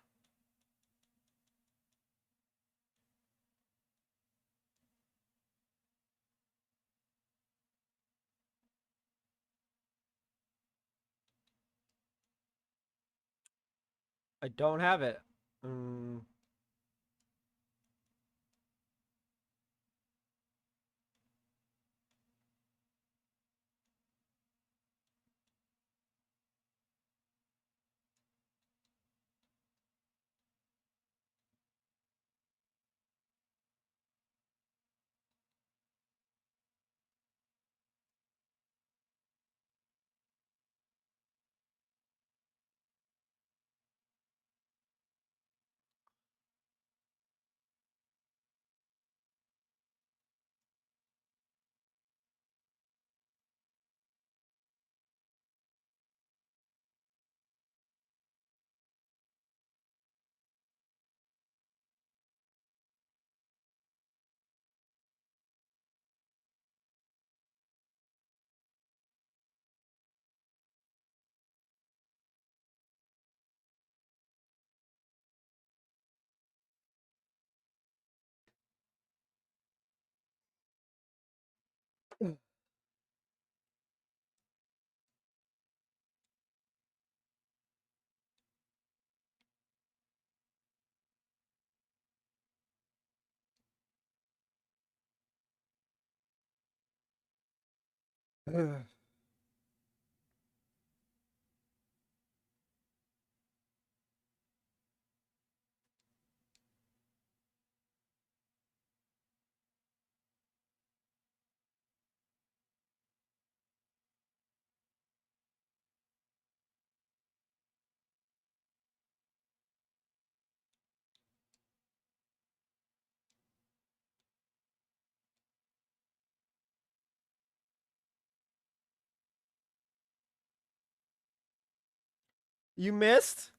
Speaker 1: I don't have it. Mm, You missed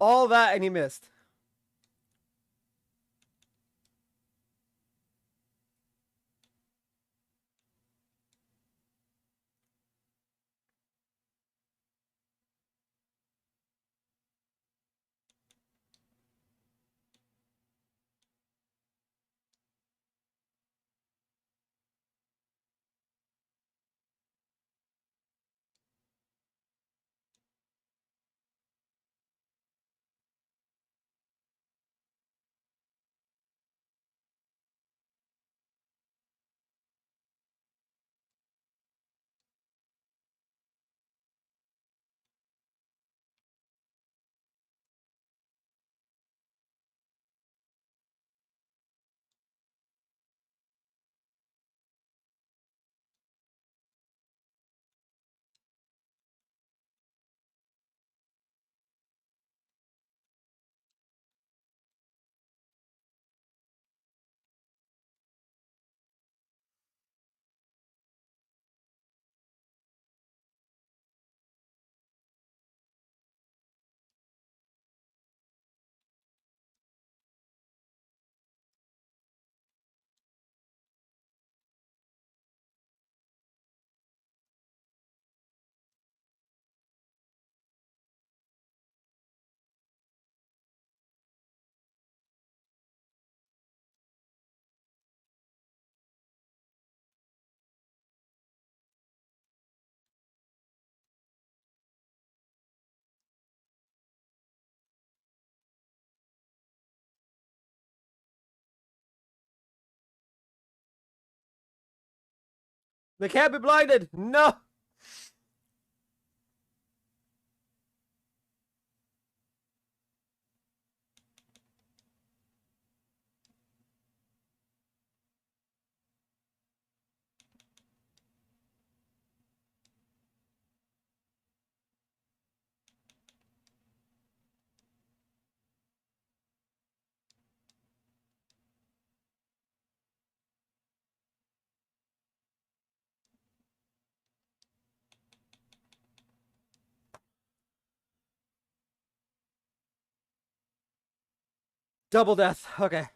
Speaker 1: all that and you missed. They can't be blinded. No. Double death. Okay.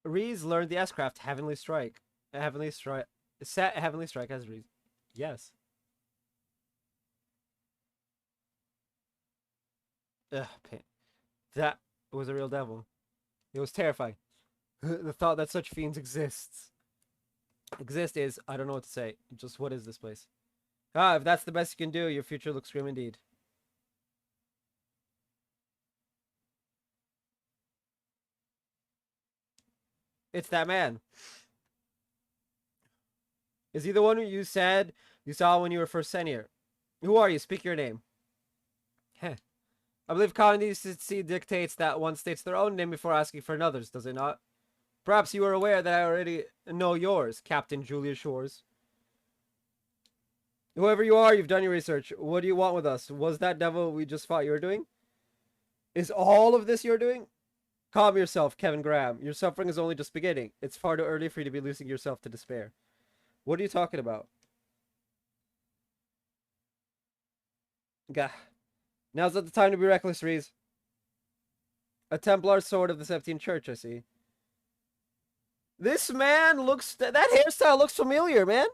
Speaker 1: Reese learned the S-craft Heavenly Strike. Heavenly Strike. Set Heavenly Strike as Reese. Yes. Ugh, pain. That was a real devil. It was terrifying. The thought that such fiends exist is, I don't know what to say. Just what is this place? Ah, if that's the best you can do, your future looks grim indeed. It's that man. Is he the one you said you saw when you were first sent here? Who are you? Speak your name. Heh. I believe common decency dictates that one states their own name before asking for another's, does it not? Perhaps you are aware that I already know yours, Captain Julius Shores. Whoever you are, you've done your research. What do you want with us? Was that devil we just fought you're doing? Is all of this you're doing? Calm yourself, Kevin Graham. Your suffering is only just beginning. It's far too early for you to be losing yourself to despair. What are you talking about? Gah. Now's not the time to be reckless, Reese. A Templar sword of the Septine Church, I see. This man looks... That hairstyle looks familiar, man.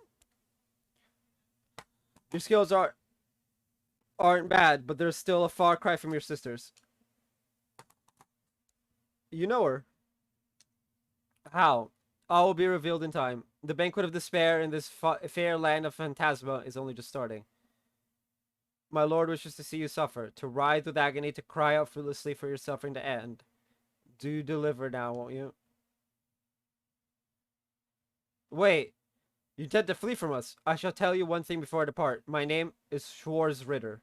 Speaker 1: Your skills aren't bad, but they're still a far cry from your sister's. You know her. How? All will be revealed in time. The banquet of despair in this fair land of Phantasma is only just starting. My lord wishes to see you suffer, to writhe with agony, to cry out fruitlessly for your suffering to end. Do deliver now, won't you? Wait, you intend to flee from us. I shall tell you one thing before I depart. My name is Schwarz Ritter.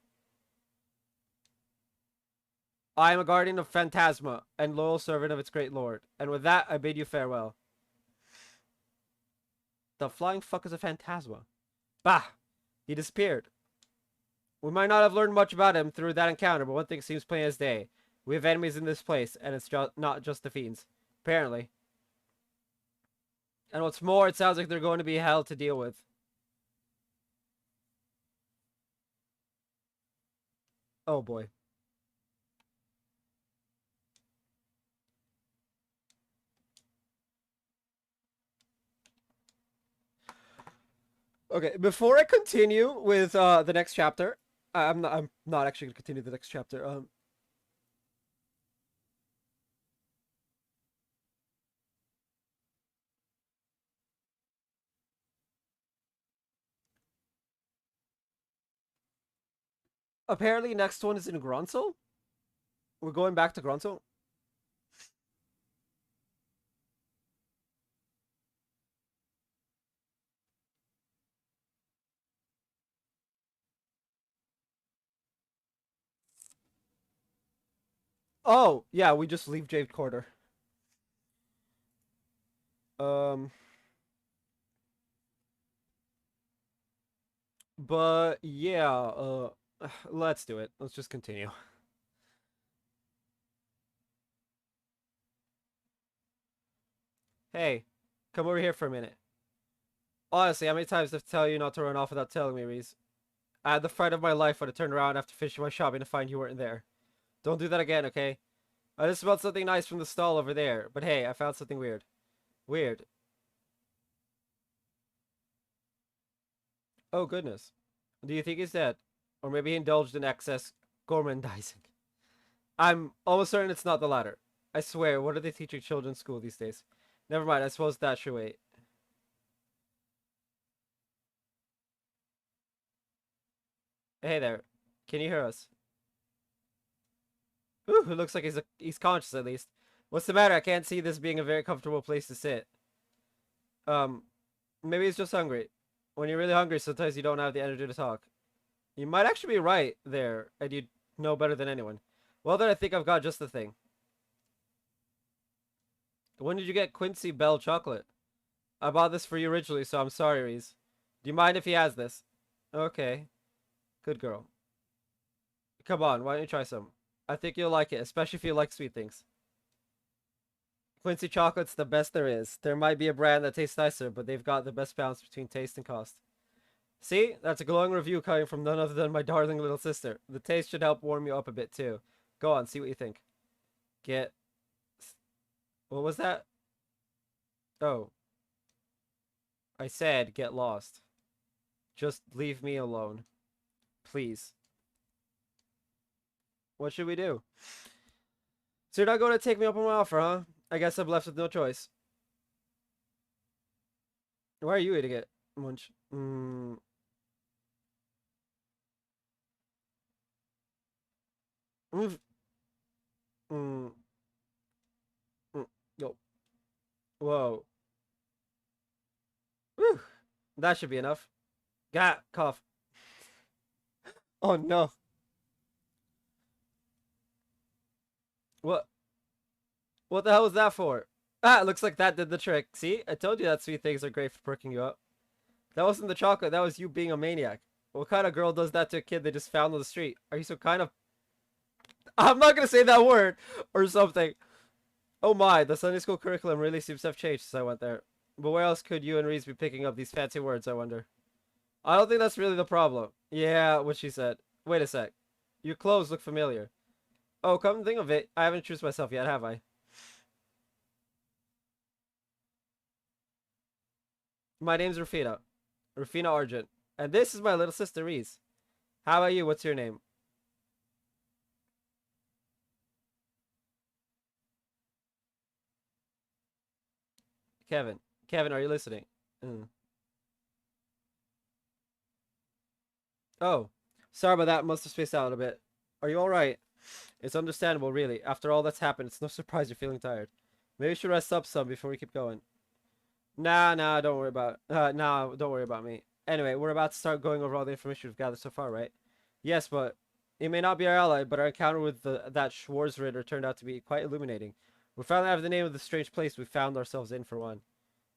Speaker 1: I am a guardian of Phantasma and loyal servant of its great lord. And with that, I bid you farewell. The flying fuck is a Phantasma? Bah! He disappeared. We might not have learned much about him through that encounter, but one thing seems plain as day. We have enemies in this place, and it's not just the fiends. Apparently. And what's more, it sounds like they're going to be hell to deal with. Oh boy. Okay, before I continue with the next chapter, I'm not actually gonna continue the next chapter. Apparently next one is in Grunzel. We're going back to Grunzel. Oh, yeah, we just leave Jade Quarter. Um, but yeah, let's do it. Let's just continue. Hey, come over here for a minute. Honestly, how many times do I have to tell you not to run off without telling me, Reese? I had the fright of my life when I turned around after finishing my shopping to find you weren't there. Don't do that again, okay? I just smelled something nice from the stall over there, but hey, I found something weird. Weird. Oh, goodness. Do you think he's dead? Or maybe he indulged in excess gourmandizing? I'm almost certain it's not the latter. I swear, what are they teaching children in school these days? Never mind, I suppose that should wait. Hey there. Can you hear us? Ooh, it looks like he's conscious at least. What's the matter? I can't see this being a very comfortable place to sit. Um, maybe he's just hungry. When you're really hungry, sometimes you don't have the energy to talk. You might actually be right there, and you know better than anyone. Well, then I think I've got just the thing. When did you get Quincy Bell chocolate? I bought this for you originally, so I'm sorry, Reese. Do you mind if he has this? Okay. Good girl. Come on, why don't you try some? I think you'll like it, especially if you like sweet things. Quincy chocolate's the best there is. There might be a brand that tastes nicer, but they've got the best balance between taste and cost. See? That's a glowing review coming from none other than my darling little sister. The taste should help warm you up a bit, too. Go on, see what you think. Get... What was that? Oh. I said get lost. Just leave me alone. Please. What should we do? So you're not going to take me up on my offer, huh? I guess I'm left with no choice. Why are you eating it, Munch? Mm. Mm. Mm. Mm. Yo. Whoa. Whew. That should be enough. Got cough. Oh no. What? What the hell was that for? Ah, it looks like that did the trick. See? I told you that sweet things are great for perking you up. That wasn't the chocolate, that was you being a maniac. What kind of girl does that to a kid they just found on the street? Are you some kind of... I'm not gonna say that word! Or something. Oh my, the Sunday school curriculum really seems to have changed since I went there. But where else could you and Reese be picking up these fancy words, I wonder? I don't think that's really the problem. Yeah, what she said. Wait a sec. Your clothes look familiar. Oh, come to think of it, I haven't introduced myself yet, have I? My name's Rufina. Rufina Argent. And this is my little sister, Reese. How about you? What's your name? Kevin. Kevin, are you listening? Mm. Oh, sorry about that. Must have spaced out a bit. Are you all right? It's understandable, really. After all that's happened, it's no surprise you're feeling tired. Maybe you should rest up some before we keep going. Nah, don't worry about. Nah, don't worry about me. Anyway, we're about to start going over all the information we've gathered so far, right? Yes, but it may not be our ally, but our encounter with that Schwarzritter turned out to be quite illuminating. We finally have the name of the strange place we found ourselves in for one.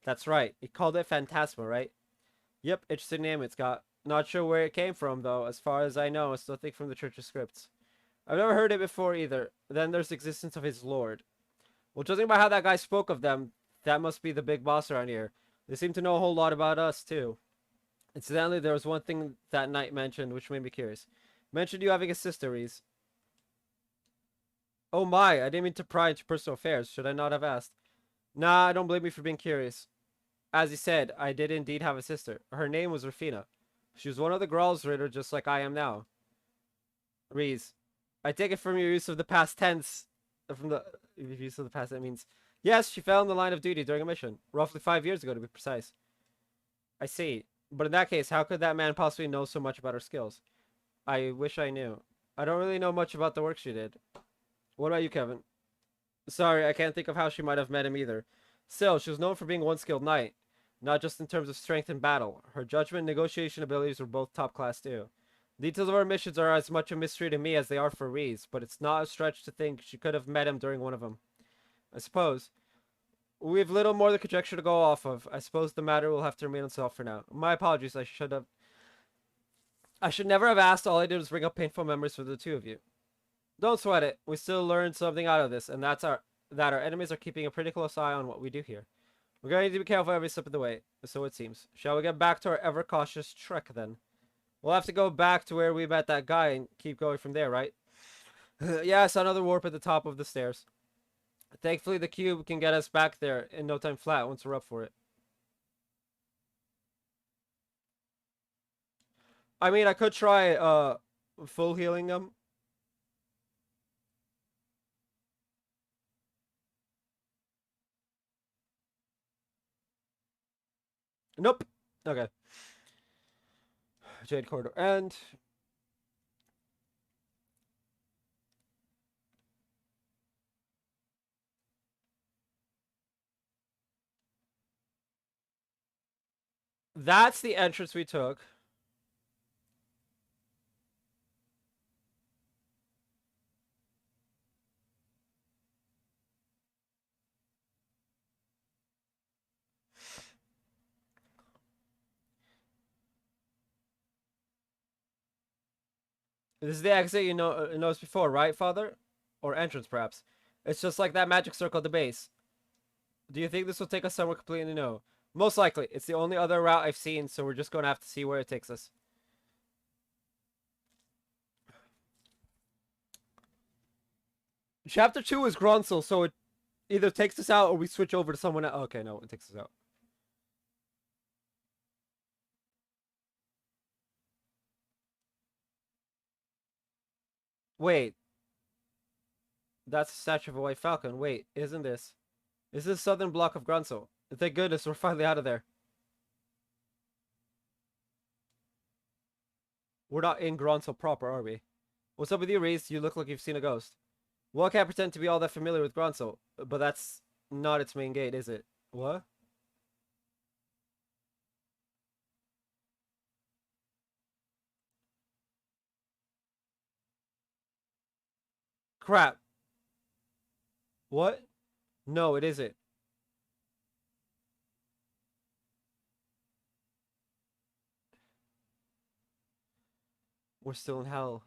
Speaker 1: That's right. He called it Phantasma, right? Yep, interesting name it's got. Not sure where it came from, though. As far as I know, it's nothing from the Church of Scripts. I've never heard it before either. Then there's the existence of his lord. Well, judging by how that guy spoke of them, that must be the big boss around here. They seem to know a whole lot about us, too. Incidentally, there was one thing that knight mentioned which made me curious. Mentioned you having a sister, Reese. Oh my, I didn't mean to pry into personal affairs. Should I not have asked? Nah, I don't blame you for being curious. As he said, I did indeed have a sister. Her name was Rafina. She was one of the Gralsritter, just like I am now. Reese, I take it from your use of the past tense. From the use of the past, that means yes, she fell in the line of duty during a mission, roughly 5 years ago to be precise. I see. But in that case, how could that man possibly know so much about her skills? I wish I knew. I don't really know much about the work she did. What about you, Kevin? Sorry, I can't think of how she might have met him either. Still, she was known for being one skilled knight, not just in terms of strength in battle. Her judgment and negotiation abilities were both top class too. Details of our missions are as much a mystery to me as they are for Reese, but it's not a stretch to think she could have met him during one of them. I suppose. We have little more than conjecture to go off of. I suppose the matter will have to remain unsolved for now. My apologies, I should never have asked. All I did was bring up painful memories for the two of you. Don't sweat it. We still learned something out of this, and that our enemies are keeping a pretty close eye on what we do here. We're going to need to be careful every step of the way, so it seems. Shall we get back to our ever-cautious trek, then? We'll have to go back to where we met that guy and keep going from there, right? Yes, another warp at the top of the stairs. Thankfully, the cube can get us back there in no time flat once we're up for it. I mean, I could try, full healing them. Nope. Okay. Jade Corridor. And that's the entrance we took. This is the exit you know noticed before, right, Father? Or entrance, perhaps. It's just like that magic circle at the base. Do you think this will take us somewhere completely new? Most likely. It's the only other route I've seen, so we're just going to have to see where it takes us. Chapter 2 is Gronsel, so it either takes us out or we switch over to someone else. Okay, no, it takes us out. Wait. That's the statue of a white falcon. Wait, isn't this? Is this southern block of Gronsel? Thank goodness we're finally out of there. We're not in Gronsel proper, are we? What's up with you, Reese? You look like you've seen a ghost. Well, I can't pretend to be all that familiar with Gronsel, but that's not its main gate, is it? What? Crap. What? No, it isn't. We're still in hell.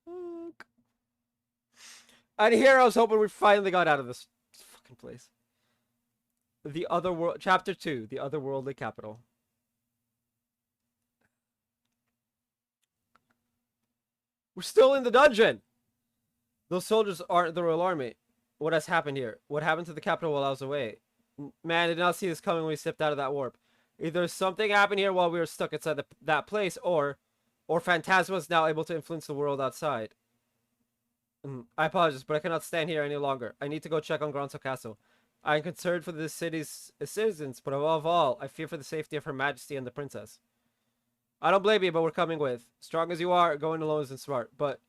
Speaker 1: Fuck. And here I was hoping we finally got out of this fucking place. The other world, chapter 2, the otherworldly capital. We're still in the dungeon. Those soldiers aren't the Royal Army. What has happened here? What happened to the capital while I was away? Man, I did not see this coming when we stepped out of that warp. Either something happened here while we were stuck inside that place, or Phantasma is now able to influence the world outside. I apologize, but I cannot stand here any longer. I need to go check on Gronso Castle. I am concerned for this city's citizens, but above all, I fear for the safety of Her Majesty and the princess. I don't blame you, but we're coming with. Strong as you are, going alone isn't smart, but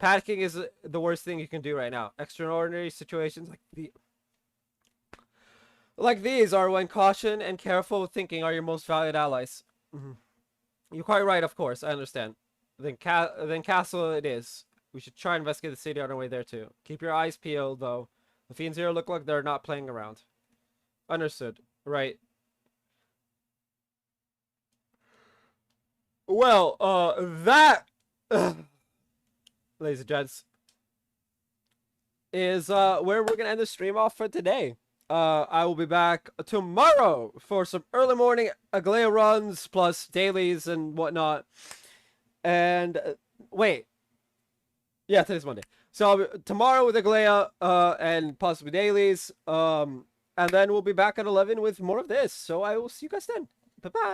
Speaker 1: panicking is the worst thing you can do right now. Extraordinary situations like these are when caution and careful thinking are your most valued allies. You're quite right, of course. I understand. Then castle it is. We should try and investigate the city on our way there too. Keep your eyes peeled, though. The fiends here look like they're not playing around. Understood. Right. Well, that, ladies and gents, is where we're gonna end the stream off for today. I will be back tomorrow for some early morning Aglaya runs plus dailies and whatnot. And wait, yeah, today's Monday. So tomorrow with Aglaya and possibly dailies. And then we'll be back at 11 with more of this. So I will see you guys then. Bye bye.